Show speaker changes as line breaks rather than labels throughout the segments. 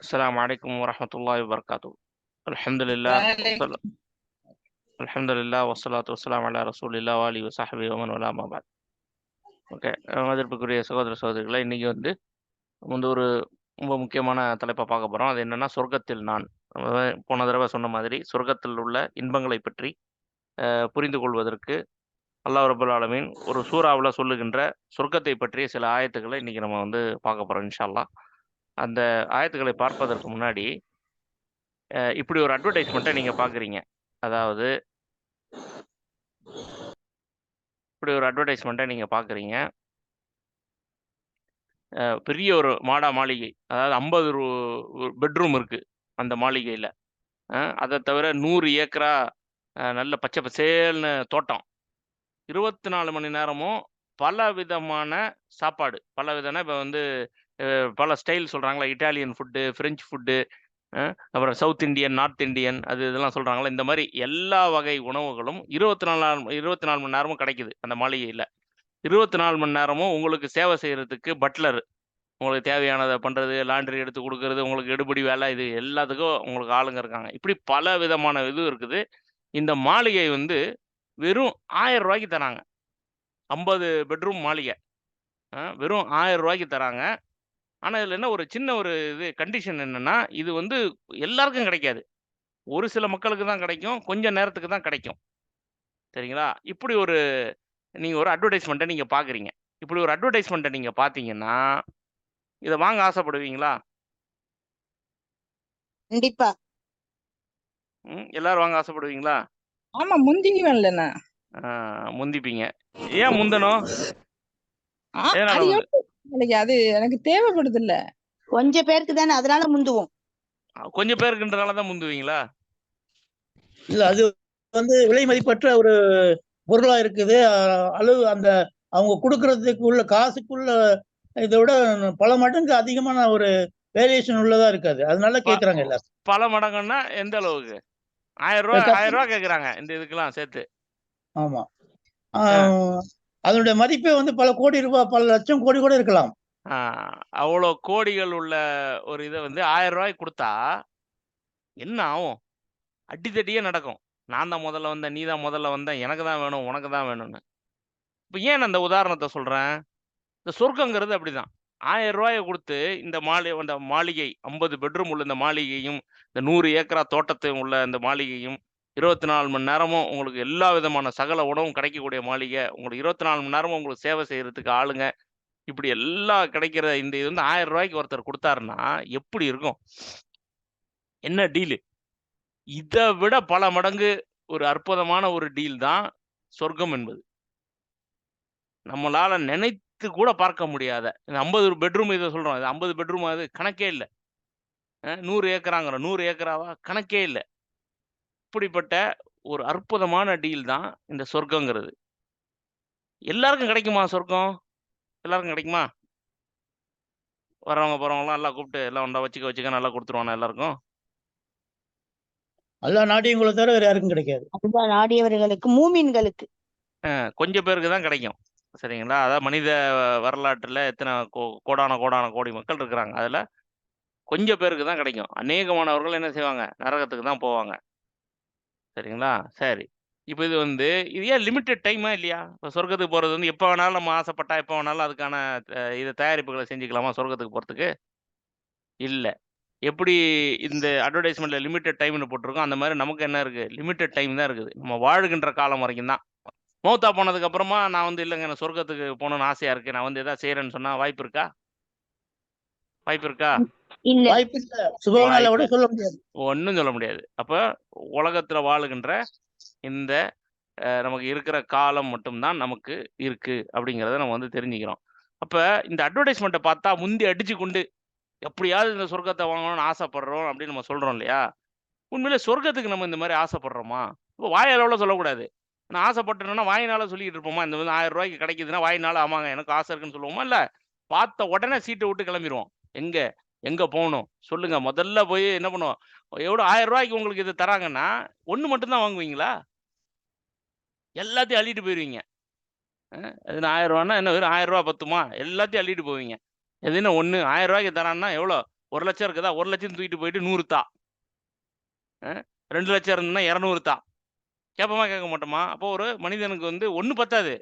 السلام عليكم ورحمة الله وبركاته. الحمد لله والصلاة والسلام على رسول الله وآله وصحبه ومن والاه ما بعد. Okay, மதிப்பிற்குரிய சகோதர சகோதரிகளை, இன்னைக்கு ஒரு ரொம்ப முக்கியமான தலைப்பை பார்க்க போகிறோம். அது என்னன்னா, சொர்க்கத்தில் நான். போன தடவை சொன்ன மாதிரி சொர்க்கத்தில் உள்ள இன்பங்களை பற்றி புரிந்து கொள்வதற்கு அல்லாஹ் ரப்பல் ஆலமீன் ஒரு சூறாவில் சொல்லுகின்ற சொர்க்கத்தை பற்றிய சில ஆயத்துக்களை இன்னைக்கு நம்ம பார்க்க போகிறோம் இன்ஷா அல்லாஹ். அந்த ஆயத்துக்களை பார்ப்பதற்கு முன்னாடி இப்படி ஒரு அட்வர்டைஸ்மெண்ட்டை நீங்கள் பார்க்குறீங்க. அதாவது இப்படி ஒரு அட்வர்டைஸ்மெண்ட்டை நீங்கள் பார்க்குறீங்க. பெரிய ஒரு மாளிகை, அதாவது 50 பெட்ரூம் இருக்குது அந்த மாளிகையில். அதை தவிர 100 ஏக்கரா நல்ல பச்சை பசேல்னு தோட்டம், 24 மணி நேரமும் பல விதமான சாப்பாடு, பல விதமான இப்போ பல ஸ்டைல் சொல்கிறாங்களா, இட்டாலியன் ஃபுட்டு, ஃப்ரெஞ்சு ஃபுட்டு, அப்புறம் சவுத் இண்டியன், நார்த் இண்டியன், இதெல்லாம் சொல்கிறாங்களா. இந்த மாதிரி எல்லா வகை உணவுகளும் 24 மணி நேரமும் கிடைக்குது அந்த மாளிகையில். 24 மணி நேரமும் உங்களுக்கு சேவை செய்கிறதுக்கு பட்லர், உங்களுக்கு தேவையானதை பண்ணுறது, லாண்ட்ரி எடுத்து கொடுக்கறது, உங்களுக்கு எடுபடி வேலை, இது எல்லாத்துக்கும் உங்களுக்கு ஆளுங்க இருக்காங்க. இப்படி பல விதமான இது இருக்குது. இந்த மாளிகை வெறும் 1000 ரூபாய்க்கு தராங்க. 50 பெட்ரூம் மாளிகை வெறும் 1000 ரூபாய்க்கு தராங்க. ஆனால் இதில் என்ன ஒரு சின்ன ஒரு கண்டிஷன் என்னென்னா, இது எல்லாருக்கும் கிடைக்காது. ஒரு சில மக்களுக்கு தான் கிடைக்கும், கொஞ்சம் நேரத்துக்கு தான் கிடைக்கும். சரிங்களா? இப்படி நீங்கள் ஒரு அட்வர்டைஸ்மெண்ட்டை நீங்கள் பார்க்குறீங்க. இப்படி ஒரு அட்வர்டைஸ்மெண்ட்டை நீங்கள் பார்த்தீங்கன்னா இதை வாங்க ஆசைப்படுவீங்களா?
கண்டிப்பா.
எல்லாரும் வாங்க ஆசைப்படுவீங்களா?
ஆமா, முந்திக்குவேன்ல.
முந்திப்பீங்க. ஏன் முந்தணும்?
அது எனக்கு தேவைப்படுது இல்ல, கொஞ்சம் பேருக்கு தானே, அதனால முந்துவோம்.
கொஞ்சம் பேருக்குன்றனால தான் முந்துவீங்களா?
இல்ல, அது விலை மதிப்பற்ற ஒரு பொருளா இருக்குது. அளவு அந்த அவங்க கொடுக்கறதுக்கு உள்ள காசுக்குள்ள இதை விட பல மடங்கு அதிகமான ஒரு வேரியேஷன் உள்ளதா இருக்காது. அதனால கேக்குறாங்க எல்லாரும்.
பல மடங்குன்னா எந்த அளவுக்கு? 1000 ரூபாய் கேக்குறாங்க இந்த இதுக்கெல்லாம் சேர்த்து.
ஆமா, அதனுடைய மதிப்பே பல கோடி ரூபாய், பல லட்சம் கோடி கூட இருக்கலாம்.
அவ்வளோ கோடிகள் உள்ள ஒரு இதை 1000 ரூபாய்க்கு கொடுத்தா என்ன ஆகும்? அடித்தடியே நடக்கும். நான் தான் முதல்ல வந்தேன், நீ தான் முதல்ல வந்தேன், எனக்கு தான் வேணும், உனக்கு தான் வேணும்னு. இப்போ ஏன் அந்த உதாரணத்தை சொல்கிறேன்? இந்த சொர்க்கங்கிறது அப்படிதான். 1000 ரூபாயை கொடுத்து இந்த மாளிகை 50 பெட்ரூம் உள்ள இந்த மாளிகையும், இந்த 100 ஏக்கரா தோட்டத்தையும் உள்ள இந்த மாளிகையும், 24 மணி நேரமும் உங்களுக்கு எல்லா விதமான சகல உணவும் கிடைக்கக்கூடிய மாளிகை, உங்களுக்கு 24 மணி நேரமும் உங்களுக்கு சேவை செய்யறதுக்கு ஆளுங்க, இப்படி எல்லாம் கிடைக்கிற இந்த இது 1000 ரூபாய்க்கு ஒருத்தர் கொடுத்தாருன்னா எப்படி இருக்கும்? என்ன டீலு? இதை விட பல மடங்கு ஒரு அற்புதமான ஒரு டீல் தான் சொர்க்கம் என்பது. நம்மளால நினைத்து கூட பார்க்க முடியாத 50 பெட்ரூம் இதை சொல்றோம். 50 பெட்ரூம் அது கணக்கே இல்லை. 100 ஏக்கராங்கிற 100 ஏக்கராவா கணக்கே இல்லை. இப்படிப்பட்ட ஒரு அற்புதமான டீல் தான் இந்த சொர்க்கங்கிறது. எல்லாருக்கும் கிடைக்குமா சொர்க்கம்? எல்லாருக்கும் கிடைக்குமா? வர்றவங்க போறவங்களாம் எல்லாம் கூப்பிட்டு எல்லாம் ஒன்றா வச்சுக்க நல்லா கொடுத்துருவானா எல்லாருக்கும்?
எல்லா நாடியவங்களை தவிர வேற யாருக்கும் கிடைக்காது.
அதுதான் நாடியவர்களுக்கு, மூமின்களுக்கு
கொஞ்சம் பேருக்கு தான் கிடைக்கும். சரிங்களா? அதாவது மனித வரலாற்றில் எத்தனை கோடான கோடி மக்கள் இருக்கிறாங்க. அதில் கொஞ்சம் பேருக்கு தான் கிடைக்கும். அநேகமானவர்கள் என்ன செய்வாங்க? நரகத்துக்கு தான் போவாங்க. சரிங்களா? சரி, இப்போ இது இது ஏன் லிமிட்டட் டைமா இல்லையா? இப்போ சொர்க்கத்துக்கு போகிறது எப்போ வேணாலும் நம்ம ஆசைப்பட்டா எப்போ வேணாலும் அதுக்கான இது தயாரிப்புகளை செஞ்சுக்கலாமா சொர்க்கத்துக்கு போகிறதுக்கு? இல்லை. எப்படி இந்த அட்வர்டைஸ்மெண்ட்டில் லிமிட்டட் டைம்னு போட்டிருக்கோம், அந்த மாதிரி நமக்கு என்ன இருக்குது? லிமிட்டட் டைம் தான் இருக்குது. நம்ம வாழ்கின்ற காலம் வரைக்கும் தான். மௌத்தா போனதுக்கு அப்புறமா நான் இல்லைங்க, எனக்கு சொர்க்கத்துக்கு போகணும்னு ஆசையா இருக்கு, நான் எதாவது செய்யறேன்னு சொன்னா வாய்ப்பு இருக்கா? வாய்ப்பு இருக்கா? ஒன்றும் சொல்ல முடியாது. அப்ப உலகத்துல வாழுகின்ற இந்த நமக்கு இருக்கிற காலம் மட்டும்தான் நமக்கு இருக்கு அப்படிங்கிறத நம்ம தெரிஞ்சுக்கிறோம். அப்ப இந்த அட்வர்டைஸ்மெண்ட்டை பார்த்தா முந்தி அடிச்சு கொண்டு எப்படியாவது இந்த சொர்க்கத்தை வாங்கணும்னு ஆசைப்படுறோம் அப்படின்னு நம்ம சொல்றோம் இல்லையா? உண்மையிலே சொர்க்கத்துக்கு நம்ம இந்த மாதிரி ஆசைப்படுறோமா? இப்போ வாயளவில் சொல்லக்கூடாது. நான் ஆசைப்பட்டேன்னா வாயினால சொல்லிட்டு இருப்போமா? இந்த 1000 ரூபாய்க்கு கிடைக்குதுன்னா வாயினால ஆமாங்க எனக்கு ஆசை இருக்குன்னு சொல்லுவோமா? இல்லை, பார்த்த உடனே சீட்டை விட்டு கிளம்பிடுவோம். எங்க போகணும் சொல்லுங்க? முதல்ல போய் என்ன பண்ணுவோம்? எவ்வளோ 1000 ரூபாய்க்கு உங்களுக்கு இது தராங்கன்னா ஒன்று மட்டும்தான் வாங்குவீங்களா? எல்லாத்தையும் அள்ளிட்டு போயிடுவீங்க. அது 1000 ரூபான்னா என்ன வெறும் 1000 ரூபா பத்துமா? எல்லாத்தையும் அள்ளிட்டு போவீங்க. எதுனா ஒண்ணு 1000 ரூபாய்க்கு தரான்னா எவ்வளோ? 1,00,000 இருக்குதா? 1,00,000 தூக்கிட்டு போயிட்டு 100 தா. 2,00,000 இருந்ததுன்னா 200 தா. கேட்போமா கேட்க மாட்டோமா? அப்போ ஒரு மனிதனுக்கு வந்து ஒண்ணு பத்தாது.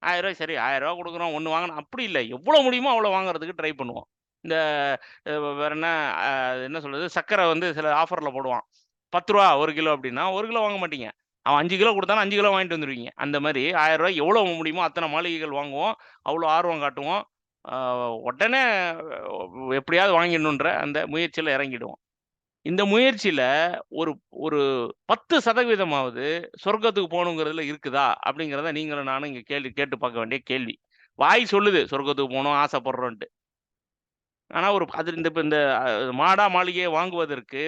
1000 ரூபாய் சரி 1000 ரூபா குடுக்குறோம், ஒண்ணு வாங்கணும் அப்படி இல்ல. எவ்வளோ முடியுமோ அவ்வளோ வாங்குறதுக்கு ட்ரை பண்ணுவோம். இந்த வேற என்ன என்ன சொல்றது? சர்க்கரை வந்து சில ஆஃபர்ல போடுவான். ரூ. 10 1 கிலோ அப்படின்னா, 1 கிலோ வாங்க மாட்டீங்க. அவன் 5 கிலோ குடுத்தானா 5 கிலோ வாங்கிட்டு வந்துருவீங்க. அந்த மாரி ரூ. 1000 எவ்வளோ முடியுமோ அத்தன மாளிகைகள் வாங்குவோம். அவ்வளோ ஆர்வம் காட்டுவோம். ஆ உடனே எப்படியாவது வாங்கிடணுன்ற அந்த முயற்சியில இறங்கிடுவோம். இந்த முயற்சியில ஒரு ஒரு 10% சொர்க்கத்துக்கு போகணுங்கிறதுல இருக்குதா? அப்படிங்கிறத நீங்களும் நானும் இங்க கேட்டு பார்க்க வேண்டிய கேள்வி. வாய் சொல்லுது சொர்க்கத்துக்கு போணும் ஆசைப்படுறோன்ட்டு. ஆனா ஒரு அது இப்ப இந்த மாடா மாளிகையை வாங்குவதற்கு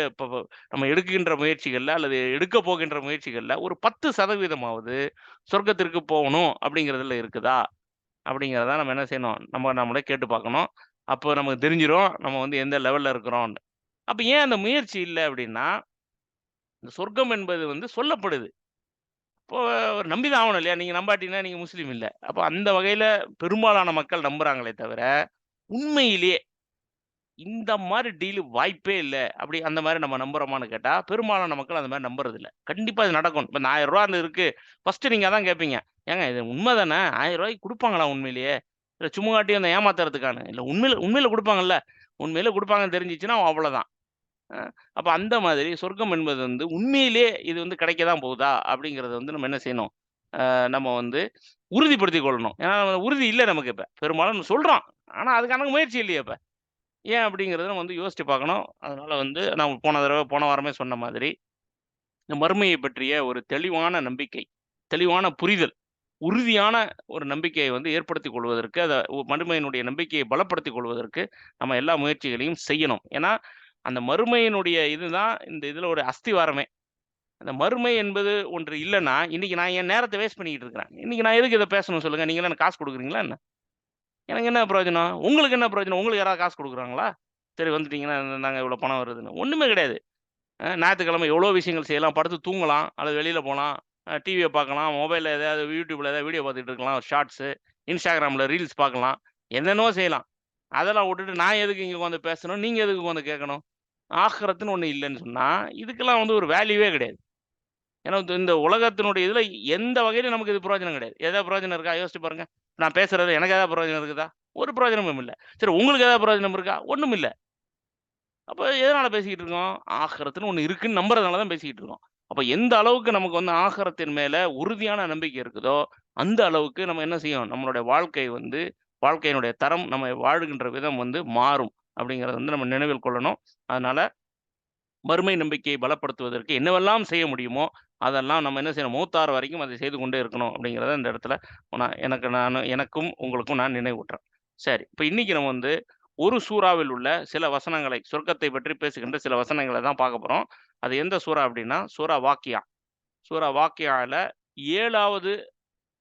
இப்ப நம்ம எடுக்கின்ற முயற்சிகள்ல அல்லது எடுக்க போகின்ற முயற்சிகள்ல ஒரு 10% சொர்க்கத்திற்கு போகணும் அப்படிங்கிறதுல இருக்குதா? அப்படிங்கிறத நம்ம என்ன செய்யணும்? நம்மளே கேட்டு பார்க்கணும். அப்போ நமக்கு தெரிஞ்சிரும் நம்ம வந்து எந்த லெவல்ல இருக்கிறோம்னு. அப்ப ஏன் அந்த முயற்சி இல்ல அப்படின்னா, இந்த சொர்க்கம் என்பது வந்து சொல்லப்படுது. இப்போ நம்பி தான் ஆவணும் இல்லையா? நீங்க நம்பாட்டீங்கன்னா நீங்க முஸ்லீம் இல்ல. அப்ப அந்த வகையில பெரும்பாலான மக்கள் நம்புறாங்களே தவிர, உண்மையிலேயே இந்த மாரி டீல் வாய்ப்பே இல்ல. அப்படி அந்த மாரி நம்ம நம்புறோமான்னு கேட்டா, பெரும்பாலான மக்கள் அந்த மாரி நம்புறதில்ல. கண்டிப்பா இது நடக்கும். இப்ப இந்த ரூ. 1000 இருக்கு. ஃபர்ஸ்ட்டு நீங்க அதான் கேட்பீங்க. ஏங்க இது உண்ம தானே? ரூ. 1000 குடுப்பாங்களா உண்மையிலேயே? இல்ல சும்மாட்டி அந்த ஏமாத்துறதுக்கான்னு? இல்ல உண்மையில உண்மையில குடுப்பாங்கல்ல. உண்மையில குடுப்பாங்கன்னு தெரிஞ்சுச்சுன்னா அவ்வளோதான். அ அப்ப அந்த மாதிரி சொர்க்கம் என்பது வந்து உண்மையிலேயே இது வந்து கிடைக்க தான் போகுதா? அப்படிங்கிறத வந்து நம்ம என்ன செய்யணும்? நம்ம வந்து உறுதிப்படுத்திக் கொள்ளணும். ஏன்னா உறுதி இல்ல நமக்கு இப்ப. பெரும்பாலும் சொல்றோம். ஆனா அதுக்கான முயற்சி இல்லையே இப்ப. ஏன் அப்படிங்கிறத நம்ம வந்து யோசிச்சு பார்க்கணும். அதனால வந்து நான் போன வாரமே சொன்ன மாதிரி, இந்த மறுமையை பற்றிய ஒரு தெளிவான நம்பிக்கை, தெளிவான புரிதல், உறுதியான ஒரு நம்பிக்கையை வந்து ஏற்படுத்திக் கொள்வதற்கு, மறுமையினுடைய நம்பிக்கையை பலப்படுத்திக் கொள்வதற்கு நம்ம எல்லா முயற்சிகளையும் செய்யணும். ஏன்னா, அந்த மறுமையினுடைய இதுதான் இந்த இதுல ஒரு அஸ்திவாரமே. அந்த மறுமை என்பது ஒன்று இல்லன்னா, இன்னைக்கு நான் என் நேரத்த வேஸ்ட் பண்ணிக்கிட்டு இருக்கிறேன். இன்னைக்கு நான் எதுக்கு இத பேசணும் சொல்லுங்க? நீங்கலாம் எனக்கு காசு குடுக்குறீங்களா என்ன? எனக்கு என்ன பிரயோஜனம்? உங்களுக்கு என்ன பிரயோஜனம்? உங்களுக்கு யாராவது காசு குடுக்குறாங்களா? சரி வந்துட்டீங்கன்னா, இந்தாங்க இவ்வளோ பணம் வருதுன்னு. ஒண்ணுமே கிடையாது. ஞாயித்துக்கிழமை எவ்வளோ விஷயங்கள் செய்யலாம். படுத்து தூங்கலாம், அல்லது வெளியில போலாம், டிவிய பார்க்கலாம், மொபைல்ல எதாவது YouTubeல ஏதாவது வீடியோ பார்த்துட்டு இருக்கலாம், ஷார்ட்ஸு, Instagramல ரீல்ஸ் பார்க்கலாம். என்னென்னவோ செய்யலாம். அதெல்லாம் விட்டுட்டு நான் எதுக்கு இங்க உட்காந்து பேசணும்? நீங்க எதுக்கு உட்காந்து கேட்கணும்? ஆகிரத்துன்னு ஒண்ணு இல்லன்னு சொன்னா, இதுக்கெல்லாம் வந்து ஒரு வேல்யூவே கிடையாது. ஏன்னா இந்த உலகத்தினுடைய இதுல எந்த வகையிலும் நமக்கு இது பிரயோஜனம் கிடையாது. ஏதாவது பிரயோஜனம் இருக்கா? யோசிச்சு பாருங்க. நான் பேசுறது எனக்கு ஏதாவது பிரயோஜனம் இருக்குதா? ஒரு பிரயோஜனமும் இல்ல. சரி உங்களுக்கு ஏதாவது பிரயோஜனம் இருக்கா? ஒண்ணும் இல்ல. அப்ப எதனால பேசிக்கிட்டு இருக்கோம்? ஆகிரத்துன்னு ஒண்ணு இருக்குன்னு நம்புறதுனால தான் பேசிக்கிட்டு இருக்கோம். அப்ப எந்த அளவுக்கு நமக்கு வந்து ஆகிரத்தின் மேல உறுதியான நம்பிக்கை இருக்குதோ, அந்த அளவுக்கு நம்ம என்ன செய்யும்? நம்மளுடைய வாழ்க்கை வந்து வாழ்க்கையினுடைய தரம், நம்ம வாழுகின்ற விதம் வந்து மாறும். அப்படிங்கிறத வந்து நம்ம நினைவில் கொள்ளணும். அதனால மறுமை நம்பிக்கையை பலப்படுத்துவதற்கு என்னவெல்லாம் செய்ய முடியுமோ, அதெல்லாம் நம்ம என்ன செய்யணும்? மௌத்தாற வரைக்கும் அதை செய்து கொண்டே இருக்கணும். அப்படிங்கிறத இந்த இடத்துல எனக்கும் உங்களுக்கும் நான் நினைவூட்டுறேன். சரி, இப்ப இன்னைக்கு நம்ம வந்து ஒரு சூறாவில் உள்ள சில வசனங்களை, சொர்க்கத்தை பற்றி பேசுகின்ற சில வசனங்கள தான் பார்க்க போறோம். அது எந்த சூறா அப்படின்னா, சூறா வாக்கியா. சூறா வாக்கியால 7வது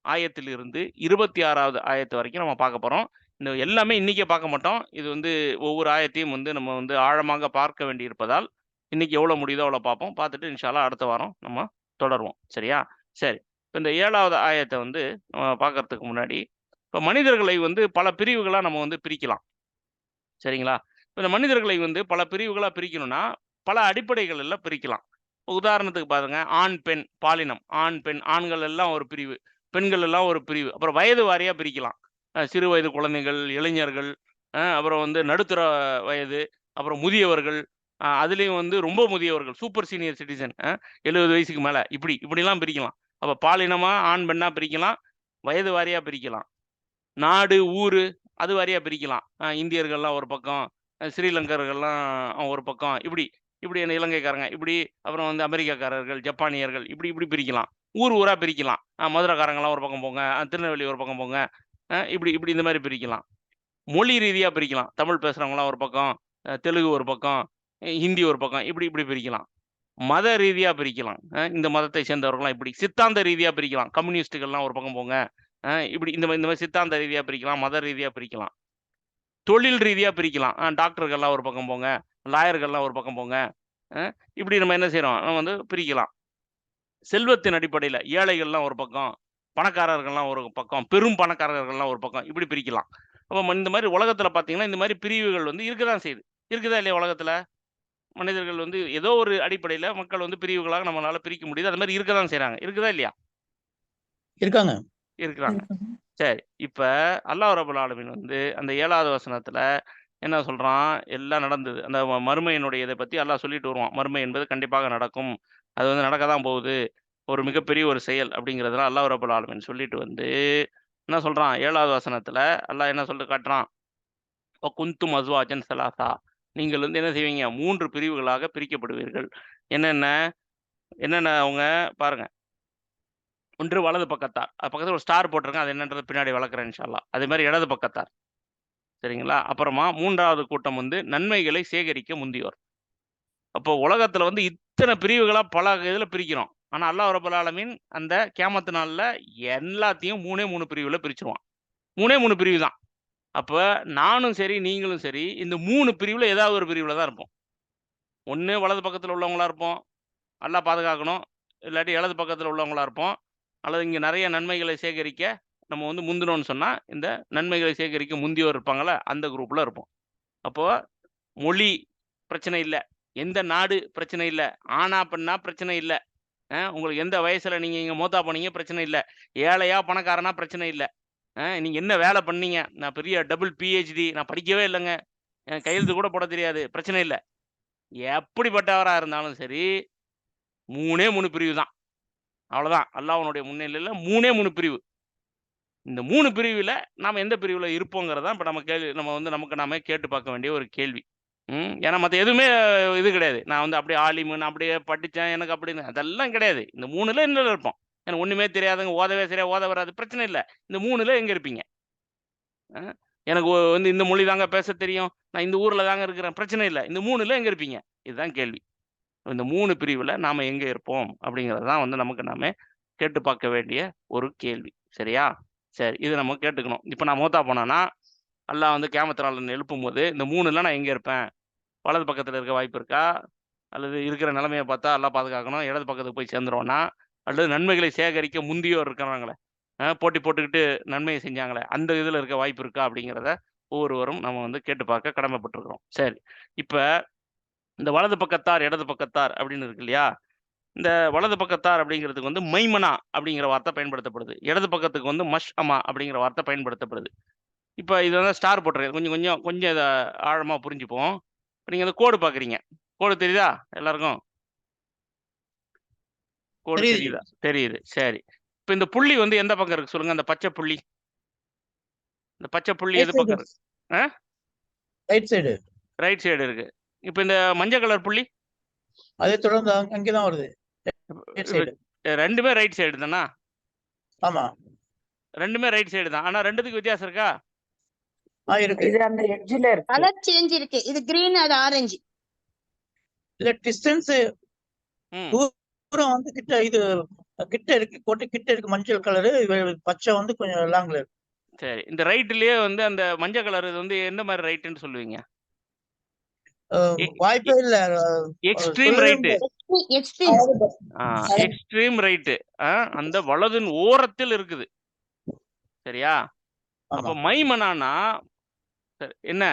ஆயத்திலிருந்து 26வது ஆயத்து வரைக்கும் நம்ம பார்க்க போறோம். இந்த எல்லாமே இன்னைக்கே பார்க்க மாட்டோம். இது வந்து ஒவ்வொரு ஆயத்தையும் வந்து நம்ம வந்து ஆழமாக பார்க்க வேண்டியிருப்பதால், இன்னைக்கு எவ்வளோ முடியுதோ அவ்வளோ பார்ப்போம். பார்த்துட்டு இன்ஷா அல்லாஹ் அடுத்த வாரம் நம்ம தொடருவோம். சரியா? சரி. இப்ப இந்த 7வது ஆயத்த வந்து நம்ம பார்க்கறதுக்கு முன்னாடி, இப்ப மனிதர்களை வந்து பல பிரிவுகளா நம்ம வந்து பிரிக்கலாம். சரிங்களா? இப்ப இந்த மனிதர்களை வந்து பல பிரிவுகளா பிரிக்கணும்னா, பல அடிப்படைகள்ல பிரிக்கலாம். உதாரணத்துக்கு பாருங்க, ஆண், பெண் பாலினம். ஆண், பெண் ஆண்கள் எல்லாம் ஒரு பிரிவு. பெண்கள் எல்லாம் ஒரு பிரிவு. அப்புறம் வயது வாரியா பிரிக்கலாம். சிறு வயது குழந்தைகள், இளைஞர்கள், அப்புறம் வந்து நடுத்தர வயது, அப்புறம் முதியவர்கள், அதிலேயும் வந்து ரொம்ப முதியவர்கள், சூப்பர் சீனியர் சிட்டிசன் 70 வயசுக்கு மேல இப்படிலாம் பிரிக்கலாம். அப்ப பாலினமா ஆண், பெண்ணா பிரிக்கலாம். வயது வாரியா பிரிக்கலாம். நாடு, ஊரு அது வாரியா பிரிக்கலாம். இந்தியர்கள்லாம் ஒரு பக்கம், ஸ்ரீலங்கர்கள்லாம் ஒரு பக்கம். இப்படி அந்த இலங்கைக்காரங்க இப்படி, அப்புறம் வந்து அமெரிக்காக்காரர்கள், ஜப்பானியர்கள் இப்படி பிரிக்கலாம். ஊரா பிரிக்கலாம். மதுரைக்காரங்கலாம் ஒரு பக்கம் போங்க, திருநெல்வேலி ஒரு பக்கம் போங்க. இப்படி இந்த மாரி பிரிக்கலாம். மொழி ரீதியா பிரிக்கலாம். தமிழ் பேசுறவங்கலாம் ஒரு பக்கம், தெலுங்கு ஒரு பக்கம், ஹிந்தி ஒரு பக்கம் இப்படி பிரிக்கலாம். மத ரீதியா பிரிக்கலாம். இந்த மதத்தை சேர்ந்தவர்கள்லாம் இப்படி. சித்தாந்த ரீதியா பிரிக்கலாம். கம்யூனிஸ்ட்டுகள்லாம் ஒரு பக்கம் போங்க. இப்படி இந்த மாரி சித்தாந்த ரீதியா பிரிக்கலாம். மத ரீதியா பிரிக்கலாம். தொழில் ரீதியா பிரிக்கலாம். டாக்டர்கள்லாம் ஒரு பக்கம் போங்க. லாயர்கள்லாம் ஒரு பக்கம் போங்க. அ இப்படி நம்ம என்ன செய்றோம்? நம்ம வந்து பிரிக்கலாம். செல்வத்தின் அடிப்படையில ஏழைகள்லாம் ஒரு பக்கம், பணக்காரர்கள்லாம் ஒரு பக்கம், பெரும் பணக்காரர்கள்லாம் ஒரு பக்கம், இப்படி பிரிக்கலாம். அப்போ இந்த மாதிரி உலகத்துல பார்த்தீங்கன்னா இந்த மாதிரி பிரிவுகள் வந்து இருக்க தான் செய்யுது. இருக்குதா இல்லையா உலகத்துல? மனிதர்கள் வந்து ஏதோ ஒரு அடிப்படையில மக்கள் வந்து பிரிவுகளாக நம்மளால பிரிக்க முடியுது. அது மாதிரி இருக்க தான் செய்றாங்க. இருக்குதா இல்லையா?
இருக்காங்க.
இருக்கிறாங்க. சரி. இப்ப அல்லாஹ் ரப்பல் ஆலமீன் வந்து அந்த 7வது வசனத்துல என்ன சொல்றான்? எல்லாம் நடந்தது. அந்த மறுமையினுடைய இத பத்தி அல்லாஹ் சொல்லிட்டு வருவான். மறுமை என்பது கண்டிப்பாக நடக்கும். அது வந்து நடக்க தான் போகுது. ஒரு மிகப்பெரிய ஒரு செயல் அப்படிங்கிறதெல்லாம் அல்லாஹ் ரப்பல் ஆலமீன் சொல்லிட்டு வந்து என்ன சொல்றான்? 7வது வசனத்துல அல்லாஹ் என்ன சொல்லிட்டு காட்டுறான்? "வகுந்தும் அஸ்வாஜன் ஸலாஸா" நீங்கள் வந்து என்ன செய்வீங்க? 3 பிரிவுகளாக பிரிக்கப்படுவீர்கள். என்னென்ன? என்னென்ன அவங்க பாருங்க. ஒன்று வலது பக்கத்தார். அது பக்கத்துல ஒரு ஸ்டார் போட்டிருக்கேன். அது என்னன்றத பின்னாடி விளக்குறேன் இன்ஷா அல்லாஹ். அதே மாரி இடது பக்கத்தார். சரிங்களா? அப்புறமா 3வது கூட்டம் வந்து நன்மைகளை சேகரிக்க முந்தியோர். அப்போ உலகத்துல வந்து இத்தன பிரிவுகளா பல இதுல பிரிக்கிறோம். ஆனா அல்லாஹ் ரப்பல் ஆலமீன் அந்த கியாமத் நாள்ல எல்லாத்தையும் 3 பிரிவுல பிரிச்சுருவான். 3 பிரிவு தான். அப்ப நானும் சரி, நீங்களும் சரி இந்த 3 பிரிவுல ஏதாவது ஒரு பிரிவுல தான் இருப்போம். ஒண்ணு வலது பக்கத்துல உள்ளவங்களா இருப்போம். அல்லாஹ் பாதுகாக்கணும். இல்லாட்டி இடது பக்கத்துல உள்ளவங்களா இருப்போம். அல்லது இங்க நெறைய நன்மைகளை சேகரிக்க நம்ம வந்து முந்துனோம்னு சொன்னா, இந்த நன்மைகளை சேகரிக்க முந்தியோர் இருப்பாங்கல்ல, அந்த குரூப்ல இருப்போம். அப்போ மொழி பிரச்சனை இல்ல. எந்த நாடு பிரச்சனை இல்ல. ஆணா, பெண்ணா பிரச்சனை இல்ல. உங்களுக்கு எந்த வயசுல நீங்க இங்க மூத்தா போனீங்க பிரச்சனை இல்ல. ஏழையா, பணக்காரனா பிரச்சனை இல்ல. நீங்க என்ன வேலை பண்ணீங்க? நான் பெரிய டபுள் பிஹெச்டி நான் படிக்கவே இல்லங்க. எனக்கு கையெழுத்து கூட போடத் தெரியாது. பிரச்சனை இல்ல. எப்படிப்பட்டவரா இருந்தாலும் சரி, 3 பிரிவு தான். அவ்வளோதான். அல்லாஹ்வுடைய முன்னிலையில 3 பிரிவு. இந்த 3 பிரிவுல நாம எந்த பிரிவுல இருப்போங்கிறது தான் இப்ப நம்ம வந்து நமக்கு நாமே கேட்டு பார்க்க வேண்டிய ஒரு கேள்வி. ஏன்னா மத்த எதுவுமே இது கிடையாது. நான் வந்து அப்படியே ஆலிமு, நான் அப்படியே படிச்சேன், எனக்கு அப்படின்னு அதெல்லாம் கிடையாது. இந்த 3ல என்னல இருப்போம். எனக்கு ஒண்ணுமே தெரியாதுங்க, ஓதவே சரியா ஓத வராது. பிரச்சனை இல்ல. இந்த 3ல எங்க இருப்பீங்க? அ எனக்கு வந்து இந்த மொழி தாங்க பேசத் தெரியும். நான் இந்த ஊர்ல தாங்க இருக்கிறேன். பிரச்சனை இல்ல. இந்த 3ல எங்க இருப்பீங்க? இதுதான் கேள்வி. இந்த 3 பிரிவுல நாம எங்க இருப்போம்? அப்படிங்கிறது தான் வந்து நமக்கு நாமே கேட்டு பார்க்க வேண்டிய ஒரு கேள்வி. சரியா? சரி. இத நம்ம கேட்டுக்கணும். இப்ப நான் மௌத்தா போனேன்னா, அல்லாஹ் வந்து கியாமத் நாள்ல என்னை எழுப்பும்போது, இந்த 3ல நான் எங்க இருப்பேன்? வலது பக்கத்துல இருக்க வாய்ப்பு இருக்கா? அல்லது இருக்கிற நிலைமைய பார்த்தா அல்லாஹ் பாதுகாக்கணும். இடது பக்கத்துக்கு போய் சேர்ந்துருவேனா? அல்லது நன்மைகளை சேகரிக்க முந்தியோர் இருக்கிறாங்களே, போட்டி போட்டுக்கிட்டு நன்மைய செஞ்சாங்களே, அந்த இதுல இருக்க வாய்ப்பு இருக்கா? அப்படிங்கிறத ஒவ்வொருவரும் நம்ம வந்து கேட்டு பார்க்க கடமைப்பட்டுருக்கிறோம். சரி. இப்ப இந்த வலது பக்கத்தார், இடது பக்கத்தார் அப்படின்னு இருக்கு இல்லையா? இந்த வலது பக்கத்தார் அப்படிங்கிறதுக்கு வந்து மைமனா அப்படிங்கிற வார்த்தை பயன்படுத்தப்படுது. இடது பக்கத்துக்கு வந்து மஷ்அமா அப்படிங்கிற வார்த்தை பயன்படுத்தப்படுது. இப்ப இது வந்து ஸ்டார் போட்டிருக்கேன். கொஞ்சம் கொஞ்சம் கொஞ்சம் இத ஆழமா புரிஞ்சுப்போம். இப்ப நீங்க அந்த கோடு பார்க்குறீங்க. கோடு தெரியுதா எல்லாருக்கும்? கோடு
தெரியுது.
தெரியுதா? தெரியுது. சரி. இப்ப இந்த புள்ளி வந்து எந்த பக்கம் இருக்கு சொல்லுங்க? அந்த பச்சை புள்ளி. இந்த பச்சை புள்ளி
ரைட்
எது
சைடு.
பக்கம் இருக்கு? ஆ?
Right side.
ரைட் சைடு இருக்கு. இப்ப இந்த மஞ்சள் கலர் புள்ளி?
அதே தொடர்ந்து அங்கே தான் வருது. ரைட்
இப்ப
சைடு.
2மே ரைட் சைடு தானா?
ஆமா.
2மே ரைட் சைடு தான். ஆனா 2த்துக்கும் வித்தியாசம் இருக்கா?
இருக்கு.
இது அந்த எட்ஜ்ல இருக்கு.
கலர் சேஞ்ச் இருக்கு. இது கிரீன், அது ஆரஞ்சு.
இல்ல டிஸ்டன்ஸ்
ம்.
தூரம் வந்து கிட்ட இருக்கு. கோட்டை கிட்ட இருக்கு மஞ்சள் கலரு. பச்சை வந்து கொஞ்சம் லாங்ல இருக்கு.
சரி. இந்த ரைட்லயே வந்து அந்த மஞ்ச கலர் இது வந்து எந்த மாரி ரைட்டுன்னு சொல்லுவீங்க?
வாய்ப்பே இல்ல.
எக்ஸ்ட்ரீம்
சொல்லவே
ரைட்டு.
முடியாது.
எக்ஸ்ட்ரீம்.
ஆ எக்ஸ்ட்ரீம் ரைட்டு. அந்த வலதின் ஓரத்தில் இருக்குது. சரியா?
ஆமா.
அப்ப மைமனானா என்ன?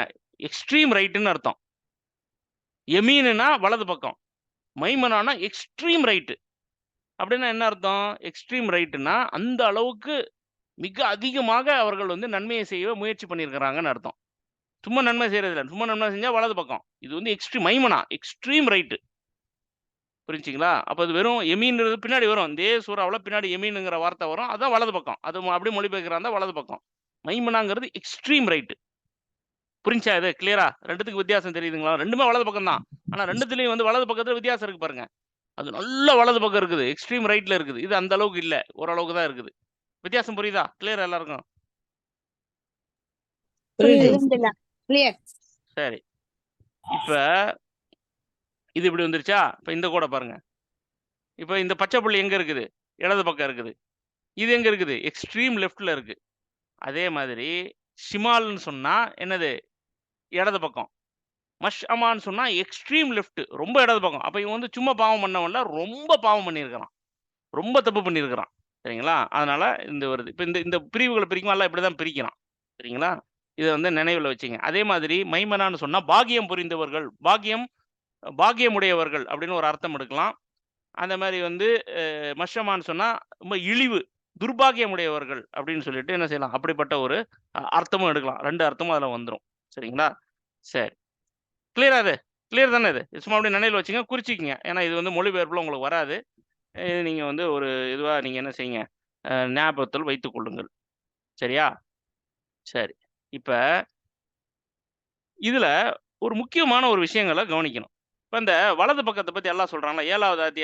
எக்ஸ்ட்ரீம் ரைட்டுன்னு அர்த்தம். யமீனுனா வலது பக்கம். மைமனானா எக்ஸ்ட்ரீம் ரைட்டு. அப்படின்னா என்ன அர்த்தம்? எக்ஸ்ட்ரீம் ரைட்டுன்னா அந்த அளவுக்கு மிக அதிகமாக அவர்கள் வந்து நன்மையை செய்ய முயற்சி பண்ணியிருக்கிறாங்கன்னு அர்த்தம். சும்மா நன்மை செய்றது இல்ல. சும்மா நன்மை செஞ்சா வலது பக்கம். இது வந்து மைமனா எக்ஸ்ட்ரீம் ரைட்டு. புரிஞ்சுச்சுங்களா? அப்ப அது வெறும் யமீன்றது பின்னாடி வரும். இதே சூறாவுல பின்னாடி யமீன்ங்கிற வார்த்தை வரும். அதான் வலது பக்கம். அது அப்படியே மொழிபெயர்க்கிறதா இருந்தா வலது பக்கம். மைமனாங்கிறது எக்ஸ்ட்ரீம் ரைட்டு. புரிஞ்சா இது கிளியரா? 2த்துக்கும் வித்தியாசம் தெரியுதுங்களா? 2மே வலது பக்கம் தான். ஆனா 2த்துலயும் வந்து வலது பக்கத்துல வித்தியாசம் இருக்கு பாருங்க. அது நல்ல வலது பக்கம் இருக்குது. எக்ஸ்ட்ரீம் ரைட்ல இருக்குது. இது அந்த அளவுக்கு இல்ல. ஓரளவுக்கு தான் இருக்குது. வித்தியாசம் புரியுதா? கிளியரா எல்லாருக்கும்?
புரியுது.
கிளியர்.
சரி. இப்ப இது இப்படி வந்துருச்சா? இப்ப இந்த கோட பாருங்க. இப்ப இந்த பச்சை புள்ளி எங்க இருக்குது? இடது பக்கம் இருக்குது. இது எங்க இருக்குது? எக்ஸ்ட்ரீம் லெஃப்ட்ல இருக்கு. அதே மாதிரி ஷிமால்ன்னு சொன்னா என்னது? இடது பக்கம். மஷ்அமான்னு சொன்னா எக்ஸ்ட்ரீம் லெஃப்ட். ரொம்ப இடது பக்கம். அப்ப இவன் வந்து சும்மா பாவம் பண்ணவன்ல, ரொம்ப பாவம் பண்ணியிருக்கிறான். ரொம்ப தப்பு பண்ணியிருக்கிறான். சரிங்களா? அதனால இந்த வருது. இப்ப இந்த பிரிவுகள பிரிக்கும்போது அல்லாஹ் இப்படிதான் பிரிக்கிறான். சரிங்களா? இத வந்து நினைவுல வச்சுக்கங்க. அதே மாதிரி மைமனான்னு சொன்னா பாக்கியம் புரிந்தவர்கள், பாக்கியமுடையவர்கள் அப்படின்னு ஒரு அர்த்தம் எடுக்கலாம். அந்த மாரி வந்து மஷமான்னு சொன்னா ரொம்ப இழிவு, துர்பாக்கியமுடையவர்கள் அப்படின்னு சொல்லிட்டு என்ன செய்யலாம்? அப்படிப்பட்ட ஒரு அர்த்தமும் எடுக்கலாம். 2 அர்த்தமும் அதுல வந்துரும். சரிங்களா? சரி. கிளியரா இது? கிளியர் தானே இது? சும்மா அப்படியே நினைவுல வச்சுங்க, குறிச்சுக்கங்க. ஏன்னா இது வந்து மொழிபெயர்ப்புல உங்களுக்கு வராது. இது நீங்க வந்து ஒரு இதுவா நீங்க என்ன செய்யுங்க, ஞாபகத்தில் வைத்துக் கொள்ளுங்கள். சரியா? சரி. இப்ப இதுல ஒரு முக்கியமான ஒரு விஷயங்கள கவனிக்கணும். இப்ப இந்த வலது பக்கத்த பத்தி அல்லாஹ் சொல்றான்ல 7வது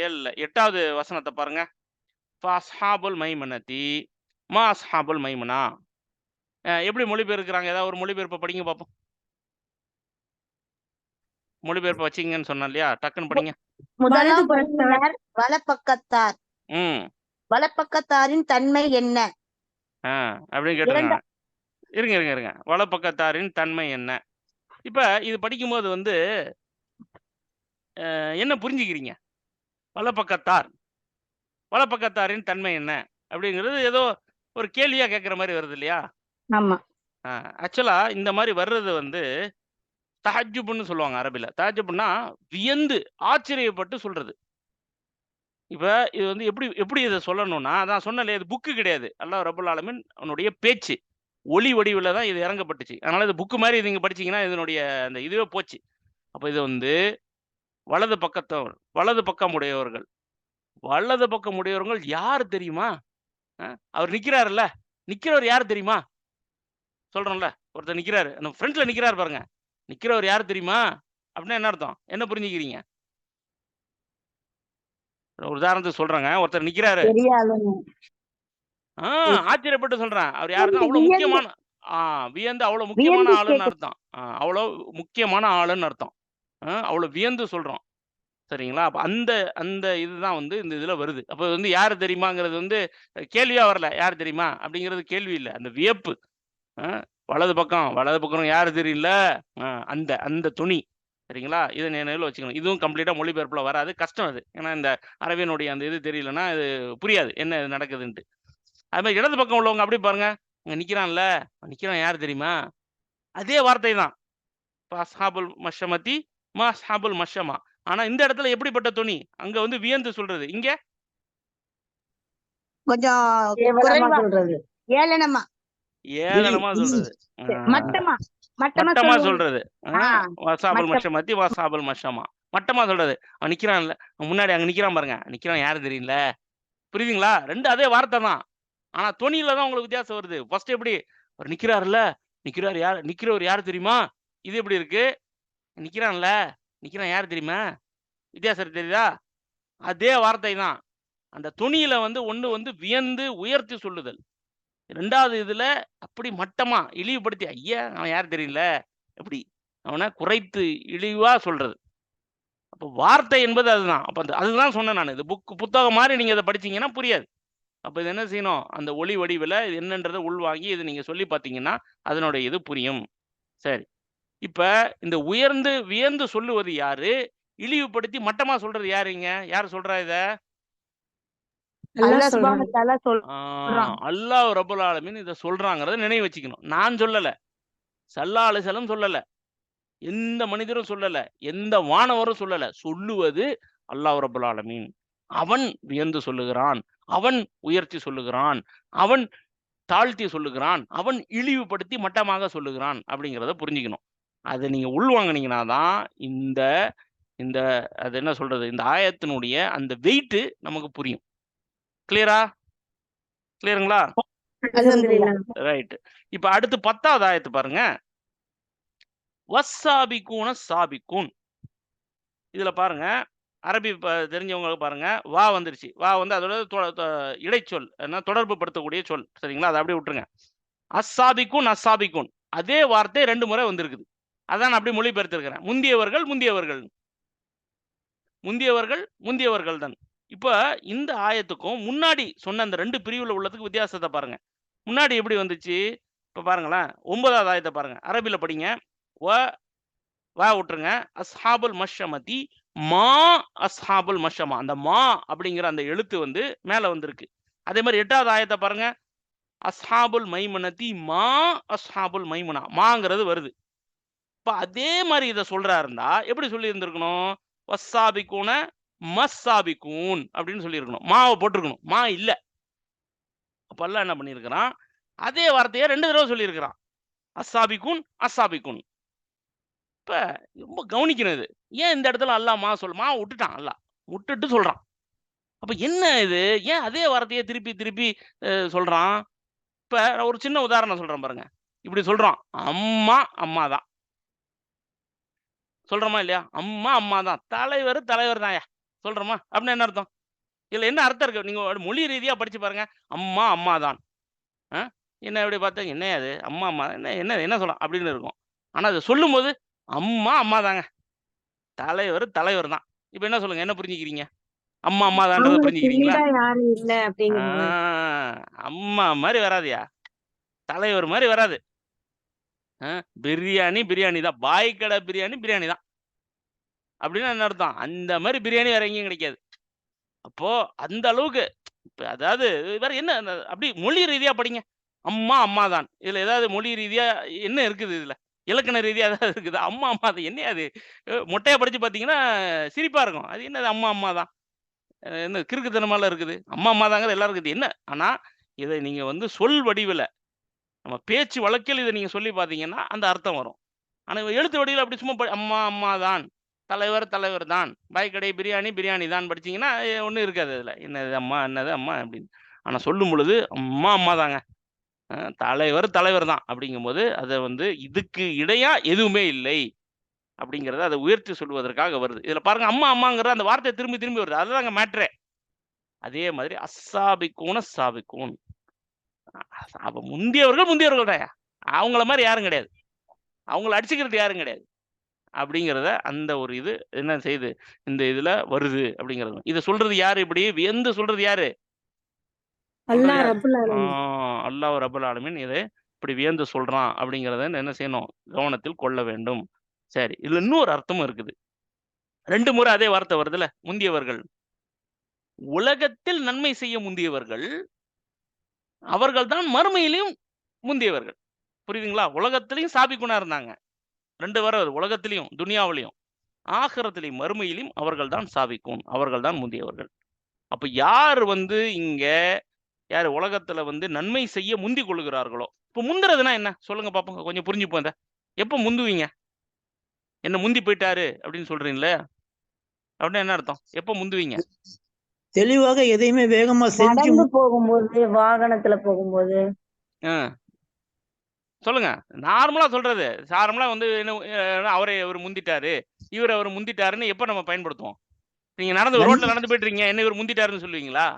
7ல 8வது வசனத்த பாருங்க. ஃபஅஸ்ஹாபுல் மைமனதி மா அஸ்ஹாபுல் மைமனா. எப்படி மொழிபெயர்க்கிறாங்க? ஏதாவது ஒரு மொழிபெயர்ப்ப படிங்க பாப்போம். மொழிபெயர்ப்ப வச்சுக்கங்கன்னு சொன்னேன் இல்லையா? டக்குன்னு படிங்க.
முதலாம் வகுப்பினர் வலப்பக்கத்தார்.
ம்.
வலப்பக்கத்தாரின் தன்மை என்ன?
அப்படின்னு கேட்டிருக்காங்க. இருங்க. வலப்பக்கத்தாரின் தன்மை என்ன? இப்ப இது படிக்கும்போது வந்து என்ன புரிஞ்சுக்கிறீங்க? வலப்பக்கத்தாரின் தன்மை என்ன? அப்படிங்கிறது ஏதோ ஒரு கேள்வியா கேட்கிற மாரி வருது இல்லையா?
ஆமா.
ஆக்சுவலா இந்த மாரி வர்றது வந்து தஹஜ்ஜுப்ன்னு சொல்லுவாங்க அரபில. தஹஜ்ஜுப்னா வியந்து, ஆச்சரியப்பட்டு சொல்றது. இப்ப இது வந்து எப்படி இத சொல்லணும்னா, அதான் சொன்னேன்ல இது புக்கு கிடையாது. அல்லாஹ் ரப்பல் ஆலமீன் அவனுடைய பேச்சு. ஒலி வடிவில தான் இது இறங்கப்பட்டுச்சு. அதனால இது புக்கு மாரி நீங்க படிச்சீங்கன்னா, இதனுடைய அந்த இதுவே போச்சு. அப்ப இது வந்து வலது பக்கம் உடையவர்கள். வலது பக்கம் உடையவர்கள் யார் தெரியுமா? அவர் நிக்கிறாருல்ல, நிக்கிறவர் யார் தெரியுமா? சொல்றோம்ல, ஒருத்தர் நிக்கிறாரு. அந்த ஃப்ரண்ட்ல நிக்கிறாரு பாருங்க. நிக்கிறவர் யார் தெரியுமா? அப்படின்னா என்ன அர்த்தம்? என்ன புரிஞ்சுக்கிறீங்க? ஒரு உதாரணத்துக்கு சொல்றேங்க. ஒருத்தர் நிக்கிறாரு.
தெரியாதுன்னு.
ஆ ஆச்சரியப்பட்டு சொல்றேன். அவர் யாருன்னா அவ்வளோ
வியந்து
முக்கியமான வியந்து அவ்வளோ முக்கியமான
வியந்து
ஆளுன்னு அர்த்தம். அவ்வளோ முக்கியமான ஆளுன்னு அர்த்தம். அவ்வளோ வியந்து சொல்றோம். சரிங்களா? அப்ப அந்த அந்த இதுதான் வந்து இந்த இதுல வருது. அப்ப வந்து யாரு தெரியுமாங்கிறது வந்து கேள்வியா வரல. யார் தெரியுமா? அப்படிங்கிறது கேள்வி இல்ல. அந்த வியப்பு. அ வலது பக்கம் யாரு தெரியும்ல? அந்த அந்த துணி. சரிங்களா? இத நினைவுல வச்சுக்கணும். இதுவும் கம்ப்ளீட்டா மொழிபெயர்ப்புல வராது. கஷ்டம் அது. ஏன்னா இந்த அரபியினுடைய அந்த இது தெரியலன்னா, அது புரியாது. என்ன இது நடக்குதுன்ட்டு. அது மாரி இடது பக்கம் உள்ளவங்க அப்படியே பாருங்க. அங்க நிக்கிறான்ல, நிக்கிறான் யார் தெரியுமா? அதே வார்த்தை தான். அஸ்ஹாபுல் மஷ்ஷமதி மா அஸ்ஹாபுல் மஷ்ஷமா. ஆனா இந்த இடத்துல எப்படிப்பட்ட தொனி? அங்க வந்து வியந்து சொல்றது. இங்க
கொஞ்சம்
கேவலமா
குறைவா,
சொல்றது.
ஏளனமா,
ஏளனமா சொல்றது.
மட்டமா
மட்டமா
சொல்லுவாங்க.
சொல்றது. வசாபுல்
மட்டம்.
மஷ்ஷமதி வசாபுல் மஷ்ஷமா. மட்டமா சொல்றது. அவன் நிக்கிறான்ல, முன்னாடி அங்க நிக்கிறான் பாருங்க. நிக்கிறான் யாரு தெரியும்ல? புரியுதுங்களா? 2 அதே வார்த்தை தான். ஆனா தொனியில தான் உங்களுக்கு வித்தியாசம் வருது. ஃபர்ஸ்ட் எப்படி? அவர் நிக்கிறாருல்ல, நிக்கிறவர் யாரு தெரியுமா? இது எப்படி இருக்கு? நிக்கிறான்ல, நிக்கிறான் யாரு தெரியுமா? வித்தியாசம் தெரியுதா? அதே வார்த்தை தான். அந்த தொனியில வந்து ஒண்ணு வந்து வியந்து உயர்த்தி சொல்லுதல். 2வது இதுல அப்படி மட்டமா இழிவுபடுத்தி, ஐயா! அவன் யாரு தெரியல. எப்படி? அவன குறைத்து இழிவா சொல்றது. அப்ப வார்த்தை என்பது அதுதான். அப்ப அதுதான் சொன்னேன் நானு. இது புத்தகம் மாரி நீங்க இத படிச்சீங்கன்னா புரியாது. அப்ப இது என்ன செய்யணும்? அந்த ஒலி வடிவில இது என்னன்றத உள்வாங்கி இத நீங்க சொல்லி பார்த்தீங்கன்னா, அதனுடைய இது புரியும். சரி. இப்ப இந்த உயர்ந்து, வியந்து சொல்லுவது யாரு? இழிவுபடுத்தி மட்டமா சொல்றது யாருங்க? யார் சொல்றா இத?
அல்லாஹ் சுப்ஹானஹு வ தஆலா
ஆ
சொல்றான்.
அல்லாஹ் ரப்பல் ஆலமீன் இத சொல்றாங்கிறத நினைவு வச்சுக்கணும். நான் சொல்லல. ஸல்லல்லாஹு அலைஹி வஸல்லம் சொல்லல. எந்த மனிதரும் சொல்லல. எந்த வானவரும் சொல்லல. சொல்லுவது அல்லாஹ் ரப்பல் ஆலமீன். அவன் வியந்து சொல்லுகிறான். அவன் உயர்த்தி சொல்லுகிறான். அவன் தாழ்த்தி சொல்லுகிறான். அவன் இழிவுபடுத்தி மட்டமாக சொல்லுகிறான். அப்படிங்கிறத புரிஞ்சுக்கணும். அத நீங்க உள்வாங்குனீங்கன்னா தான் இந்த இந்த அது என்ன சொல்றது? இந்த ஆயத்தினுடைய அந்த வெயிட் நமக்கு புரியும். கிளியரா? கிளியருங்களா?
அல்ஹம்துலில்லாஹ்.
ரைட். இப்ப அடுத்து 10வது ஆயத்து பாருங்க. வஸ்ஸாபிகூன சாபிகூன். இதுல பாருங்க, அரபி தெரிஞ்சவங்க பாருங்க, வா வந்துருச்சு. வா வந்து அதோட இடைச்சொல். தொடர்பு படுத்தக்கூடிய சொல். சரிங்களா? அத அப்படியே விட்டுருங்க. அஸ்ஸாபிகூன். அதே வார்த்தை 2 முறை வந்திருக்குது. அதான் நான் அப்படியே மொழிபெயர்த்திருக்கிறேன். முந்தியவர்கள் தான். இப்ப இந்த ஆயத்துக்கும் முன்னாடி சொன்ன அந்த 2 பிரிவுல உள்ளதுக்கு வித்தியாசத்த பாருங்க. முன்னாடி எப்படி வந்துச்சு? இப்ப பாருங்களேன். 9வது ஆயத்த பாருங்க. அரபில படிங்க. வா விட்டுருங்க. அஸ்ஹாபுல் மஷ்ஷமதி மா அஸ்ஹாபுல் மஷ்ஷமா. அந்த மா அப்படிங்கிற அந்த எழுத்து வந்து மேல வந்திருக்கு. அதே மாதிரி 8வது ஆயத்தை பாருங்க, அஸ்ஹாபுல் மைமனதி மா அஸ்ஹாபுல் மைமுனா, மாங்கிறது வருது. இப்ப அதே மாதிரி இதை சொல்றா இருந்தா எப்படி சொல்லி இருந்திருக்கணும்? வஸ்ஸாபிகூன மஸ்ஸாபிகூன் அப்படின்னு சொல்லியிருக்கணும். மாவை போட்டிருக்கணும். மா இல்ல. அப்ப அல்லாஹ் என்ன பண்ணியிருக்கிறான்? அதே வார்த்தையை 2 தடவை சொல்லியிருக்கிறான். அஸ்ஸாபிகூன் அஸ்ஸாபிகூன். இப்ப ரொம்ப கவனிக்கணும் இது. ஏன் இந்த இடத்துல அல்லாஹ் மா விட்டுட்டான். அல்லாஹ் விட்டுட்டு சொல்றான். அப்ப என்ன இது? ஏன் அதே வார்த்தையை திருப்பி திருப்பி சொல்றான்? இப்ப நான் ஒரு சின்ன உதாரணம் சொல்றேன் பாருங்க. இப்படி சொல்றோம், அம்மா அம்மா தான் சொல்றோமா இல்லையா? அம்மா அம்மா தான், தலைவர் தலைவர் தான்யா சொல்றோமா? அப்படின்னு என்ன அர்த்தம்? இதுல என்ன அர்த்தம் இருக்கு? நீங்க மொழி ரீதியா படிச்சு பாருங்க. அம்மா அம்மா தான். என்ன எப்படி பார்த்தா என்ன அது அம்மா அம்மா என்ன என்ன என்ன சொல்லலாம் அப்படின்னு இருக்கும். ஆனா அதை சொல்லும் போது அம்மா அம்மா தாங்க, தலைவர் தலைவர் தான். இப்ப என்ன சொல்லுங்க, என்ன புரிஞ்சுக்கிறீங்க? அம்மா அம்மா தான்றதை புரிஞ்சுக்கிறீங்களா?
யாரும் இல்ல அப்படிங்கிறது.
அம்மா மாதிரி வராதுயா, தலைவர் மாதிரி வராது. பிரியாணி பிரியாணி தான், பாய் கடை பிரியாணி பிரியாணி தான். அப்படின்னா என்ன அர்த்தம்? அந்த மாதிரி பிரியாணி வேற எங்கேயும் கிடைக்காது. அப்போ அந்த அளவுக்கு அதாவது வேற என்ன அப்படி மொழி ரீதியா படிங்க. அம்மா அம்மா தான். இதுல ஏதாவது மொழி ரீதியா என்ன இருக்குது? இதுல இலக்கண ரீதியா ஏதாவது இருக்குது? அம்மா அம்மா அது என்ன? அது மொட்டையா படிச்சு பாத்தீங்கன்னா சிரிப்பா இருக்கும். அது என்னது அம்மா அம்மா தான்? என்ன கிறுக்குத்தனமால இருக்குது? அம்மா அம்மா தாங்கிறது எல்லாரும் இருக்குது. என்ன ஆனா இதை நீங்க சொல் வடிவில் நம்ம பேச்சு வழக்கில் இதை நீங்க சொல்லி பார்த்தீங்கன்னா அந்த அர்த்தம் வரும். ஆனா எழுத்து வடிவில் அப்படி சும்மா அம்மா அம்மா தான், தலைவர் தலைவர் தான், பாய்க்கடை பிரியாணி பிரியாணி தான் படிச்சீங்கன்னா ஒன்றும் இருக்காது. அதில் என்னது அம்மா என்னது அம்மா அப்படின்னு. ஆனா சொல்லும் பொழுது அம்மா அம்மா தாங்க, தலைவர் தலைவர் தான் அப்படிங்கும்போது அதை இதுக்கு இடையா எதுவுமே இல்லை அப்படிங்கிறத அதை உயர்த்தி சொல்வதற்காக வருது. இதுல பாருங்க, அம்மா அம்மாங்கிற அந்த வார்த்தை திரும்பி திரும்பி வருது. அதுதாங்க மேட்ரே. அதே மாதிரி அஸ்ஸாபிகூன சாபிகூன், அப்ப முந்தியவர்கள் முந்தியவர்கள் தான், அவங்கள மாதிரி யாரும் கிடையாது, அவங்கள அடிச்சுக்கிறது யாரும் கிடையாது அப்படிங்கிறத அந்த ஒரு இது என்ன செய்யுது இந்த இதுல வருது அப்படிங்கிறது. இதை சொல்றது யாரு? இப்படி வியந்து சொல்றது யாரு?
அல்லாஹ் ரப்புல் ஆலமீன்.
அல்லாஹ் ரப்புல் ஆலமீன் இதை இப்படி வியந்து சொல்றான் அப்படிங்கிறத என்ன செய்யணும்? கவனத்தில் கொள்ள வேண்டும். சரி, இதுல இன்னொரு அர்த்தமும் இருக்குது. 2 முறை அதே வார்த்தை வருதுல, முந்தியவர்கள். உலகத்தில் நன்மை செய்ய முந்தியவர்கள், அவர்கள் தான் மறுமையிலையும் முந்தியவர்கள். புரியுதுங்களா? உலகத்திலையும் சாபிக்குனா இருந்தாங்க. 2 வர உலகத்திலையும் துனியாவிலையும், ஆகிரத்திலையும் மறுமையிலையும் அவர்கள் தான் சாபிக்கும், அவர்கள் தான் முந்தியவர்கள். அப்ப யார் இங்க யார் உலகத்துல நன்மை செய்ய முந்தி கொள்கிறார்களோ, இப்ப முந்துறதுன்னா என்ன சொல்லுங்க பாப்போம், கொஞ்சம் புரிஞ்சுப்போம். எப்ப முந்துவீங்க? என்ன முந்தி போயிட்டாரு அப்படின்னு சொல்றீங்களே, அப்படின்னா என்ன அர்த்தம்? எப்ப முந்துவீங்க?
தெளிவாக எதையுமே வேகமா செஞ்சு
போகும்போது, வாகனத்துல போகும்போது.
சொல்லுங்க. நார்மலா சொல்றது. நார்மலா என்ன அவரை அவர் முந்திட்டாரு, இவர் அவர் முந்திட்டாருன்னு எப்ப நம்ம பயன்படுத்துவோம்? நீங்க ரோட்ல நடந்து போயிட்டு இருக்கீங்க, என்ன இவர் முந்திட்டாருன்னு சொல்லுவீங்களா?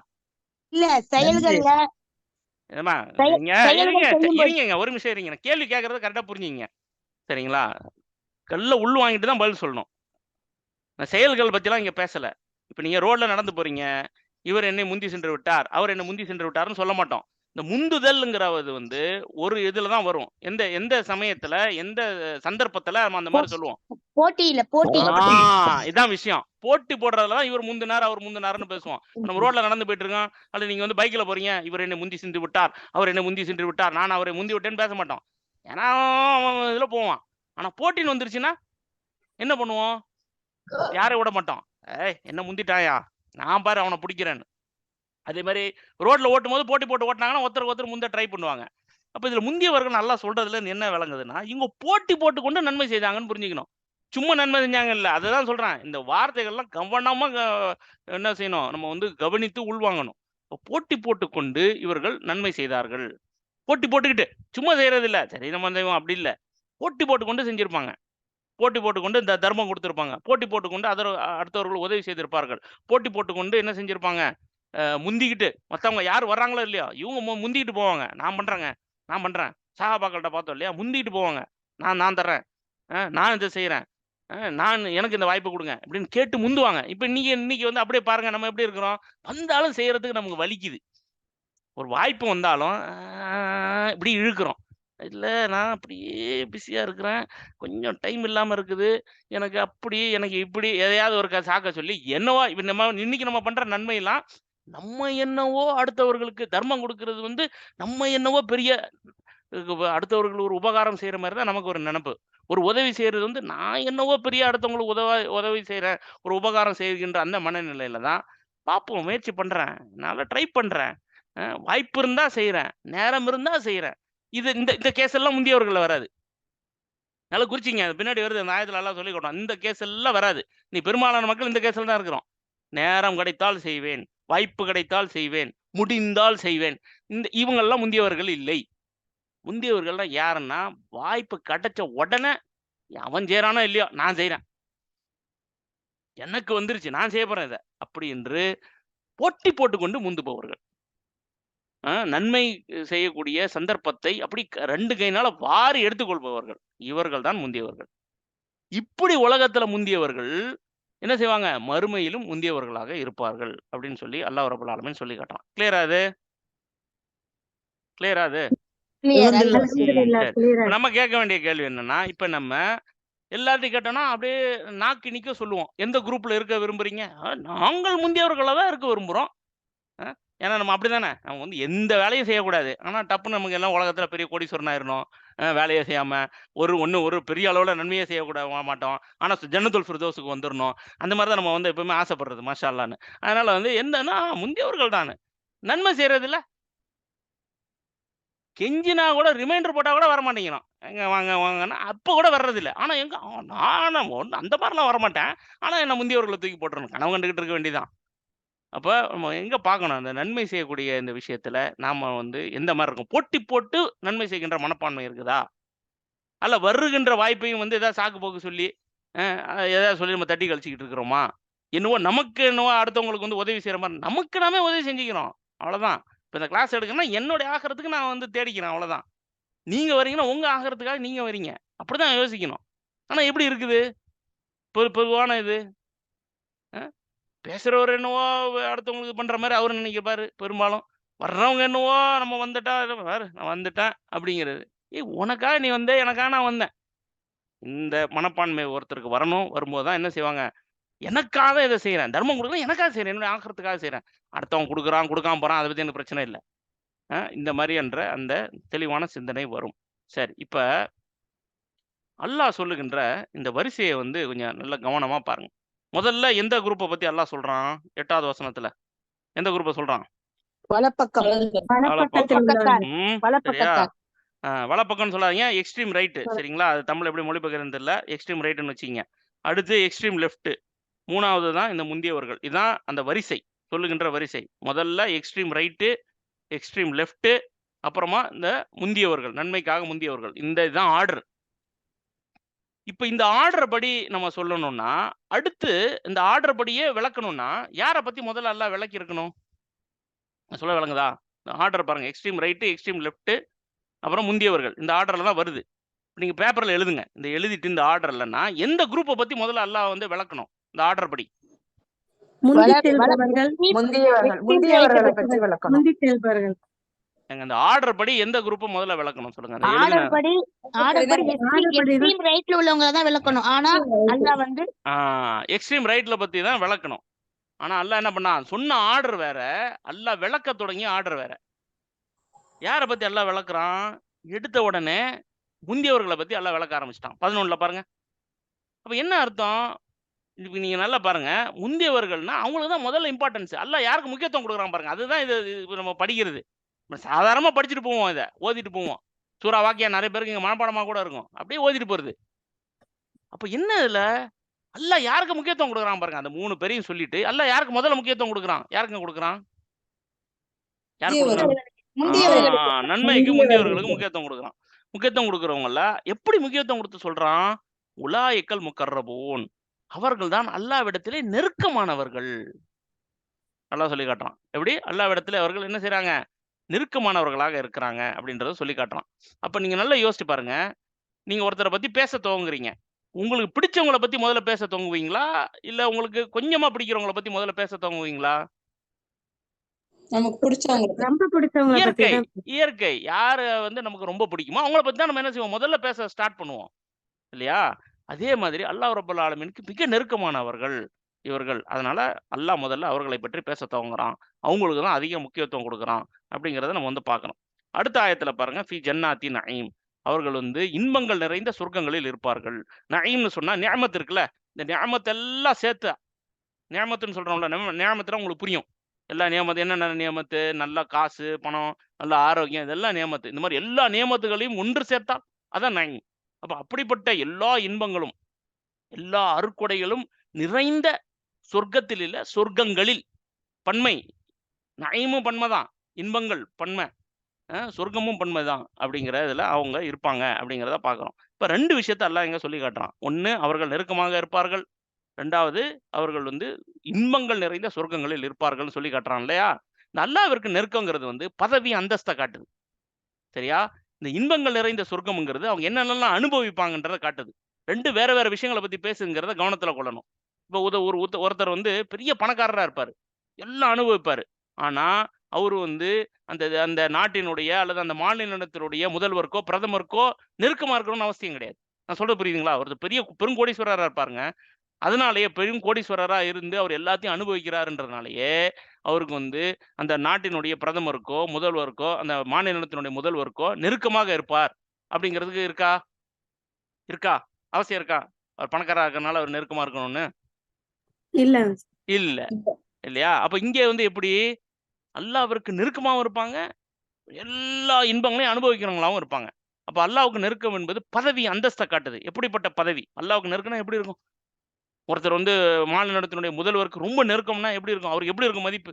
இல்ல, செயல்கள்ல
ஏமா நீங்க இருங்க ஒரு நிமிஷம் இருங்க, கேள்வி கேட்கறது கரெக்டா புரிஞ்சுங்க. சரிங்களா? கல்ல உள் வாங்கிட்டு தான் பதில் சொல்லணும். நான் செயல்கள் பத்திலாம் இங்க பேசல. இப்ப நீங்க ரோட்ல நடந்து போறீங்க, இவர் என்னை முந்தி சென்று விட்டார், அவர் என்னை முந்தி சென்று விட்டார்னு சொல்ல மாட்டோம். இந்த முந்துதல்ங்கிறது ஒரு இதுல தான் வரும். எந்த எந்த சமயத்துல எந்த சந்தர்ப்பத்துல நம்ம அந்த மாதிரி சொல்லுவோம்? போட்டி. இதான் விஷயம். போட்டி போடுறதுல தான் இவர் முந்தினார் அவர் முந்தினார்னு பேசுவோம். நம்ம ரோட்ல நடந்து போயிட்டு இருக்கோம், அல்லது நீங்க பைக்ல போறீங்க, இவர் என்னை முந்தி சென்று விட்டார், அவர் என்னை முந்தி சென்று விட்டார், நான் அவரை முந்தி விட்டேன்னு பேச மாட்டோம். ஏன்னா இதுல போவான். ஆனா போட்டின்னு வந்துருச்சுன்னா என்ன பண்ணுவோம்? யாரை விட மாட்டோம். என்ன முந்திட்டாயா, நான் பாரு அவனை பிடிக்கிறேன்னு. அதே மாதிரி ரோட்ல ஓட்டும் போது போட்டி போட்டு ஓட்டினாங்கன்னா ஒருத்தருக்கு ஒருத்தர் முந்த ட்ரை பண்ணுவாங்க. அப்ப இதுல முந்தியவர்கள் நல்லா சொல்றதுல என்ன விளங்குதுன்னா, இவங்க போட்டி போட்டு கொண்டு நன்மை செய்தாங்கன்னு புரிஞ்சுக்கணும். சும்மா நன்மை செஞ்சாங்க இல்ல, அதுதான் சொல்றேன். இந்த வார்த்தைகள்லாம் கவனமா என்ன செய்யணும், நம்ம கவனித்து உள்வாங்கணும். போட்டி போட்டு கொண்டு இவர்கள் நன்மை செய்தார்கள். போட்டி போட்டுக்கிட்டு சும்மா செய்யறது இல்ல, சரி நம்ம செய்வோம் அப்படி இல்ல, போட்டி போட்டுக்கொண்டு செஞ்சிருப்பாங்க. போட்டி போட்டுக்கொண்டு இந்த தர்மம் கொடுத்திருப்பாங்க, போட்டி போட்டுக்கொண்டு அடுத்தவர்கள் உதவி செய்திருப்பார்கள், போட்டி போட்டுக்கொண்டு என்ன செஞ்சிருப்பாங்க, முந்திக்கிட்டு மற்றவங்க யார் வர்றாங்களோ இல்லையோ இவங்க முந்திக்கிட்டு போவாங்க. நான் பண்றேங்க, நான் பண்றேன், சஹாபாக்கள்கிட்ட பார்த்தோம் இல்லையா, முந்திக்கிட்டு போவாங்க. நான் தர்றேன், நான் இதை செய்யறேன், எனக்கு இந்த வாய்ப்பு கொடுங்க அப்படின்னு கேட்டு முந்துவாங்க. இப்ப இன்னைக்கு அப்படியே பாருங்க, நம்ம எப்படி இருக்கிறோம்? வந்தாலும் செய்யறதுக்கு நமக்கு வலிக்குது. ஒரு வாய்ப்பு வந்தாலும் இப்படி இழுக்கிறோம். இல்லை நான் அப்படியே பிஸியாக இருக்கிறேன், கொஞ்சம் டைம் இல்லாமல் இருக்குது, எனக்கு அப்படி எனக்கு இப்படி எதையாவது ஒரு சாக்க சொல்லி என்னவா இப்போ இன்னைக்கு நம்ம பண்ணுற நன்மையெல்லாம் நம்ம என்னவோ அடுத்தவர்களுக்கு தர்மம் கொடுக்கிறது வந்து நம்ம என்னவோ பெரிய அடுத்தவர்கள் ஒரு உபகாரம் செய்யற மாதிரி தான் நமக்கு ஒரு நினைப்பு. ஒரு உதவி செய்யறது வந்து நான் என்னவோ பெரிய அடுத்தவங்களுக்கு உதவி செய்யறேன், ஒரு உபகாரம் செய்கின்ற அந்த மனநிலையில தான் பார்ப்போம், முயற்சி பண்றேன், நல்லா ட்ரை பண்றேன், வாய்ப்பு இருந்தா செய்யறேன், நேரம் இருந்தா செய்யறேன். இது இந்த இந்த கேஸ் எல்லாம் முந்தியவர்கள் வராது. நல்லா குறிச்சிங்க, அது பின்னாடி வருது, அந்த ஆயத்துல எல்லாம் சொல்லி கொடுத்தோம். இந்த கேஸ் எல்லாம் வராது. நீ பெரும்பாலான மக்கள் இந்த கேஸ்ல தான் இருக்கிறோம். நேரம் கிடைத்தால் செய்வேன், வாய்ப்பு கிடைத்தால் செய்வேன், முடிந்தால் செய்வேன். இவங்கெல்லாம் முந்தியவர்கள் இல்லை. முந்தியவர்கள்லாம் யாருன்னா, வாய்ப்பு கிடைச்ச உடனே அவன் செய்யறானோ இல்லையோ நான் செய்யறேன், எனக்கு வந்துருச்சு நான் செய்ய போறேன் இதை அப்படி என்று போட்டி போட்டுக்கொண்டு முந்துபவர்கள். நன்மை செய்யக்கூடிய சந்தர்ப்பத்தை அப்படி 2 கையினால வாரி எடுத்துக்கொள்பவர்கள் இவர்கள் தான் முந்தியவர்கள். இப்படி உலகத்துல முந்தியவர்கள் என்ன செய்வாங்க, மறுமையிலும் முந்தியவர்களாக இருப்பார்கள் அப்படின்னு சொல்லி அல்லாஹ் ரப்பல் ஆலமீன் சொல்லி காட்டுறான். கிளியரா அது? கிளியரா அது? நம்ம கேட்க வேண்டிய கேள்வி என்னன்னா, இப்ப நம்ம எல்லாத்தையும் கேட்டோம்னா அப்படியே நாக்கு நிக்க சொல்லுவோம். எந்த குரூப்ல இருக்க விரும்புறீங்க? நாங்கள் முந்தியவர்களா தான் இருக்க விரும்புறோம். ஏன்னா நம்ம அப்படிதானே, நம்ம வந்து எந்த வேலையும் செய்யக்கூடாது. ஆனா டப்புன்னு நமக்கு எல்லாம் உலகத்துல பெரிய கோடீஸ்வரன் ஆயிரணும். வேலையை செய்யாம ஒரு பெரிய அளவுல நன்மையே மாட்டோம். ஆனா ஜன்னத்துல் ஃபிர்தௌஸுக்கு வந்துடணும். அந்த மாதிரி தான் நம்ம வந்து எப்பவுமே ஆசைப்படுறது, மாஷா அல்லான்னு. அதனால வந்து என்னன்னா முந்தியவர்கள் தானே நன்மை செய்யறது இல்ல. கெஞ்சினா கூட ரிமைண்டர் போட்டா கூட வர மாட்டேங்கிறோம். எங்க வாங்க வாங்கன்னா அப்ப கூட வர்றது இல்ல. ஆனா எங்க நான் அந்த மாதிரிலாம் வரமாட்டேன். ஆனா என்ன முந்தியவர்களை தூக்கி போட்டுறணும், கனவு கண்டுகிட்டு இருக்க வேண்டியதான். அப்ப நம்ம எங்க பார்க்கணும், அந்த நன்மை செய்யக்கூடிய இந்த விஷயத்துல நாம வந்து எந்த மாதிரி இருக்கும்? போட்டி போட்டு நன்மை செய்கின்ற மனப்பான்மை இருக்குதா? அல்ல வருகின்ற வாய்ப்பையும் வந்து ஏதாவது சாக்கு போக்கு சொல்லி ஏதாவது சொல்லி நம்ம தட்டி கழிச்சுக்கிட்டு இருக்கிறோமா? நமக்கு என்னவோ அடுத்தவங்களுக்கு வந்து உதவி செய்யற மாதிரி நமக்கு நாமே உதவி செஞ்சுக்கிறோம், அவ்வளவுதான். இப்ப இந்த கிளாஸ் எடுக்கணும்னா என்னுடைய ஆகிறதுக்கு நான் வந்து தேடிக்கிறேன், அவ்வளவுதான். நீங்க வரீங்கன்னா உங்க ஆகிறதுக்காக நீங்க வரீங்க, அப்படிதான் யோசிக்கணும். ஆனா எப்படி இருக்குது பொதுவான இது? பேசுறவர் என்னவோ அடுத்தவங்களுக்கு பண்ற மாதிரி அவரு நினைக்கப்பாரு. பெரும்பாலும் வர்றவங்க என்னவோ நம்ம வந்துட்டா பாரு நான் வந்துட்டேன் அப்படிங்கிறது. உனக்காக நீ வந்த, எனக்காக நான் வந்தேன். இந்த மனப்பான்மை ஒருத்தருக்கு வரணும். வரும்போது தான் என்ன செய்வாங்க, எனக்காக இதை செய்யறேன், தர்மம் கொடுக்கலாம் எனக்காக செய்யறேன், என்னுடைய ஆக்கிறதுக்காக செய்யறேன். அடுத்தவன் கொடுக்குறான் கொடுக்காம போறான், அதை பத்தி எனக்கு பிரச்சனை இல்லை. இந்த மாதிரி என்ற அந்த தெளிவான சிந்தனை வரும். சரி, இப்ப அல்லாஹ் சொல்லுகின்ற இந்த வரிசையை வந்து கொஞ்சம் நல்ல கவனமா பாருங்க. முதல்ல எந்த குரூப்பை பத்தி அல்லாஹ் சொல்றான்? 8வது வசனத்துல எந்த குரூப்பை சொல்றான்? வலப்பக்கம் சொல்லாதீங்க, எக்ஸ்ட்ரீம் ரைட்டு. சரிங்களா? அது தமிழ் எப்படி மொழிபெயர்க்கிறது தெரியல. எக்ஸ்ட்ரீம் ரைட்டுன்னு வச்சுங்க. அடுத்து எக்ஸ்ட்ரீம் லெஃப்ட். 3வது தான் இந்த முந்தியவர்கள். இதுதான் அந்த வரிசை, சொல்லுகின்ற வரிசை. முதல்ல எக்ஸ்ட்ரீம் ரைட்டு, எக்ஸ்ட்ரீம் லெஃப்ட், அப்புறமா இந்த முந்தியவர்கள், நன்மைக்காக முந்தியவர்கள். இந்த இதுதான் ஆர்டர். இப்ப இந்த ஆர்டர் படி நம்ம சொல்லணும்னா, அடுத்து இந்த ஆர்டர் படியே விளக்கணும்னா யாரை பத்தி முதல்ல எல்லாம் விளக்கி இருக்கணும்? சொல்ல விளங்குதா? ஆர்டர் பாருங்க, எக்ஸ்ட்ரீம் ரைட்டு, எக்ஸ்ட்ரீம் லெஃப்ட், அப்புறம் முந்தியவர்கள். இந்த ஆர்டர்ல தான் வருது. நீங்க பேப்பர்ல எழுதுங்க. இந்த எழுதிட்டு இந்த ஆர்டர் இல்லைன்னா எந்த குரூப்பை பத்தி முதல்ல அல்லாஹ் வந்து விளக்கணும் இந்த ஆர்டர் படி? அந்த ஆர்டர் படி எந்த குரூப்பை முதல்ல விளக்கணும் சொல்லுங்க. எக்ஸ்ட்ரீம் ரைட்ல பத்தி தான் விளக்கணும். ஆனா அல்லாஹ் என்ன பண்ணா, சொன்ன ஆர்டர் வேற, அல்லாஹ் விளக்க தொடங்கிய ஆர்டர் வேற. யாரை பத்தி அல்லாஹ் விளக்குறான்? எடுத்த உடனே முந்தியவர்களை பத்தி அல்லாஹ் விளக்க ஆரம்பிச்சிட்டான். 11ல பாருங்க. அப்ப என்ன அர்த்தம்? இப்ப நீங்க நல்லா பாருங்க, முந்தியவர்கள்னா அவங்களுக்கு தான் முதல்ல இம்பார்ட்டன்ஸ். அல்லாஹ் யாருக்கு முக்கியத்துவம் கொடுக்குறான் பாருங்க. அதுதான் இது நம்ம படிக்கிறது. சாதாரணமா படிச்சுட்டு போவோம், இதை ஓதிட்டு போவோம். சூரா வாக்கியா நிறைய பேருக்கு இங்க மனப்பாடமா கூட இருக்கும், அப்படியே ஓதிட்டு போறது. அப்ப என்ன இதுல அல்லாஹ் யாருக்கு முக்கியத்துவம் கொடுக்குறான் பாருங்க. அந்த 3 பேரையும் சொல்லிட்டு அல்லாஹ் யாருக்கு முதல்ல முக்கியத்துவம் கொடுக்குறான்? யாருக்குங்க கொடுக்குறான்? நன்மைக்கு முந்தியவர்களுக்கு முக்கியத்துவம் கொடுக்குறான். முக்கியத்துவம் கொடுக்குறவங்கள எப்படி முக்கியத்துவம் கொடுத்து சொல்றான்? உலாயிக்கல் முக்கர்ரபூன், அவர்கள் தான் அல்லாஹ்விடத்திலே நெருக்கமானவர்கள். அல்லாஹ் சொல்லி காட்டுறான். எப்படி அல்லாஹ்விடத்திலே அவர்கள் என்ன செய்றாங்க? நெருக்கமானவர்களாக இருக்கிறாங்க அப்படின்றத சொல்லி காட்டுறான். அப்ப நீங்க நல்லா யோசிச்சு பாருங்க. நீங்க ஒருத்தரை பத்தி பேச துவங்குறீங்க. உங்களுக்கு பிடிச்சவங்களை பத்தி முதல்ல பேச துவங்குவீங்களா, இல்ல உங்களுக்கு கொஞ்சமா பிடிக்கிறவங்களை பத்தி முதல்ல பேச துவங்குவீங்களா?
நமக்கு பிடிச்சவங்க,
ரொம்ப பிடிச்சவங்க.
இயற்கை யாரு வந்து நமக்கு ரொம்ப பிடிக்குமோ அவங்கள பத்தி தான் நம்ம என்ன செய்வோம், முதல்ல பேச ஸ்டார்ட் பண்ணுவோம் இல்லையா? அதே மாதிரி அல்லாஹ் ரப்பல் ஆலமீனுக்கு மிக நெருக்கமானவர்கள் இவர்கள். அதனால அல்லாஹ் முதல்ல அவர்களை பற்றி பேச துவங்குறான். அவங்களுக்கு தான் அதிக முக்கியத்துவம் கொடுக்குறான் அப்படிங்கிறத நம்ம வந்து பார்க்கணும். அடுத்த ஆயத்துல பாருங்க, ஃபி ஜன்னாத்தி நயீம், அவர்கள் வந்து இன்பங்கள் நிறைந்த சொர்க்கங்களில் இருப்பார்கள். நயீம்னு சொன்னா நிஅமத் இருக்குல்ல, இந்த நிஅமத் எல்லாம் சேர்த்து நிஅமத்துன்னு சொல்றோம்ல, நிஅமத்துனா உங்களுக்கு புரியும். எல்லா நியமத்து என்னென்ன நியமத்து, நல்ல காசு, பணம், நல்ல ஆரோக்கியம், இதெல்லாம் நியமத்து. இந்த மாதிரி எல்லா நியமத்துகளையும் ஒன்று சேர்த்தால் அதான் நயீம். அப்ப அப்படிப்பட்ட எல்லா இன்பங்களும் எல்லா அருட்கொடைகளும் நிறைந்த சொர்க்கத்தில் இல்ல, சொர்க்கங்களில். பன்மை, நயீமும் பன்மைதான், இன்பங்கள் பன்மை, சொர்க்கமும் பன்மைதான் அப்படிங்கிற இதுல அவங்க இருப்பாங்க அப்படிங்கிறத பார்க்கிறோம். இப்ப 2 விஷயத்த அல்லாஹ் இங்க சொல்லி காட்டுறான். ஒண்ணு, அவர்கள் நெருக்கமாக இருப்பார்கள். 2வது, அவர்கள் வந்து இன்பங்கள் நிறைந்த சொர்க்கங்களில் இருப்பார்கள்னு சொல்லி காட்டுறான் இல்லையா? இந்த அல்லாஹ்விற்கு நெருக்கங்கிறது வந்து பதவி, அந்தஸ்த காட்டுது. சரியா? இந்த இன்பங்கள் நிறைந்த சொர்க்கம்ங்கிறது அவங்க என்னென்னலாம் அனுபவிப்பாங்கன்றத காட்டுது. 2 வேற வேற விஷயங்கள பத்தி பேசுங்கிறத கவனத்துல கொள்ளணும். இப்ப ஒருத்தர் வந்து பெரிய பணக்காரரா இருப்பாரு. எல்லாம் அனுபவிப்பாரு. ஆனா, அவரு வந்து அந்த அந்த நாட்டினுடைய அல்லது அந்த மாநிலத்தினுடைய முதல்வருக்கோ, பிரதமருக்கோ நெருக்கமா இருக்கணும்னு அவசியம் கிடையாது. நான் சொல்றது புரியுதுங்களா? ஒருத்தர் பெரிய பெருங்கோடீஸ்வரரா இருப்பாருங்க. அதனாலேயே பெருங்கோடீஸ்வரரா இருந்து அவர் எல்லாத்தையும் அனுபவிக்கிறாருன்றதுனாலயே, அவருக்கு வந்து அந்த நாட்டினுடைய பிரதமருக்கோ, முதல்வருக்கோ, அந்த மாநிலத்தினுடைய முதல்வருக்கோ நெருக்கமாக இருப்பார். அப்படிங்கிறதுக்கு இருக்கா? இருக்கா? அவசியம் இருக்கா? அவர் பணக்காரரா இருக்கறனால அவர் நெருக்கமா இருக்கணும்னு?
இல்ல.
இல்ல. இல்லையா? அப்ப இங்கே வந்து எப்படி? அல்லாஹ்விற்கு நெருக்கமாவும் இருப்பாங்க, எல்லா இன்பங்களையும் அனுபவிக்கிறவங்களாவும் இருப்பாங்க. அப்ப அல்லாஹ்வுக்கு நெருக்கம் என்பது பதவி, அந்தஸ்த காட்டுது. எப்படிப்பட்ட பதவி? அல்லாஹ்வுக்கு நெருக்கம்னா எப்படி இருக்கும்? ஒருத்தர் வந்து மாநிலத்தினுடைய முதல்வருக்கு ரொம்ப நெருக்கம்னா எப்படி இருக்கும்? அவருக்கு எப்படி இருக்கும் மதிப்பு?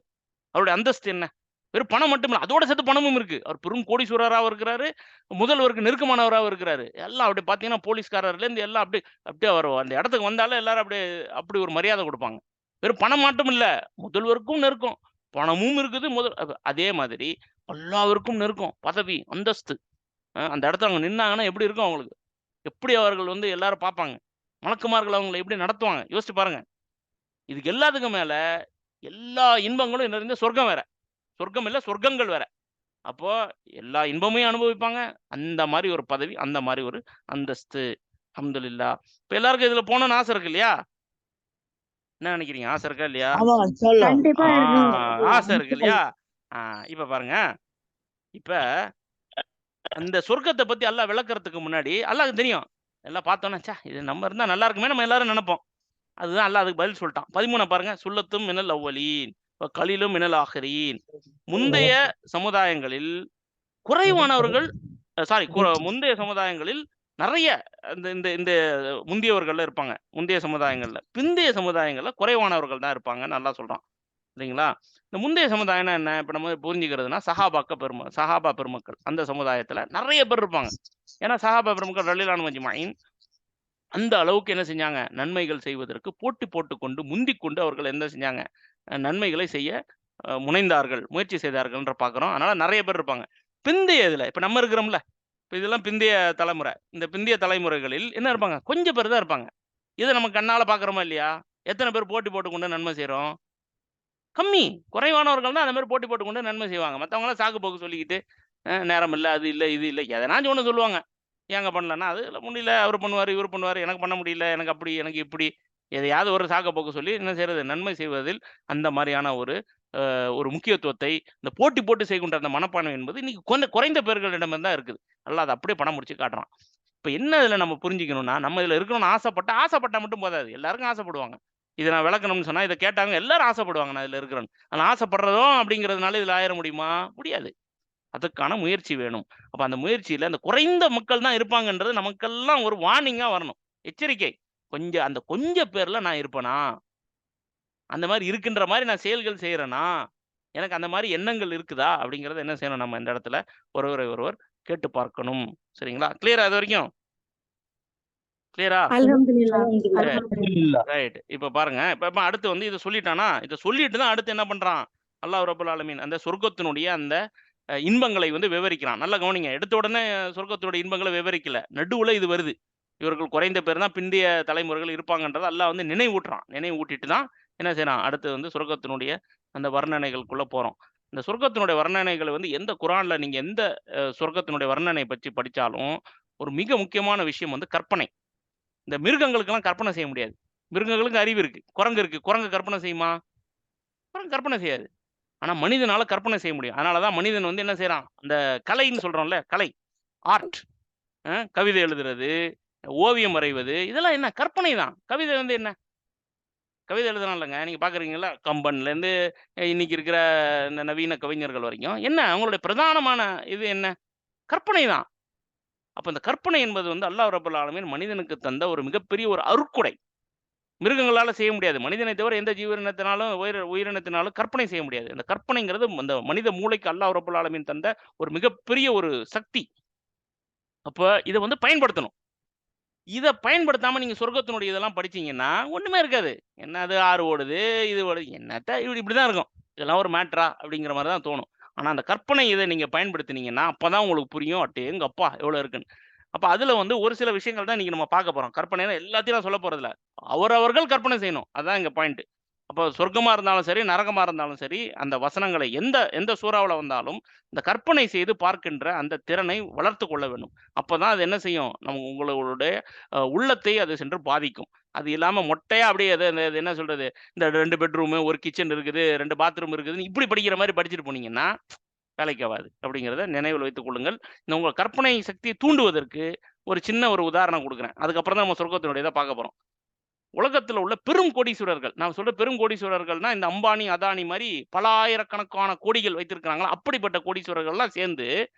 அவருடைய அந்தஸ்து என்ன? வெறும் பணம் மட்டும் இல்ல. அதோட சேர்த்து பணமும் இருக்கு. அவர் பெரும் கோடீஸ்வரராவும் இருக்கிறாரு. முதல்வருக்கு நெருக்கமானவராவும் இருக்கிறாரு. எல்லாம் அப்படி பார்த்தீங்கன்னா, போலீஸ்காரர்லேருந்து எல்லாம் அப்படியே அப்படியே அவர் அந்த இடத்துக்கு வந்தாலே எல்லாரும் அப்படியே அப்படி ஒரு மரியாதை குடுப்பாங்க. வெறும் பணம் மட்டும் இல்ல. முதல்வருக்கும் நெருக்கம். பணமும் இருக்குது. அதே மாதிரி அல்லாஹ்விற்கும் நெருக்கம். பதவி, அந்தஸ்து. அந்த இடத்துல அவங்க நின்னாங்கன்னா எப்படி இருக்கும் அவங்களுக்கு? எப்படி அவர்கள் வந்து எல்லாரும் பார்ப்பாங்க? மலக்குமார்கள் அவங்கள எப்படி நடத்துவாங்க? யோசிச்சு பாருங்க. இதுக்கு எல்லாத்துக்கும் மேல எல்லா இன்பங்களும் நிறைந்த சொர்க்கம் வேற. சொர்க்கம் இல்ல, சொர்க்கங்கள் வேற. அப்போ எல்லா இன்பமையும் அனுபவிப்பாங்க. அந்த மாரி ஒரு பதவி, அந்த மாரி ஒரு அந்தஸ்து. அல்ஹம்துலில்லாஹ். இப்ப எல்லாருக்கும் இதுல போணும்னு ஆசை இருக்கு இல்லையா? என்ன நினைக்கிறீங்க? ஆசை இருக்கா இல்லையா?
ஆமா சொல்லலாம்.
கண்டிப்பா
ஆ
இருக்கும்.
ஆசை இருக்கு இல்லையா? இப்ப பாருங்க. இப்ப அந்த சொர்க்கத்த பத்தி அல்லாஹ் விளக்கறதுக்கு முன்னாடி அல்லாஹ்க்கு தெரியும். எல்லாம் பார்த்தோன்னே, ச்சே! இது நம்ம இருந்தா நல்லா இருக்குமே நம்ம எல்லாரும் நெனைப்போம். அதுதான் அல்லாஹ் அதுக்கு பதில் சொல்ட்டான். 13 பாருங்க. சுல்லத்தும் மினல் அவ்வலீன் வ கலீலும் மினல் ஆகிரீன். முந்தைய சமுதாயங்களில் குறைவானவர்கள் முந்தைய சமுதாயங்களில் நெறைய இந்த இந்த இந்த முந்தியவர்கள்ல இருப்பாங்க. முந்தைய சமுதாயங்கள்ல. பிந்தைய சமுதாயங்கள்ல குறைவானவர்கள் தான் இருப்பாங்கன்னு அல்லாஹ் சொல்றான். இல்லைங்களா? இந்த முந்தைய சமுதாயம்னா என்ன? இப்ப நம்ம புரிஞ்சுக்கிறதுனா சஹாபா பெருமக்கள். அந்த சமுதாயத்துல நெறைய பேர் இருப்பாங்க. ஏன்னா சஹாபா பெருமக்கள் ரலியல்லாஹு அன்ஹும் அஜ்மஈன் அந்த அளவுக்கு என்ன செஞ்சாங்க? நன்மைகள் செய்வதற்கு போட்டி போட்டுக்கொண்டு, முந்திக்கொண்டு அவர்கள் என்ன செஞ்சாங்க? நன்மைகளை செய்ய முனைந்தார்கள், முயற்சி செய்தார்கள்ன்ற பார்க்கிறோம். அதனால நெறைய பேர் இருப்பாங்க. பிந்தைய இதுல இப்ப நம்ம இருக்கிறோம்ல, இப்ப இதெல்லாம் பிந்தைய தலைமுறை. இந்த பிந்தைய தலைமுறைகளில் என்ன இருப்பாங்க? கொஞ்சம் பேர் தான் இருப்பாங்க. இத நம்ம கண்ணால பார்க்கிறோமா இல்லையா? எத்தன பேர் போட்டி போட்டுக்கொண்டு நன்மை செய்றோம்? கம்மி. குறைவானவர்கள் தான் அந்த மாரி போட்டி போட்டுக்கொண்டு நன்மை செய்வாங்க. மத்தவங்கலாம் சாக்கு போக்கு சொல்லிக்கிட்டு, நேரம் இல்ல, அது இல்ல, இது இல்ல, எதனாச்சும் ஒண்ணு சொல்லுவாங்க. ஏங்க பண்ணலன்னா, அது முடியல, அவரு பண்ணுவாரு, இவரு பண்ணுவாரு, எனக்கு பண்ண முடியல, எனக்கு அப்படி, எனக்கு இப்படி. எதையாவது ஒரு சாக்க போக்கு சொல்லி என்ன செய்றது? நன்மை செய்வதில் அந்த மாரியான ஒரு முக்கியத்துவத்தை, இந்த போட்டி போட்டு செய்கின்ற அந்த மனப்பான்மை என்பது இன்னைக்கு குறைந்த பேர்களிடம் தான் இருக்குது. அல்லாஹ் அத அப்படியே படம் முடிச்சு காட்டுறான். இப்ப என்ன இதுல நம்ம புரிஞ்சுக்கணும்னா, நம்ம இதுல இருக்கணும்னு ஆசைப்பட்டா மட்டும் போதாது. எல்லாருக்கும் ஆசைப்படுவாங்க. இத நான் விளக்கணும்னு சொன்னா, இத கேட்டாங்க எல்லாரும் ஆசைப்படுவாங்க நான் இதுல இருக்கிறேன்னு. ஆனா ஆசைப்படுறதும் அப்படிங்கிறதுனால இதுல ஆயிர முடியுமா? முடியாது. அதுக்கான முயற்சி வேணும். அப்ப அந்த முயற்சியில அந்த குறைந்த மக்கள் தான் இருப்பாங்கன்றது நமக்கெல்லாம் ஒரு வார்னிங்கா வரணும். எச்சரிக்கை. கொஞ்சம் பேர்ல நான் இருப்பேனா? அந்த மாரி இருக்கின்ற மாரி நான் செயல்கள் செய்றேனா? எனக்கு அந்த மாரி எண்ணங்கள் இருக்குதா? அப்படிங்கிறத என்ன செய்யணும் நம்ம இந்த இடத்துல ஒருவரை ஒருவர் கேட்டு பார்க்கணும். சரிங்களா? கிளியரா இதுவரைக்கும்? கிளியரா?
அல்ஹம்துலில்லாஹ்.
சரி.
அல்ஹம்துலில்லாஹ்.
ரைட். இப்ப பாருங்க. இப்ப அடுத்து வந்து இத சொல்லிட்டானா? இத சொல்லிட்டு தான் அடுத்து என்ன பண்றான்? அல்லாஹ் ரப்பல் ஆலமீன் அந்த சொர்க்கத்தினுடைய அந்த இன்பங்களை வந்து விவரிக்கிறான். நல்லா கவனிங்க. எடுத்த உடனே சொர்க்கத்தோட இன்பங்கள விவரிக்கல. நடுவுல இது வருது. இவர்கள் குறைந்த பேர் தான் பிந்தைய தலைமுறைகள் இருப்பாங்கன்றத அல்லாஹ் வந்து நினைவூட்டுறான். நினைவூட்டிட்டு தான் என்ன செய்றான்? அடுத்து வந்து சொர்க்கத்தினுடைய அந்த வர்ணனைகளுக்குள்ள போறோம். இந்த சொர்க்கத்தினுடைய வர்ணனைகள் வந்து எந்த குர்ஆன்ல நீங்க எந்த சொர்க்கத்தினுடைய வர்ணனை பற்றி படிச்சாலும், ஒரு மிக முக்கியமான விஷயம் வந்து கற்பனை. இந்த மிருகங்களுக்கெல்லாம் கற்பனை செய்ய முடியாது. மிருகங்களுக்கு அறிவு இருக்கு, குரங்கு இருக்கு. குரங்கு கற்பனை செய்யுமா? குரங்கு கற்பனை செய்யாது. ஆனா மனிதனால கற்பனை செய்ய முடியும். அதனால தான் மனிதன் வந்து என்ன செய்றான், அந்த கலைன்னு சொல்றோம்ல, கலை, ஆர்ட், கவிதை எழுதுறது, ஓவியம் வரைவது, இதெல்லாம் என்ன கற்பனை தான். கவிதை வந்து என்ன? கவிதை எழுதுறான் இல்லங்க. நீங்க பார்க்குறீங்கல்ல, கம்பன்லேருந்து இன்னைக்கு இருக்கிற இந்த நவீன கவிஞர்கள் வரைக்கும். என்ன அவங்களுடைய பிரதானமான இது என்ன? கற்பனை தான். அப்ப இந்த கற்பனை என்பது வந்து அல்லாஹ் ரப்பல் ஆலமீன் மனிதனுக்கு தந்த ஒரு மிகப்பெரிய ஒரு அருட்கொடை. மிருகங்களால செய்ய முடியாது. மனிதனை தவிர எந்த ஜீவனினத்தினாலும் உயிரினத்தினாலும் கற்பனை செய்ய முடியாது. அந்த கற்பனைங்கிறது அந்த மனித மூளைக்கு அல்லாஹ் ரப்பல் ஆலமீன் தந்த ஒரு மிகப்பெரிய ஒரு சக்தி. அப்ப இத வந்து பயன்படுத்தணும். இத பயன்படுத்தாம நீங்க சொர்க்கத்தினுடைய இதெல்லாம் படிச்சீங்கன்னா, ஒண்ணுமே இருக்காது. என்னது ஆறு ஓடுது, இது ஓடுது, என்னத்த இப்படிதான் இருக்கும். இதெல்லாம் ஒரு மேட்டரா? அப்படிங்கிற மாரி தான் தோணும். ஆனா அந்த கற்பனை இத நீங்க பயன்படுத்தினீங்கன்னா, அப்பதான் உங்களுக்கு புரியும். அடேங்கப்பா! எவ்வளோ இருக்குன்னு. அப்ப அதுல வந்து ஒரு சில விஷயங்கள் தான் இன்னைக்கு நம்ம பார்க்க போறோம். கற்பனைனா எல்லாத்தையும் நான் சொல்லப் போறதில்ல. அவரவர்கள் கற்பனை செய்யணும். அதான் இங்க பாயிண்ட். அப்ப சொர்க்கமா இருந்தாலும் சரி, நரகமா இருந்தாலும் சரி, அந்த வசனங்களை எந்த எந்த சூறாவுல வந்தாலும், இந்த கற்பனை செய்து பார்க்கின்ற அந்த திறனை வளர்த்துக் கொள்ள வேண்டும். அப்பதான் அது என்ன செய்யும்? உங்களுடைய உள்ளத்தை அது சென்று பாதிக்கும். அது இல்லாம மொட்டையா அப்படியே அது என்ன சொல்றது? இந்த 2 பெட்ரூமு, 1 கிச்சன் இருக்குது, 2 பாத்ரூம் இருக்குதுன்னு இப்படி படிக்கிற மாரி படிச்சுட்டு போனீங்கன்னா, வேலைக்கு ஆவாது. அப்படிங்கிறத நினைவில் வைத்துக் கொள்ளுங்கள். இந்த உங்க கற்பனை சக்தியை தூண்டுவதற்கு ஒரு சின்ன ஒரு உதாரணம் குடுக்குறேன். அதுக்கப்புறம் தான் நம்ம சொர்க்கத்தினுடைய இத பார்க்க போறோம். உலகத்துல உள்ள பெரும் கோடீஸ்வரர்கள், நான் சொல்ற பெரும் கோடீஸ்வரர்கள்னா, இந்த அம்பானி, அதானி மாரி பல ஆயிரக்கணக்கான கோடிகள் வைத்திருக்கிறாங்களா, அப்படிப்பட்ட கோடீஸ்வரர்கள்லாம் சேர்ந்து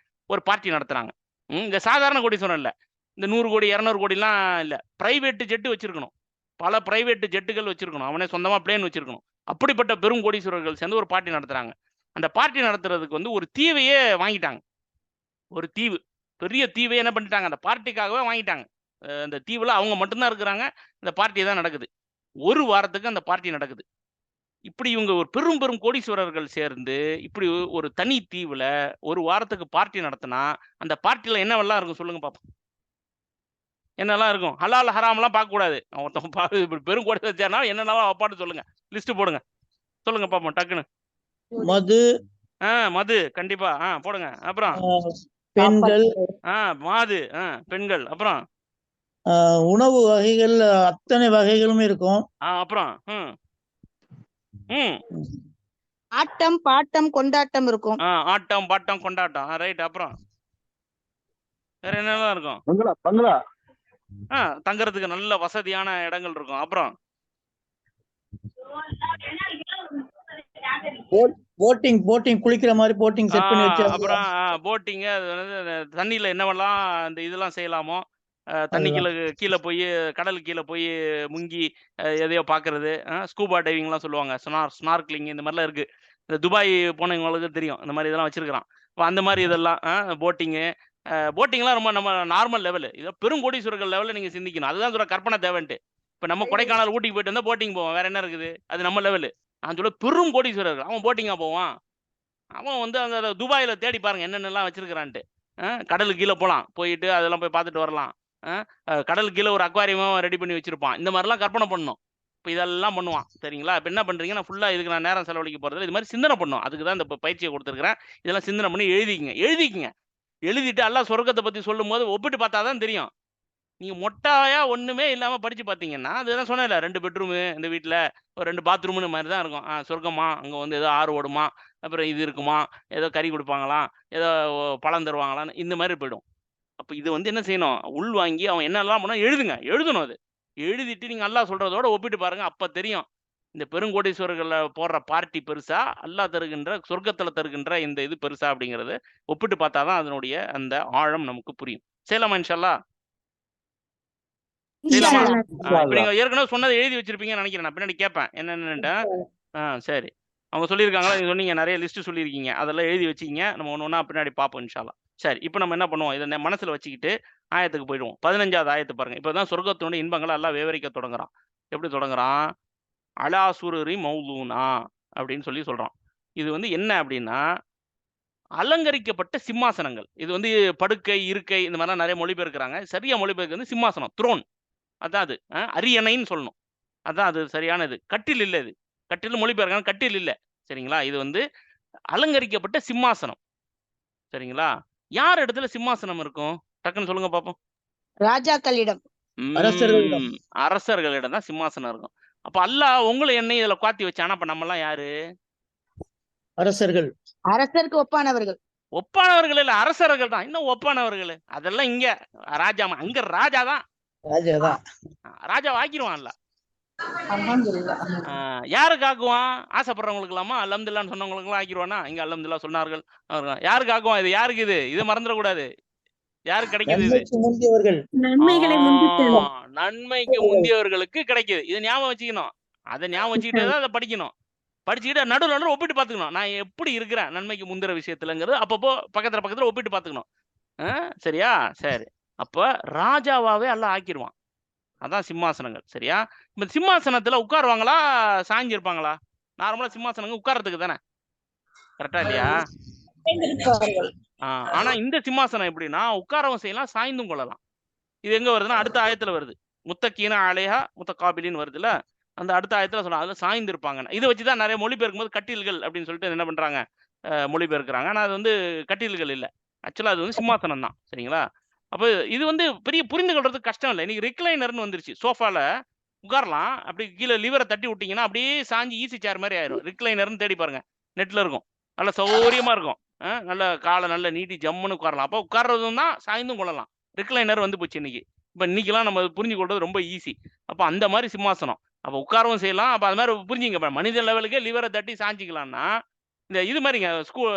ஒரு பார்ட்டி நடத்துறாங்க. இந்த சாதாரண கோடீஸ்வரன் இல்ல. இந்த 100 கோடி, 200 கோடிலாம் இல்ல. பிரைவேட் ஜெட் வச்சிருக்கணும். பல பிரைவேட் ஜெட்டுகள் வச்சிருக்கணும். அவனே சொந்தமா பிளேன் வச்சிருக்கணும். அப்படிப்பட்ட பெரும் கோடீஸ்வரர்கள் சேர்ந்து ஒரு பார்ட்டி நடத்துறாங்க. அந்த பார்ட்டி நடத்துறதுக்கு வந்து ஒரு தீவையே வாங்கிட்டாங்க. ஒரு தீவு. பெரிய தீவே என்ன பண்ணிட்டாங்க, அந்த பார்ட்டிக்காகவே வாங்கிட்டாங்க. அந்த தீவுல அவங்க மட்டும் தான் இருக்கிறாங்க. இந்த பார்ட்டி தான் நடக்குது. 1 வாரத்துக்கு அந்த பார்ட்டி நடக்குது. இப்படி இவங்க ஒரு பெரும் பெரும் கோடீஸ்வரர்கள் சேர்ந்து, இப்படி ஒரு தனி தீவுல 1 வாரத்துக்கு பார்ட்டி நடத்துனா, அந்த பார்ட்டில என்னவெல்லாம் இருக்கும் சொல்லுங்க பாப்போம். என்னலாம் இருக்கும்? ஹலால், ஹராம்லாம் பார்க்கக்கூடாது. ஒருத்தன் இப்படி பெரும் கோடீஸ்வரர் சேர்ந்தா என்னென்னலாம் வைப்பான்னு சொல்லுங்க. லிஸ்ட் போடுங்க. சொல்லுங்க பாப்போம் டக்குன்னு.
மது,
மது கண்டிப்பா. போடுங்க. அப்புறம்?
பெண்கள்,
மாது, பெண்கள். அப்புறம்?
உணவு வகைகள் அத்தனை வகைகளும் இருக்கும்.
அப்புறம்?
ஆட்டம், பாட்டம், கொண்டாட்டம் இருக்கும்.
ஆட்டம், பாட்டம், கொண்டாட்டம். ரைட். அப்புறம்? வேற என்னலாம் இருக்கும்?
பங்களா.
தங்கறதுக்கு நல்ல வசதியான இடங்கள் இருக்கும். அப்புறம்?
போட்டிங் குளிக்கிற மாதிரி போட்டிங் செட் பண்ணி வச்சு
அப்புறம் போட்டிங், அது வந்து தண்ணியில என்னவெல்லாம் அந்த இதெல்லாம் செய்யலாமோ, தண்ணிக்குள்ள கீழே போய் கடலுக்கு கீழே போய் முங்கி எதையோ பார்க்கறது, ஸ்கூபா டைவிங்லாம் சொல்லுவாங்க, ஸ்னார்க்லிங் இந்த மாதிரிலாம் இருக்கு. இந்த துபாய் போனவங்களுக்கு தெரியும், இந்த மாதிரி இதெல்லாம் வச்சிருக்கிறான். அந்த மாதிரி இதெல்லாம் போட்டிங்லாம் ரொம்ப நம்ம நார்மல் லெவலு. இதை பெருங்கோடீஸ்வரர்கள் லெவலில் நீங்கள் சிந்திக்கணும். அதுதான் சொல்ற கற்பனை தேவைன்ட்டு. இப்போ நம்ம கொடைக்கானல் ஊட்டிக்கு போயிட்டு வந்தால் போட்டிங் போவோம், வேற என்ன இருக்குது? அது நம்ம லெவலு. நான் சொல்ல பெரும் கோடீஸ்வரர்கள் அவன் போட்டிங்காக போவான். அவன் வந்து அந்த துபாயில் தேடி பாருங்க என்னென்னலாம் வச்சிருக்கிறான்ட்டு. கடலுக்கு கீழே போகலாம், போயிட்டு அதெல்லாம் போய் பார்த்துட்டு வரலாம். கடலுக்கு கீழே ஒரு அக்வாரியமும் ரெடி பண்ணி வச்சிருப்பான். இந்த மாதிரிலாம் கற்பனை பண்ணணும். இப்போ இதெல்லாம் பண்ணுவான். சரிங்களா? இப்போ என்ன பண்ணுறீங்க, நான் ஃபுல்லாக இதுக்கு நான் நேரம் செலவழிக்க போகிறதில்ல. இது மாதிரி சிந்தனை பண்ணும். அதுக்கு தான் இந்த பயிற்சியை கொடுத்துருக்கிறேன். இதெல்லாம் சிந்தனை பண்ணி எழுதிக்கிங்க. எழுதிட்டு அல்லாஹ் சொர்க்கத்தை பற்றி சொல்லும் போது ஒப்பிட்டு பார்த்தா தான் தெரியும். நீங்க மொட்டாயா ஒண்ணுமே இல்லாம படிச்சு பார்த்தீங்கன்னா, அதுதான் சொன்னேன்ல 2 பெட்ரூமு இந்த வீட்ல, ஒரு 2 பாத்ரூம்னு மாதிரி தான் இருக்கும். சொர்க்கமா, அங்க வந்து ஏதோ ஆறு ஓடுமா, அப்புறம் இது இருக்குமா, ஏதோ கறி குடுப்பாங்களாம், ஏதோ பழம் தருவாங்களான்னு இந்த மாதிரி போயிடும். அப்ப இது வந்து என்ன செய்யணும், உள்வாங்கி அவன் என்னெல்லாம் பண்ணா எழுதணும் அது. எழுதிட்டு நீங்க அல்லாஹ் சொல்றதோட ஒப்பிட்டு பாருங்க. அப்ப தெரியும். இந்த பெருங்கோடீஸ்வரர்கள்ல போடுற பார்ட்டி பெருசா, அல்லாஹ் தருகின்ற சொர்க்கத்துல தருகின்ற இந்த இது பெருசா அப்படிங்கிறது ஒப்பிட்டு பார்த்தா தான் அதனுடைய அந்த ஆழம் நமக்கு புரியும். செய்யலாமா இன்ஷா அல்லாஹ்? செய்யலாமா? இப்ப நீங்க ஏற்கனவே சொன்னதை எழுதி வச்சிருப்பீங்கன்னு நினைக்கிறேன். நான் பின்னாடி கேட்பேன் என்னென்னுட்டு. சரி. அவங்க சொல்லியிருக்காங்களா? நீங்க சொன்னீங்க நிறைய லிஸ்ட் சொல்லியிருக்கீங்க. அதெல்லாம் எழுதி வச்சுக்கிங்க. நம்ம ஒண்ணு ஒண்ணா பின்னாடி பார்ப்போம் இன்ஷா அல்லாஹ். சரி. இப்போ நம்ம என்ன பண்ணுவோம், இதை மனசுல வச்சுக்கிட்டு ஆயத்துக்கு போயிடுவோம். 15வது ஆயத்து பாருங்க. இப்பதான் சொர்க்கத்தினுடைய இன்பங்களை எல்லாம் விவரிக்க தொடங்குறான். எப்படி தொடங்குறான்? அலா சுருரி மௌலூனா அப்படின்னு சொல்லி சொல்றான். இது வந்து என்ன அப்படின்னா, அலங்கரிக்கப்பட்ட சிம்மாசனங்கள். இது வந்து படுக்கை, இருக்கை இந்த மாதிரிலாம் நிறைய மொழிபெயர்க்கிறாங்க. சரியா மொழிபெயர்க்கு வந்து சிம்மாசனம், த்ரோன். அதான் அது. அரியணைன்னு சொல்லணும். அதான் அது சரியானது. கட்டில் இல்ல இது. கட்டில் மொழிபெயர்க்கிறாங்க, கட்டில் இல்ல. சரிங்களா? இது வந்து அலங்கரிக்கப்பட்ட சிம்மாசனம். சரிங்களா? யார் இடத்துல சிம்மாசனம் இருக்கும்? டக்குன்னு சொல்லுங்க பாப்போம்.
ராஜாக்களிடம்.
அரசர்களிடம்.
அரசர்களிடம் தான் சிம்மாசனம் இருக்கும். அப்ப அல்லாஹ் உங்களை என்னையும் இதுல உட்காத்தி வச்சானா, அப்ப நம்ம எல்லாம் யாரு?
அரசர்கள்.
அரசருக்கு ஒப்பானவர்கள்.
ஒப்பானவர்கள் இல்ல, அரசர்கள் தான். இன்னும் ஒப்பானவர்கள் அதெல்லாம் இங்க ராஜா, அங்க ராஜா தான்.
ராஜாதான்.
ராஜா ஆக்கிடுவான்ல.
அல்ஹம்துலில்லாஹ்.
யாருக்கு ஆக்குவான்? ஆசைப்படுறவங்களுக்கு இல்லாமா அல்ஹம்துலில்லாஹ்னு சொன்னவங்களுக்கு எல்லாம் ஆக்கிடுவானா? இங்க அல்ஹம்துலில்லாஹ் சொன்னார்கள். யாருக்கு ஆக்குவான்? இது யாருக்கு? இது மறந்துடக்கூடாது. யாருக்கு கிடைக்குது இது?
நன்மைக்கு முந்தியவர்கள்.
நன்மைகளை முந்தித்தது.
நன்மைக்கு முந்தியவர்களுக்கு கிடைக்குது. இதை ஞாபகம் வச்சுக்கணும். அதை ஞாபகம் வச்சுக்கிட்டே தான் அதை படிக்கணும். படிச்சுக்கிட்டு நடுவில் ஒப்பிட்டு பார்த்துக்கணும். நான் எப்படி இருக்கிறேன் நன்மைக்கு முந்திர விஷயத்துலங்கிறது அப்பப்போ பக்கத்துல ஒப்பிட்டு பார்த்துக்கணும். சரியா? சரி. அப்ப ராஜாவாவே எல்லாம் ஆக்கிடுவான். அதான் சிம்மாசனங்கள். சரியா? இப்ப சிம்மாசனத்துல உட்காருவாங்களா, சாஞ்சிருப்பாங்களா? நார்மலா சிம்மாசனங்க உட்கார்றதுக்கு தானே, கரெக்டா இல்லையா? ஆனா இந்த சிம்மாசனம் எப்படின்னா உட்காரவும் செய்யலாம், சாய்ந்தும் கொள்ளலாம். இது எங்க வருதுன்னா அடுத்த ஆயத்துல வருது. முத்தக்கீன அலேஹா முத்தகாபிலின்னு வருதுல்ல, அந்த அடுத்த ஆயத்துல சொல்றாங்க அதுல சாய்ந்திருப்பாங்க. இதை வச்சுதான் நிறைய மொழிபெயர்க்கும் போது கட்டில்கள் அப்படின்னு சொல்லிட்டு என்ன பண்றாங்க, மொழிபெயர்க்கிறாங்க. ஆனா அது வந்து கட்டில்கள் இல்ல, ஆக்சுவலா அது வந்து சிம்மாசனம் தான். சரிங்களா? அப்ப இது வந்து பெரிய புரிந்து கொள்றதுக்கு கஷ்டம் இல்லை. இன்னைக்கு ரிக்ளைனர்னு வந்துருச்சு. சோஃபால உட்காரலாம், அப்படி கீழே லிவரை தட்டி விட்டீங்கன்னா அப்படியே சாஞ்சி ஈஸி சேர் மாதிரி ஆயிரும். ரிக்ளைனர்னு தேடி பாருங்க, நெட்ல இருக்கும். நல்ல சௌகரியமா இருக்கும். நல்ல காலை நல்ல நீட்டி ஜம்முன்னு உட்காரலாம். அப்போ உட்கார்றதும் தான், சாய்ந்தும் கொள்ளலாம். ரிக்ளைனர் வந்து போச்சு இன்னைக்கு. இப்ப இன்னைக்கெல்லாம் நம்ம புரிஞ்சு கொள்றது ரொம்ப ஈஸி. அப்ப அந்த மாதிரி சிம்மாசனம். அப்ப உட்காரவும் செய்யலாம். அப்ப அது மாதிரி புரிஞ்சுங்க. இப்ப மனித லெவலுக்கே லிவரை தட்டி சாஞ்சிக்கலாம்னா, இந்த இது மாதிரிங்க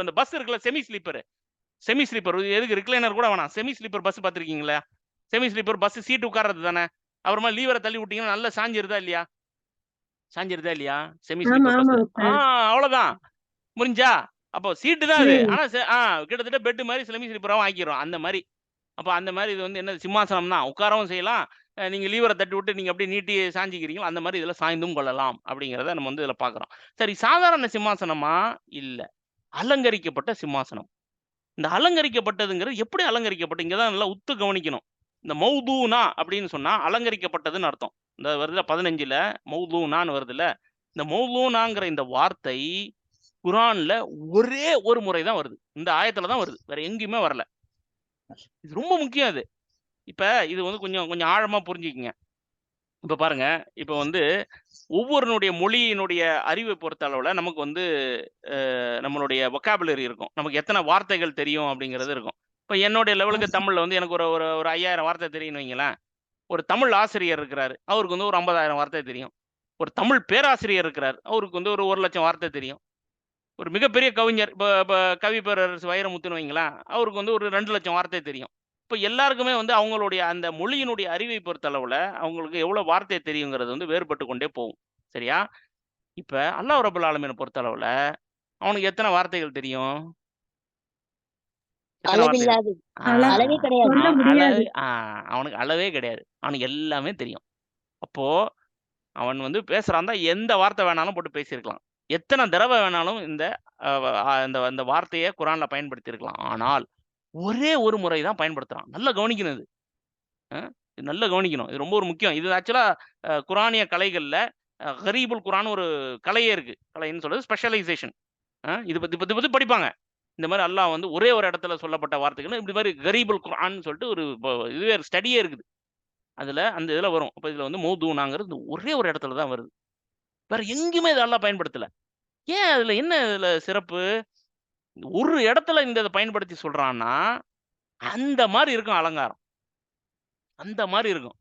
இந்த பஸ் இருக்குல்ல, செமி ஸ்லீப்பர். செமி ஸ்லீப்பர் எதுக்கு ரிக்ளைனர் கூட வேணாம். செமி ஸ்லீப்பர் பஸ் பார்த்துருக்கீங்களா? செமி ஸ்லீப்பர் பஸ் சீட்டு உட்கார்றது தானே. அப்புறமா லீவரை தள்ளி விட்டீங்கன்னா நல்லா சாஞ்சிருதா இல்லையா? சாஞ்சிருதா இல்லையா? செமி
ஆமா
ஸ்லீப்பர்
ஆமா
பஸ்.
சார்.
அவ்வளவுதான். முடிஞ்சா? அப்போ சீட்டு தான் அது.
புரியுது.
ஆனா கிட்டத்தட்ட பெட் மாதிரி செமி ஸ்லீப்பராகவும் ஆக்கிரும் அந்த மாதிரி. அப்ப அந்த மாதிரி இது வந்து என்ன, சிம்மாசனம் தான். உட்காரவும் செய்யலாம். நீங்க லீவரை தட்டி விட்டு நீங்க அப்படியே நீட்டி சாஞ்சிக்கிறீங்களோ அந்த மாதிரி இதுல சாய்ந்தும் கொள்ளலாம் அப்படிங்கிறத நம்ம வந்து இதுல பாக்குறோம். சரி, சாதாரண சிம்மாசனமா? இல்ல, அலங்கரிக்கப்பட்ட சிம்மாசனம். இந்த அலங்கரிக்கப்பட்டதுங்கிறது எப்படி அலங்கரிக்கப்பட்டு, இங்கதான் நல்லா உத்து கவனிக்கணும். இந்த மௌதூனா அப்படின்னு சொன்னா அலங்கரிக்கப்பட்டதுன்னு அர்த்தம். இந்த வருதுல 15ல மௌதூனான்னு வருதுல்ல, இந்த மௌதூனாங்கிற இந்த வார்த்தை குரான்ல ஒரே ஒரு முறை தான் வருது. இந்த ஆயத்துல தான் வருது, வேற எங்கேயுமே வரல. இது ரொம்ப முக்கியம். அது இப்ப இது வந்து கொஞ்சம் கொஞ்சம் ஆழமா புரிஞ்சுக்குங்க. இப்ப பாருங்க, இப்ப வந்து ஒவ்வொருனுடைய மொழியினுடைய அறிவை பொறுத்த அளவுல நமக்கு வந்து நம்மளுடைய வொக்காபுலரி இருக்கும். நமக்கு எத்தனை வார்த்தைகள் தெரியும் அப்படிங்கிறது இருக்கும். இப்ப என்னுடைய லெவலுக்கு தமிழ்ல வந்து எனக்கு ஒரு ஒரு ஒரு 5000 வார்த்தை தெரியும்னு வைங்களேன். ஒரு தமிழ் ஆசிரியர் இருக்கிறாரு, அவருக்கு வந்து ஒரு 50,000 வார்த்தை தெரியும். ஒரு தமிழ் பேராசிரியர் இருக்கிறார், அவருக்கு வந்து ஒரு 1,00,000 வார்த்தை தெரியும். ஒரு மிகப்பெரிய கவிஞர், இப்ப இப்ப கவி பேரரசு வைரமுத்துன்னு வைங்களேன், அவருக்கு வந்து ஒரு 2,00,000 வார்த்தை தெரியும். இப்ப எல்லாருக்குமே வந்து அவங்களுடைய அந்த மொழியினுடைய அறிவை பொறுத்த அளவுல அவங்களுக்கு எவ்வளவு வார்த்தை தெரியுங்கிறது வந்து வேறுபட்டு கொண்டே போகும். சரியா? இப்ப அல்லாஹ் ரப்பல் ஆலமீனை பொறுத்த அளவுல அவனுக்கு எத்தனை வார்த்தைகள் தெரியும்? எத்தனை வார்த்தைகள்?
அளவில்லாது.
அள-
அளவே கிடையாது.
சொல்ல முடியாது.
அவனுக்கு அளவே கிடையாது. அவனுக்கு எல்லாமே தெரியும். அப்போ அவன் வந்து பேசுறான் தான், எந்த வார்த்தை வேணாலும் போட்டு பேசியிருக்கலாம். எத்தனை தடவை வேணாலும் இந்த இந்த வார்த்தையை குரான்ல பயன்படுத்தி இருக்கலாம். ஆனால் ஒரே ஒரு முறை தான் பயன்படுத்துறான். நல்லா கவனிக்கணும் இது. இது நல்லா கவனிக்கணும். இது ரொம்ப ஒரு முக்கியம். இது ஆக்சுவலா குரானிய கலைகள்ல கரீபுல் குரான் ஒரு கலையே இருக்கு. கலைன்னு சொல்றது ஸ்பெஷலைசேஷன். இது பத்தி படிப்பாங்க. இந்த மாதிரி அல்லாஹ் வந்து ஒரே ஒரு இடத்துல சொல்லப்பட்ட வார்த்தைகள் இப்படி மாதிரி கரீபுல் குரான் சொல்லிட்டு ஒரு இதுவே ஸ்டடியே இருக்குது. அதுல அந்த இதுல வரும். அப்ப இதுல வந்து மௌதூனாங்கிறது ஒரே ஒரு இடத்துல தான் வருது. வேற எங்கேயுமே இது அல்லாஹ் பயன்படுத்தல. ஏன்? அதுல என்ன இதுல சிறப்பு? ஒரு இடத்துல இந்த இதை பயன்படுத்தி சொல்றான்னா, அந்த மாதிரி இருக்கும் அலங்காரம். அந்த மாதிரி இருக்கும்.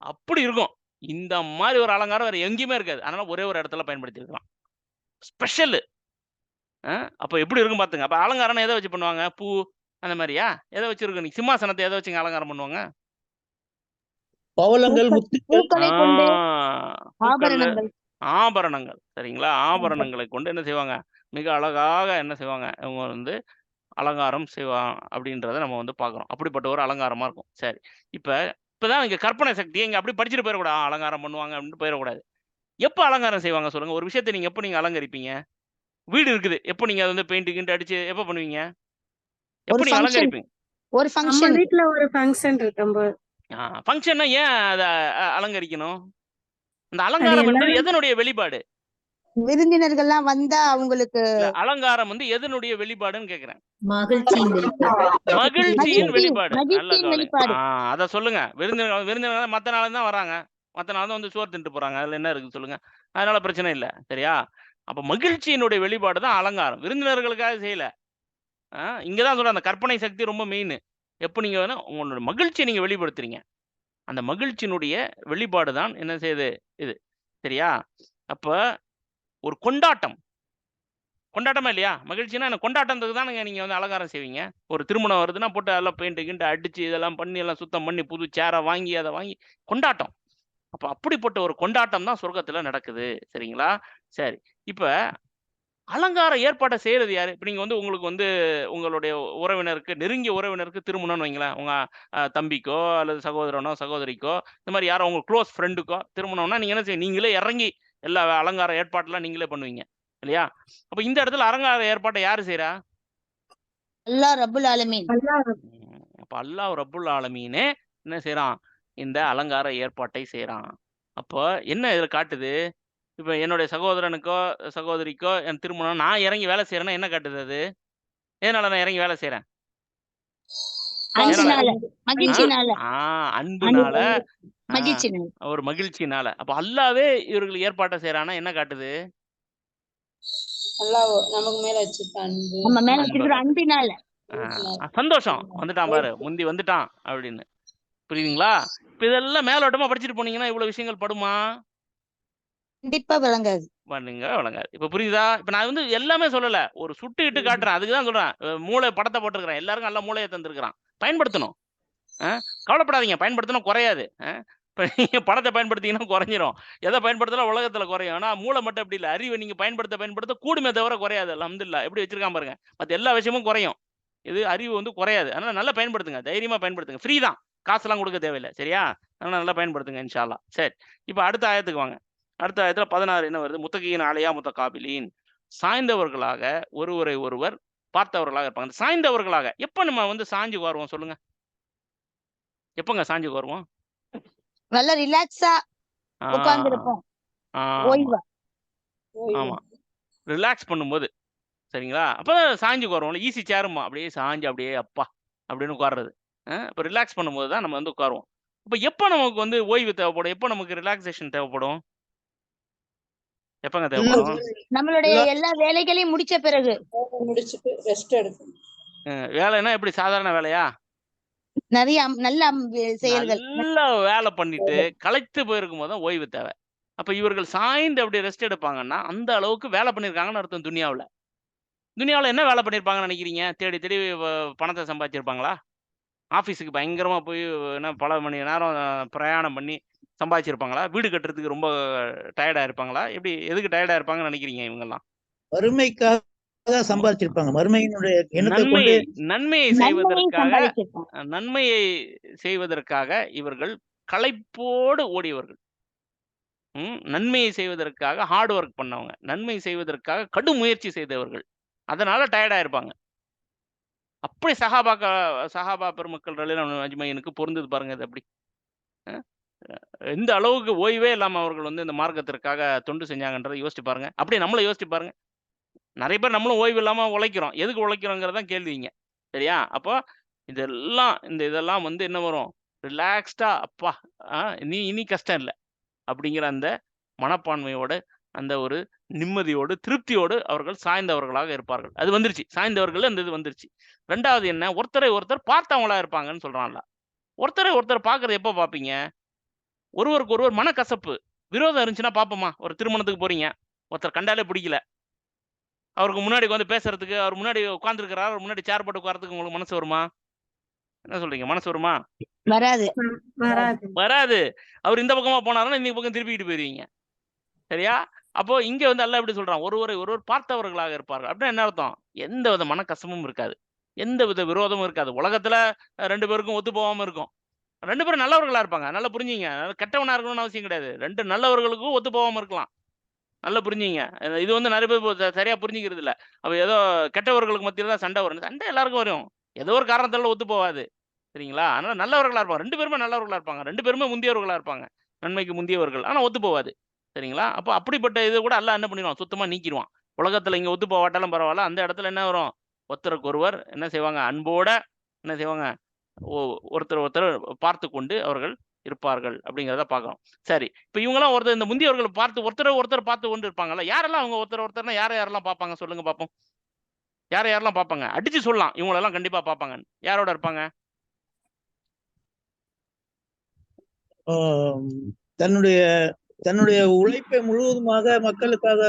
அப்படி இருக்கும். இந்த மாதிரி ஒரு அலங்காரம் வேற எங்கேயுமே இருக்காது. அதனால ஒரே ஒரு இடத்துல பயன்படுத்தி இருக்கலாம். ஸ்பெஷல். அப்ப எப்படி இருக்கும் பாத்துங்க. அப்ப அலங்காரம் எதை வச்சு பண்ணுவாங்க? பூ அந்த மாதிரியா? எதை வச்சிருக்கு? நீ சிம்மாசனத்தை எதை வச்சுங்க அலங்காரம் பண்ணுவாங்க?
பவளங்கள், முத்துக்கள்.
பூக்களை கொண்டு
பூக்கள்ல
ஆபரணங்கள்.
ஆபரணங்கள். சரிங்களா? ஆபரணங்களை கொண்டு என்ன செய்வாங்க? மிக அழகாக என்ன செய்வாங்க? இவங்க வந்து அலங்காரம் செய்வாங்க அப்படின்றத நம்ம வந்து பார்க்குறோம். அப்படிப்பட்ட ஒரு அலங்காரமா இருக்கும். சரி. இப்பதான் இங்க கற்பனை சக்தி இங்க அப்படி படிச்சுட்டு போயிடக்கூடாது. அலங்காரம் பண்ணுவாங்க அப்படின்னு போயிடக்கூடாது. எப்ப அலங்காரம் செய்வாங்க சொல்லுங்க? ஒரு விஷயத்தை நீங்க எப்ப நீங்க அலங்கரிப்பீங்க? வீடு இருக்குது. எப்ப நீங்க வந்து பெயிண்ட் கிண்ட் அடிச்சு எப்ப பண்ணுவீங்க? எப்ப
ஒரு
நீங்க
ஃபங்க்ஷன்.
அலங்கரிப்பீங்க?
ஒரு
நம்ம
ஃபங்க்ஷன்.
வீட்ல ஒரு ஃபங்க்ஷன் இருக்கும்போது
ஃபங்க்ஷன்னா ஏன் அத அலங்கரிக்கணும்? அந்த
அது
அலங்காரம் என்பது
எல்லாரும்
எதனுடைய வெளிப்பாடு?
விருந்தினர்கள்லாம் வந்தா அவங்களுக்கு
இல்ல அலங்காரம் வந்து எதனுடைய வெளிப்பாடுன்னு கேக்குறேன்.
மகிழ்ச்சியின் வெளிப்பாடு.
மகிழ்ச்சியின்
மகிழ்ச்சி
வெளிப்பாடு. நல்ல
மகிழ்ச்சியின்
கவலை.
வெளிப்பாடு.
அத சொல்லுங்க. விருந்தினர்கள் மத்த நாள் தான் வராங்க. மத்த நாள் தான் வந்து சோறு தின்னுட்டு போறாங்க. அதுல என்ன இருக்கு சொல்லுங்க? அதனால பிரச்சனை இல்ல. சரியா? அப்ப மகிழ்ச்சியினுடைய வெளிப்பாடு தான் அலங்காரம். விருந்தினர்களுக்காக செய்யல. இங்க தான் சொல்றேன் அந்த கற்பனை சக்தி ரொம்ப மெயின். எப்ப நீங்க வேணா உங்களோட மகிழ்ச்சிய நீங்க வெளிப்படுத்துறீங்க. அந்த மகிழ்ச்சியினுடைய வெளிப்பாடு தான் என்ன செய்யுது இது. சரியா? அப்ப ஒரு கொண்டாட்டமா இல்லையா? மகிழ்ச்சினா என்ன கொண்டாட்டத்துக்கு தானங்க நீங்க வந்து அலங்காரம் செய்வீங்க. ஒரு திருமணம் வருதுன்னா போட்டு அதெல்லாம் பெயிண்ட் கிண்ட் அடிச்சு இதெல்லாம் பண்ணி எல்லாம் சுத்தம் பண்ணி புது சேர வாங்கி அத வாங்கி கொண்டாட்டம். அப்ப அப்படிப்பட்ட ஒரு கொண்டாட்டம் தான் சொர்க்கத்துல நடக்குது. சரிங்களா? சரி. இப்ப அலங்கார ஏற்பாட்ட செய்றது யாரு? இப்ப நீங்க வந்து உங்களுக்கு வந்து உங்களுடைய உறவினருக்கு, நெருங்கிய உறவினருக்கு திருமணம்னு வைங்களேன். உங்க தம்பிக்கோ அல்லது சகோதரனோ, சகோதரிக்கோ இந்த மாரி யாரோ உங்க குளோஸ் ஃப்ரெண்டுக்கோ திருமணம்னா நீங்க என்ன செய்வீங்க? நீங்களே இறங்கி எல்லா அலங்கார ஏற்பாடுலாம் நீங்களே பண்ணுவீங்க. இல்லையா? அப்ப இந்த இடத்துல அலங்கார ஏற்பாட்ட யாரு செய்றா?
அல்லாஹ் ரப்புல் ஆலமீன்.
அப்ப அல்லாஹ் ரப்புல் ஆலமீனே என்ன செய்றான்? இந்த அலங்கார ஏற்பாட்டை செய்றான். அப்போ என்ன இதுல காட்டுது? இப்ப என்னுடைய சகோதரனுக்கோ, சகோதரிக்கோ என் திருமணம் நான் இறங்கி வேலை செய்றேன்னா என்ன காட்டுது அது? எதனால நான் இறங்கி வேலை செய்றேன்? எதனால?
அன்பினால
ஆ,
மகிழ்ச்சினால
அன்புனால, ஆ,
மகிழ்ச்சினால
ஒரு மகிழ்ச்சினால. அப்ப அல்லாவே இவர்கள் ஏற்பாட்ட செய்றான்னா என்ன காட்டுது?
அல்லாஹ் நமக்கு மேல வச்சிருக்க அன்பு.
நம்ம மேல
அன்ப
வச்சிருக்கிற
காட்டுது.
அன்பினால.
சந்தோஷம். வந்துட்டான் பாரு. முந்தி வந்துட்டான் அப்படின்னு. புரியுதுங்களா? இப்ப இதெல்லாம் மேலோட்டமா படிச்சுட்டு போனீங்கன்னா இவ்வளவு விஷயங்கள் படுமா?
கண்டிப்பா விளங்காது.
வழங்காது. இப்ப புரியுதா? இப்ப நான் வந்து எல்லாமே சொல்லல. ஒரு சுட்டுக்கிட்டு காட்டுறேன். அதுக்கு தான் சொல்றேன். மூளை படத்த போட்டுருக்கிறேன். எல்லாருக்கும் நல்ல மூளைய தந்திருக்கிறான். பயன்படுத்தணும். கவலைப்படாதீங்க. பயன்படுத்தினா குறையாது. இப்ப நீங்க பணத்த பயன்படுத்தீங்கன்னா குறைஞ்சிரும். எத பயன்படுத்தினா உலகத்துல குறையும். ஆனா மூளை மட்டும் அப்படி இல்ல. அறிவ நீங்க பயன்படுத்த கூடுமே தவிர குறையாது. அல்ஹம்துலில்லாஹ். எப்படி வச்சிருக்கான் பாருங்க. மத்த எல்லா விஷயமும் குறையும். இது அறிவு வந்து குறையாது. அதனால நல்லா பயன்படுத்துங்க. தைரியமா பயன்படுத்துங்க. ஃப்ரீ தான். காசுலாம் கொடுக்க தேவையில்ல. சரியா? அதனால நல்லா பயன்படுத்துங்க இன்ஷா அல்லாஹ். சரி. இப்ப அடுத்த ஆயத்துக்கு வாங்க. அடுத்த ஆயத்துல 16 என்ன வருது? முத்தகீன் அலையா முத்தகாபிலீன். சாய்ந்தவர்களாக ஒருவரை ஒருவர் பார்த்தவர்களாக இருப்பாங்க. அந்த சாய்ந்தவர்களாக எப்ப நம்ம வந்து சாஞ்சு உட்காருவோம் சொல்லுங்க? எப்பங்க சாஞ்சு உட்காருவோம்?
நல்லா ரிலாக்ஸா
ஆ,
உட்கார்ந்து இருப்போம்.
ஆமா,
ஓய்வா.
ஆமா. ரிலாக்ஸ் பண்ணும்போது. சரிங்களா? அப்பதான் சாஞ்சு உட்காருவோம்ல. ஈஸி சேரும்மா. அப்படியே சாஞ்சு அப்படியே அப்பா! அப்படின்னு உட்கார்றது. அப்ப ரிலாக்ஸ் பண்ணும்போது தான் நம்ம வந்து உட்காருவோம். அப்ப எப்ப நமக்கு வந்து ஓய்வு தேவைப்படும்? எப்ப நமக்கு ரிலாக்சேஷன் தேவைப்படும்? எப்பங்க தேவைப்படும்?
நம்மளுடைய எல்லா வேலைகளையும் முடிச்ச பிறகு
முடிச்சிட்டு ரெஸ்ட் எடுக்கணும்.
வேலைன்னா எப்படி சாதாரண வேலையா?
நிறைய நல்ல செயல்கள்.
நல்லா வேலை பண்ணிட்டு களைத்து போயிருக்கும்போது தான் ஓய்வு தேவை. அப்ப இவர்கள் சாய்ந்து அப்படி ரெஸ்ட் எடுப்பாங்கன்னா, அந்த அளவுக்கு வேலை பண்ணியிருக்காங்கன்னு அர்த்தம் துனியாவுல. துனியாவுல என்ன வேலை பண்ணியிருப்பாங்கன்னு நினைக்கிறீங்க? தேடி தேடி பணத்த சம்பாதிச்சிருப்பாங்களா? ஆஃபீஸுக்கு பயங்கரமா போய் என்ன பல மணி நேரம் பிரயாணம் பண்ணி சம்பாதிச்சிருப்பாங்களா? வீடு கட்டுறதுக்கு ரொம்ப டயர்டா இருப்பாங்களா? எப்படி எதுக்கு டயர்டா இருப்பாங்கன்னு நினைக்கிறீங்க இவங்கலாம்?
வறுமைக்காக சம்பாதிச்சிருப்பாங்க. வறுமையினுடைய எண்ணத்தை கொண்டு
நன்மையை நன்மையை செய்வதற்காக இவர்கள் களைப்போடு ஓடியவர்கள். நன்மையை செய்வதற்காக ஹார்ட் ஒர்க் பண்ணவங்க. நன்மை செய்வதற்காக கடும் முயற்சி செய்தவர்கள். அதனால டயர்டா இருப்பாங்க. அப்படி சஹாபா பெருமக்கள் ரலியல்லாஹு அஜ்மஈனுக்கு பொருந்தது பாருங்க இது அப்படி. எந்த அளவுக்கு ஓய்வே இல்லாம அவர்கள் வந்து இந்த மார்க்கத்திற்காக தொண்டு செஞ்சாங்கன்றதை யோசிச்சு பாருங்க. அப்படியே நம்மள யோசிச்சு பாருங்க. நிறைய பேர் நம்மளும் ஓய்வு இல்லாம உழைக்கிறோம். எதுக்கு உழைக்கிறோங்கிறது தான் கேள்விங்க. சரியா? அப்போ இதெல்லாம் வந்து என்ன வரும்? ரிலாக்ஸ்டா அப்பா! இனி கஷ்டம் இல்ல. அப்படிங்கிற அந்த மனப்பான்மையோடு, அந்த ஒரு நிம்மதியோடு, திருப்தியோடு அவர்கள் சாய்ந்தவர்களாக இருப்பார்கள். அது வந்துருச்சு. சாய்ந்தவர்கள் அந்த இது வந்துருச்சு. 2வது என்ன? ஒருத்தரை ஒருத்தர் பார்த்தவங்களா இருப்பாங்கன்னு சொல்றான் அல்லாஹ். ஒருத்தரை ஒருத்தர் பார்க்கறது எப்ப பார்ப்பீங்க? ஒருவருக்கு ஒருவர் மனக்கசப்பு, விரோதம் இருந்துச்சுன்னா பார்ப்போமா? ஒரு திருமணத்துக்கு போறீங்க. ஒருத்தர் கண்டாலே பிடிக்கல. அவருக்கு முன்னாடி உட்கார்ந்து பேசுறதுக்கு, அவர் முன்னாடி உட்கார்ந்திருக்கிறார். அவர் முன்னாடி சேர் போட்டு உட்கார்றதுக்கு உங்களுக்கு மனசு வருமா? என்ன சொல்றீங்க? மனசு வருமா?
வராது.
வராது. அவர் இந்த பக்கமா போனாருன்னா இந்த பக்கம் திருப்பிக்கிட்டு போயிருவீங்க. சரியா? அப்போ இங்க வந்து அல்லாஹ் எப்படி சொல்றான்? ஒருவரை ஒருவர் பார்த்தவர்களாக இருப்பார்கள். அப்படின்னா என்ன அர்த்தம்? எந்தவித மனக்கசப்பும் இருக்காது. எந்தவித விரோதமும் இருக்காது. உலகத்துல 2 பேருக்கும் ஒத்து போகாம இருக்கும். 2 பேரும் நல்லவர்களா இருப்பாங்க. நல்லா புரிஞ்சுங்க. கெட்டவனா இருக்கணும்னு அவசியம் கிடையாது. 2 நல்லவர்களுக்கும் ஒத்து போகாம இருக்கலாம். நல்லா புரிஞ்சுங்க. இது வந்து நிறைய பேர் சரியா புரிஞ்சுக்கிறது இல்ல. அப்ப ஏதோ கெட்டவர்களுக்கு மத்தியில தான் சண்டை வரும். சண்டை எல்லாருக்கும் வரும். ஏதோ ஒரு காரணத்தால ஒத்து போகாது. சரிங்களா? அதனால நல்லவர்களா இருப்பாங்க. 2 பேருமே நல்லவர்களா இருப்பாங்க. 2 பேருமே முந்தியவர்களா இருப்பாங்க. நன்மைக்கு முந்தியவர்கள். ஆனா ஒத்து போகாது. சரிங்களா? அப்போ அப்படிப்பட்ட இது கூட அல்லாஹ் என்ன பண்ணிடுவான், சுத்தமா நீக்கிருவான். உலகத்துல இங்க ஒத்து போகாட்டாலும் பரவாயில்ல, அந்த இடத்துல என்ன வரும், ஒருத்தருக்கு ஒருவர் என்ன செய்வாங்க, அன்போட என்ன செய்வாங்க, ஒருத்தர் ஒருத்தர் பார்த்து கொண்டு அவர்கள் இருப்பார்கள் அப்படிங்கிறத பார்க்குறோம். சரி, இப்போ இவங்கலாம் ஒருத்தர் இந்த முந்தியவர்கள் பார்த்து ஒருத்தர் பார்த்து கொண்டு இருப்பாங்கல்ல, யாரெல்லாம் அவங்க ஒருத்தர்னா யாரெல்லாம் பார்ப்பாங்க சொல்லுங்க பார்ப்போம். யாரெல்லாம் பார்ப்பாங்க, அடிச்சு சொல்லலாம், இவங்களெல்லாம் கண்டிப்பா பார்ப்பாங்க. யாரோட இருப்பாங்க?
தன்னுடைய தன்னுடைய உழைப்பை முழுவதுமாக மக்களுக்காக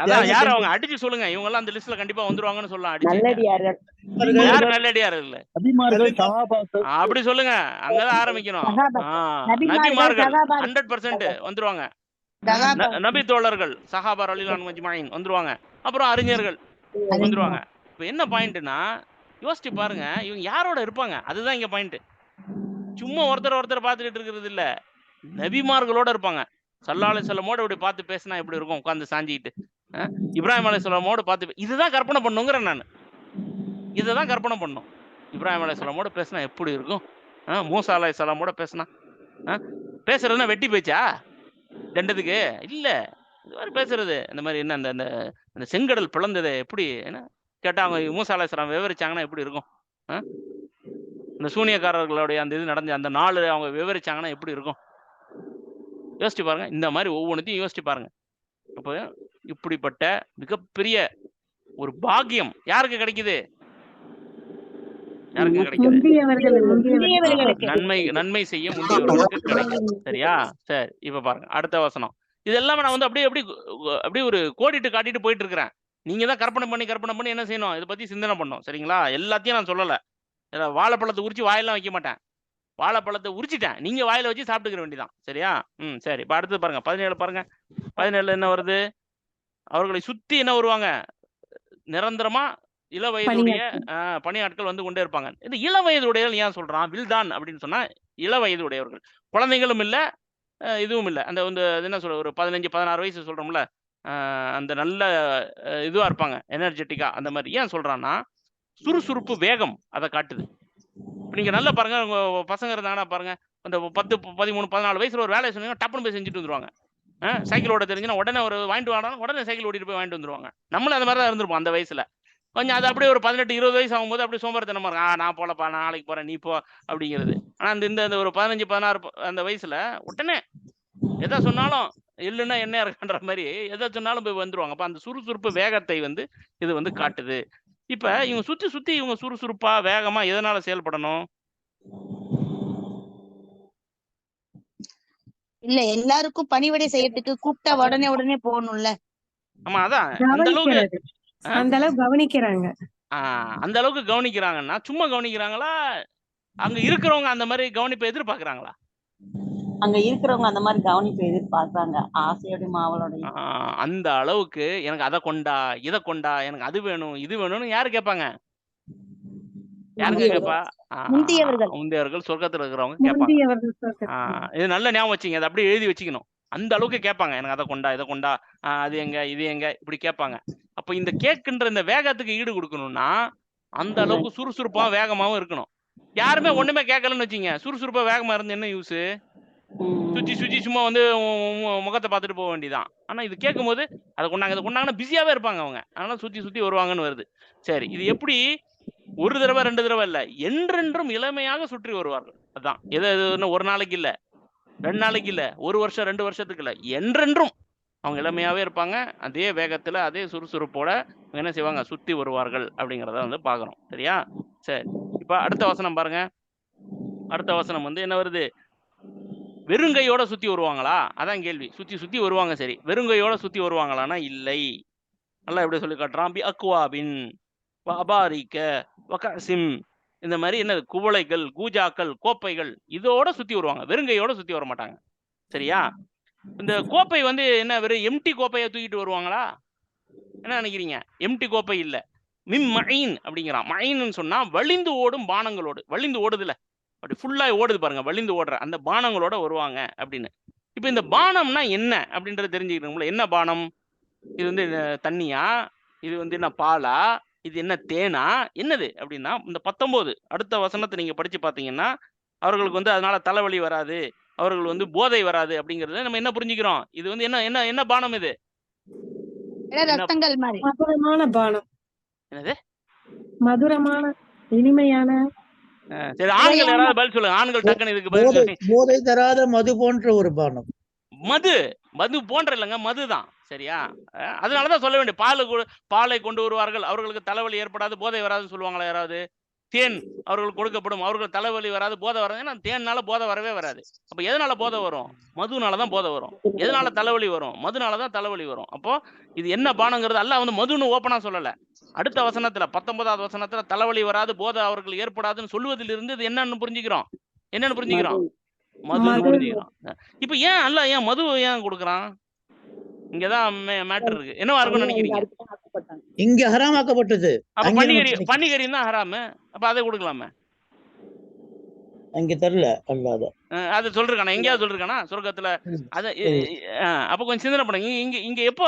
அதான் யார் அவங்க, அடிச்சு சொல்லுங்க. இவங்க எல்லாம் அந்த லிஸ்ட்ல கண்டிப்பா வந்துருவாங்கன்னு சொல்லலாம். அடிச்சு
நல்லடியார்கள்.
யார் நல்லடியார் இல்ல, அப்படி சொல்லுங்க. அங்கதான் ஆரம்பிக்கணும். நபிமார்கள் 100% வந்துருவாங்க. நபி தோழர்கள் சஹாபா ரலியல்லாஹு அஜ்மஈன் வந்துருவாங்க. அப்புறம் அறிஞர்கள் வந்துருவாங்க. இப்ப என்ன பாயிண்ட்னா, யோசிச்சு பாருங்க, இவங்க யாரோட இருப்பாங்க, அதுதான் இங்க பாயிண்ட். சும்மா ஒருத்தர் பார்த்துட்டு இருக்கிறது இல்ல, நபிமார்களோட இருப்பாங்க. ஸல்லல்லாஹு அலைஹி வஸல்லமோட இப்படி பார்த்து பேசினா எப்படி இருக்கும், உட்காந்து சாஞ்சிக்கிட்டு. இப்ராஹிம் அலைஹிஸ்ஸலாமோட பார்த்து, இதுதான் கற்பனை பண்ணுங்கிறேன் நான். இதைதான் கற்பனை பண்ணும். இப்ராஹிம் அலைஹிஸ்ஸலாமோட பேசினா எப்படி இருக்கும், மூசா அலைஹிஸ்ஸலாமோட பேசினா, பேசுறதுன்னா வெட்டி பேச்சா தண்டத்துக்கு இல்ல, இது மாதிரி பேசுறது. இந்த மாதிரி என்ன அந்த அந்த செங்கடல் பிளந்தது எப்படி என்ன கேட்டா அவங்க மூசா அலைஹிஸ்ஸலாம் விவரிச்சாங்கன்னா எப்படி இருக்கும், இந்த சூனியக்காரர்களுடைய அந்த இது நடந்து அந்த நாள் அவங்க விவரிச்சாங்கன்னா எப்படி இருக்கும், யோசிச்சு பாருங்க. இந்த மாதிரி ஒவ்வொன்றையும் யோசிச்சு பாருங்க. அப்போ இப்படிப்பட்ட மிகப்பெரிய ஒரு பாக்கியம் யாருக்கு கிடைக்குது, யாருக்கு கிடைக்குது, நன்மை செய்ய முந்தியவர்களுக்கு கிடைக்கும். சரியா? சரி, இப்ப பாருங்க அடுத்த வசனம். இதெல்லாம் நான் வந்து அப்படியே ஒரு கோடிட்டு காட்டிட்டு போயிட்டு இருக்கிறேன். நீங்க தான் கற்பனை பண்ணி என்ன செய்யணும், இதை பத்தி சிந்தனை பண்ணணும். சரிங்களா? எல்லாத்தையும் நான் சொல்லல. வாழைப்பழத்தை உரிச்சு வாயெல்லாம் வைக்க மாட்டேன். வாழைப்பழத்தை உரிச்சிட்டேன், நீங்க வாயில வச்சு சாப்பிட்டுக்கிற வேண்டியதான். சரியா? சரி, இப்ப அடுத்து பாருங்க 17 பாருங்க. 17 என்ன வருது, அவர்களை சுத்தி என்ன வருவாங்க, நிரந்தரமா இள வயதுடைய பணியாட்கள் வந்து கொண்டே இருப்பாங்க. இந்த இள வயதுடையவர்கள் ஏன் சொல்றான், வில்தான் அப்படின்னு சொன்னா இள வயதுடையவர்கள், குழந்தைகளும் இல்ல இதுவும் இல்ல, அந்த வந்து என்ன சொல்ற ஒரு 15-16 வயசு சொல்றோம்ல, அந்த நல்ல இதுவா இருப்பாங்க, எனர்ஜெட்டிக்கா. அந்த மாதிரி ஏன் சொல்றான்னா, சுறுசுறுப்பு வேகம் அதை காட்டுது. இப்போ நீங்க நல்லா பாருங்க, உங்க பசங்க இருந்தாங்கன்னா பாருங்க, அந்த 10, 13, 14 வயசுல ஒரு வேலையை சொன்னீங்கன்னா டப்புனு போய் செஞ்சுட்டு வந்துருவாங்க. சைக்கிள் ஓட்ட தெரிஞ்சுன்னா உடனே ஒரு வாங்கிட்டு வாடாலும் உடனே சைக்கிள் ஓட்டிட்டு போய் வாங்கிட்டு வந்துருவாங்க. நம்மளும் அந்த மாதிரி தான் இருந்திருப்போம் அந்த வயசுல. கொஞ்சம் அது அப்படியே ஒரு 18-20 வயசு ஆகும்போது அப்படியே சோம்பேறித்தனமா இருக்கும். நான் போலப்பா, நாளைக்கு போறேன், நீ போ அப்படிங்கிறது. ஆனா இந்த ஒரு 15-16 அந்த வயசுல உடனே எதை சொன்னாலும் இல்லைன்னா என்ன இருக்கான்ற மாதிரி எதை சொன்னாலும் போய் வந்துருவாங்க. அப்ப அந்த சுறுசுறுப்பு வேகத்தை வந்து இது வந்து காட்டுது. இப்ப இவங்க சுத்தி இவங்க சுறுசுறுப்பா வேகமா எதனால செயல்படணும்,
இல்ல எல்லாருக்கும் பணிவிடை செய்யறதுக்கு கூப்பிட்டா உடனே போகணும்ல.
ஆமா, அதான் அந்த அளவுக்கு
கவனிக்கிறாங்க.
அந்த அளவுக்கு கவனிக்கிறாங்கன்னா சும்மா கவனிக்கிறாங்களா, அங்க இருக்கிறவங்க அந்த மாதிரி கவனிப்பை எதிர்பார்க்கறாங்களா?
அங்க இருக்கிறவங்க அந்த மாதிரி கவனிப்பை எதிர்பார்க்கறாங்க, ஆசையோடையும் ஆவலோடையும்.
அந்த அளவுக்கு எனக்கு அதை கொண்டா இதை கொண்டா, எனக்கு அது வேணும் இது வேணும்னு யாரு கேட்பாங்க, யாருங்க கேட்பா? முந்தியவர்கள், சொர்க்கத்துல இருக்கிறவங்க கேட்பாங்க. இது நல்ல ஞாபகம் வச்சுங்க, அதை அப்படியே எழுதி வச்சுக்கணும். அந்த அளவுக்கு கேட்பாங்க, எனக்கு அதை கொண்டா இதை கொண்டா, அது எங்க இது எங்க, இப்படி கேட்பாங்க. அப்ப இந்த கேட்கின்ற இந்த வேகத்துக்கு ஈடு கொடுக்கணும்னா அந்த அளவுக்கு சுறுசுறுப்பா வேகமாவும் இருக்கணும். யாருமே ஒண்ணுமே கேட்கலன்னு வச்சுங்க, சுறுசுறுப்பா வேகமா இருந்து என்ன யூஸ், சுத்தி சும்மா வந்து முகத்தை பார்த்துட்டு போக வேண்டியதான். ஆனா இது கேட்கும் போது அதை கொண்டாங்க இதை கொண்டாங்கன்னா பிஸியாவே இருப்பாங்க அவங்க, அதனால சுத்தி வருவாங்கன்னு வருது. சரி, இது எப்படி ஒரு தடவை 2 தடவை இல்ல, என்றென்றும் இளமையாக சுற்றி வருவார்கள். அதான் எது ஒரு நாளைக்கு இல்ல, 2 நாளைக்கு இல்ல, 1 வருஷம் 2 வருஷத்துக்கு இல்ல, என்றென்றும் அவங்க இளமையாவே இருப்பாங்க. அதே வேகத்துல அதே சுறுசுறுப்போட என்ன செய்வாங்க, சுத்தி வருவார்கள் அப்படிங்கிறத வந்து பாக்குறோம். சரியா? சரி, இப்ப அடுத்த வசனம் பாருங்க. அடுத்த வசனம் வந்து என்ன வருது, வெறுங்கையோட சுத்தி வருவாங்களா, அதான் கேள்வி. சுத்தி வருவாங்க. சரி, வெறுங்கையோட சுத்தி வருவாங்களான்னா இல்லை. நல்லா எப்படி சொல்லி காட்டுறான், பி அக்வாபின் அபாரிக்க வகசிம், இந்த மாதிரி என்ன குவளைகள், கூஜாக்கள், கோப்பைகள், இதோட சுத்தி வருவாங்க, வெறுங்கையோட சுத்தி வர மாட்டாங்க. சரியா? இந்த கோப்பை வந்து என்ன வெறும் எம்டி கோப்பையை தூக்கிட்டு வருவாங்களா, என்ன நினைக்கிறீங்க? எம்டி கோப்பை இல்ல, மிம் மயின் அப்படிங்கிறான். மயின்னு சொன்னா வலிந்து ஓடும் பானங்களோடு, வலிந்து ஓடுதுல, அப்படி ஃபுல்லா ஓடுது பாருங்க, வலிந்து ஓடுற அந்த பானங்களோட வருவாங்க அப்படின்னு. இப்ப இந்த பானம்னா என்ன அப்படின்றத தெரிஞ்சுக்கணும்ல. என்ன பானம், இது வந்து தண்ணியா, இது வந்து என்ன பாலா, இது என்ன தேனா, என்னது அப்படின்னா இந்த 19 அடுத்த வசனத்தை நீங்க படிச்சு பார்த்தீங்கன்னா, அவர்களுக்கு வந்து அதனால தலைவலி வராது, அவர்கள் வந்து போதை வராது அப்படிங்கறத நம்ம என்ன புரிஞ்சுக்கிறோம்? இது வந்து என்ன என்ன என்ன பானம் இது? என்ன
ரத்தங்கள் மாதிரி.
மதுரமான பானம்.
என்னது?
மதுரமான இனிமையான
சரி, ஆண்கள் யாராவது பதில் சொல்லுங்க. ஆண்கள் டக்குன்னு இதுக்கு பதில்
போதை
சொல்லி.
போதை தராத மது போன்ற ஒரு பானம்.
மது மது போன்ற இல்லைங்க, மதுதான். சரியா? அதனாலதான் சொல்ல வேண்டிய பாலை கொண்டு வருவார்கள், அவர்களுக்கு தலைவலி ஏற்படாது, போதை வராதுன்னு சொல்லுவாங்களா யாராவது? தேன் அவர்களுக்கு கொடுக்கப்படும், அவர்கள் தலைவலி வராது, போதை வராது. ஏன்னா தேன்னால போதை வரவே வராது. அப்ப எதனால போதை வரும்? மதுனாலதான் போதை வரும். எதனால தலைவலி வரும்? மதுனாலதான் தலைவலி வரும். அப்போ இது என்ன பானங்கிறது அல்லாஹ் வந்து மதுன்னு ஓப்பனா சொல்லல. அடுத்த வசனத்துல 19வது வசனத்துல தலைவலி வராது, போதை அவர்கள் ஏற்படாதுன்னு சொல்லுவதிலிருந்து இது என்னன்னு புரிஞ்சுக்கிறோம்? என்னன்னு புரிஞ்சுக்கிறோம்? மதுன்னு
மது.
புரிஞ்சுக்கிறோம். இப்ப ஏன் அல்லாஹ் ஏன் மது ஏன் கொடுக்குறான்? இங்கதான் மேட்டர் இருக்கு. என்னவா இருக்கும்னு நினைக்கிறீங்க?
இங்க ஹராமாக்கப்பட்டது.
அப்ப
அங்க நம்ம திணிக்க-
பன்னிகறி தான் ஹராமு. அப்ப அதை கொடுக்கலாமே.
அங்க தரல அல்லாத.
அது சொல்றானா? எங்கேயாவது சொல்றானா சொர்க்கத்துல? அது அப்ப கொஞ்சம் சிந்தனை பண்ணுங்க. இங்க இங்க எப்போ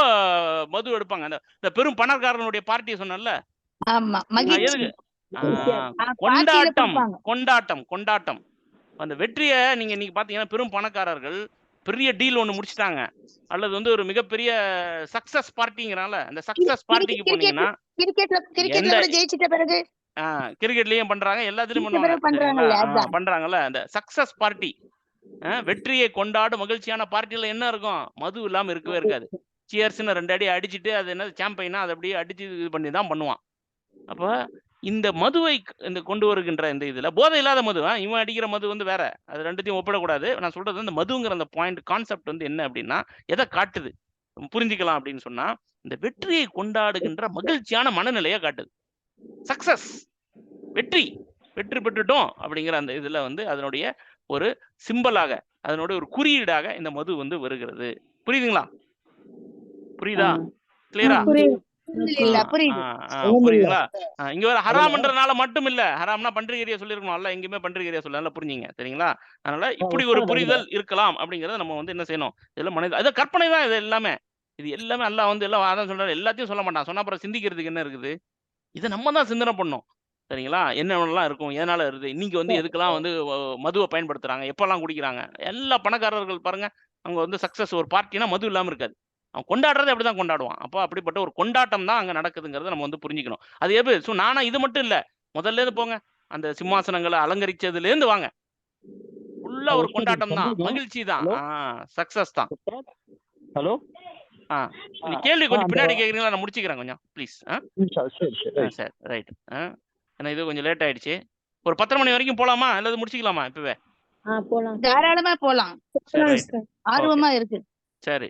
மது எடுப்பாங்க? இந்த பெரும் பணக்காரனுடைய பார்ட்டியை சொன்னல.
ஆமா, மகிழ்ச்சி.
எதுக்கு?
பார்ட்டியில
கொண்டாட்டம்
கொடுப்பாங்க.
கொண்டாட்டம் கொண்டாட்டம். அந்த வெற்றியை நீங்க இன்னைக்கு பாத்தீங்கன்னா பெரும் பணக்காரர்கள் பெரிய டீல் ஒண்ணு முடிச்சிட்டாங்க, அல்லது வந்து ஒரு மிகப்பெரிய சக்சஸ் பார்ட்டிங்கறால அந்த சக்சஸ் பார்ட்டிக்கு போனீங்கன்னா
கிரிக்கெட்ல கூட ஜெயிச்சிட்ட பிறகு
கிரிக்கெட்லயும் பண்றாங்க, எல்லாத்துலயும்
பண்றாங்கல்ல,
பண்ணுவாங்க.
அதான்.
பண்றாங்கல்ல அந்த சக்சஸ் பார்ட்டி. வெற்றியை கொண்டாடும் மகிழ்ச்சியான பார்ட்டியில என்ன இருக்கும்? மது இல்லாம இருக்கவே இருக்காது. சியர்ஸ்னு 2 அடி அடிச்சுட்டு அது என்ன சாம்பியனா அதை அப்படியே அடிச்சு இது பண்ணி தான் பண்ணுவான். அப்ப இந்த மதுவை இந்த கொண்டு வருகின்ற இந்த இதுல போதை இல்லாத மது, இவன் அடிக்கிற மது வந்து வேற. அது ரெண்டுத்தையும் ஒப்பிடக்கூடாது. நான் சொல்றது இந்த மதுங்கிற அந்த பாயிண்ட் கான்செப்ட் வந்து என்ன அப்படின்னா எதை காட்டுது புரிஞ்சுக்கலாம் அப்படின்னு சொன்னா, இந்த வெற்றியை கொண்டாடுகின்ற மகிழ்ச்சியான மனநிலையை காட்டுது. சக்சஸ், வெற்றி பெற்றுட்டோம் அப்படிங்கிற அந்த இதுல வந்து அதனுடைய ஒரு சிம்பலாக, அதனுடைய ஒரு குறியீடாக இந்த மது வந்து வருகிறது. புரியுதுங்களா? புரியுதா? கிளியரா? புரியுதுங்களா? இங்க வர ஹராம்ன்றதுனால மட்டும் இல்ல. ஹராம்னா பன்றிகரியா சொல்லிருக்கணும். அல்ல எங்கேயுமே பன்றிகரியா சொல்லல. புரிஞ்சுங்க. சரிங்களா? அதனால இப்படி ஒரு புரிதல் இருக்கலாம் அப்படிங்கறத நம்ம வந்து என்ன செய்யணும்? இதெல்லாம் மனித அது கற்பனை தான். இது எல்லாமே அல்லாஹ் வந்து எல்லாம் அதான் சொல்றாரு. எல்லாத்தையும் சொல்ல மாட்டான். சொன்னா அப்புறம் சிந்திக்கிறதுக்கு என்ன இருக்குது? இதை நம்ம தான் சிந்தனை பண்ணணும். சரிங்களா? என்னென்னலாம் இருக்கும், எதனால இருக்குது, இன்னைக்கு வந்து எதுக்கெல்லாம் வந்து மதுவை பயன்படுத்துறாங்க, எப்பெல்லாம் குடிக்கிறாங்க. எல்லா பணக்காரர்கள் பாருங்க, அங்க வந்து சக்சஸ் ஒரு பார்ட்டினா மது இல்லாம இருக்காது. அவன் கொண்டாடுறதை அப்படிதான் கொண்டாடுவான். அப்போ அப்படிப்பட்ட ஒரு கொண்டாட்டம் தான் அங்க நடக்குதுங்கிறத நம்ம வந்து புரிஞ்சுக்கணும். அது எப்படி நானா இது மட்டும் இல்ல, முதல்ல இருந்து போங்க, அந்த சிம்மாசனங்களை அலங்கரிச்சதுல இருந்து வாங்க, ஃபுல்லா ஒரு கொண்டாட்டம் தான், மகிழ்ச்சி தான், சக்சஸ் தான்.
ஹலோ,
கேள்வி கொஞ்சம் பின்னாடி கேக்குறீங்களா? நான் முடிச்சுக்கிறேன் கொஞ்சம் ப்ளீஸ். சரி, ரைட். ஏன்னா இது கொஞ்சம் லேட் ஆயிடுச்சு. ஒரு 10 மணி வரைக்கும் போலாமா அல்லது முடிச்சுக்கலாமா இப்பவே?
போலாம், தாராளமா போலாம். ஆர்வமா இருக்கு.
சரி,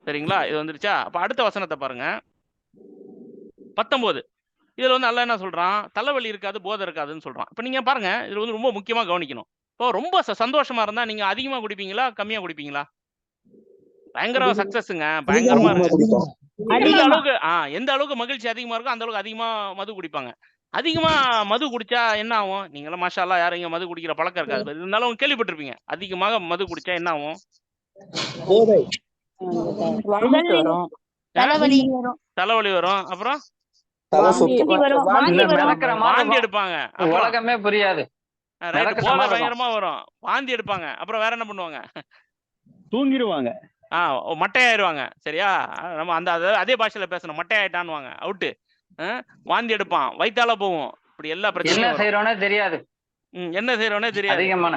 சரிங்களா? இது வந்துருச்சா? அப்ப அடுத்த வசனத்தை பாருங்க, 19. இதுல வந்து அல்லாஹ் என்ன சொல்றான்? தலைவலி இருக்காது, போதை இருக்காதுன்னு சொல்றான். இப்ப நீங்க பாருங்க, இதுல வந்து ரொம்ப முக்கியமா கவனிக்கணும். இப்போ ரொம்ப சந்தோஷமா இருந்தா நீங்க அதிகமா குடிப்பீங்களா, கம்மியா குடிப்பீங்களா? பயங்கர சக்சஸ்ங்க, பயங்கரமா இருக்கு. எந்த அளவுக்கு மகிழ்ச்சி அதிகமா இருக்கும் அந்த அளவுக்கு அதிகமா மது குடிப்பாங்க. அதிகமா மது குடிச்சா என்ன ஆகும்? நீங்களாம் மாஷா அல்லாஹ் யாரும் இங்க மது குடிக்கிற பழக்கம் இருக்காது, இருந்தாலும் கேள்விப்பட்டிருப்பீங்க. அதிகமாக மது குடிச்சா என்ன ஆகும்? தலைவலி வரும், அப்புறம் வாந்தி எடுப்பாங்க.
உலகமே புரியாது.
போதை பயங்கரமா வரும், வாந்தி எடுப்பாங்க. அப்புறம் வேற என்ன பண்ணுவாங்க?
தூங்கிடுவாங்க,
மட்டையாயிருவாங்க. சரியா? நம்ம அந்த அதே பாஷையில பேசணும். மட்டையாயிட்டான்னுவாங்க, அவுட்டு. வாந்தி எடுப்பான், வயித்தால போவோம். இப்படி எல்லா பிரச்சனையும்
என்ன செய்யறோனே தெரியாது.
என்ன செய்யறோனே தெரியாது.
அதிகமான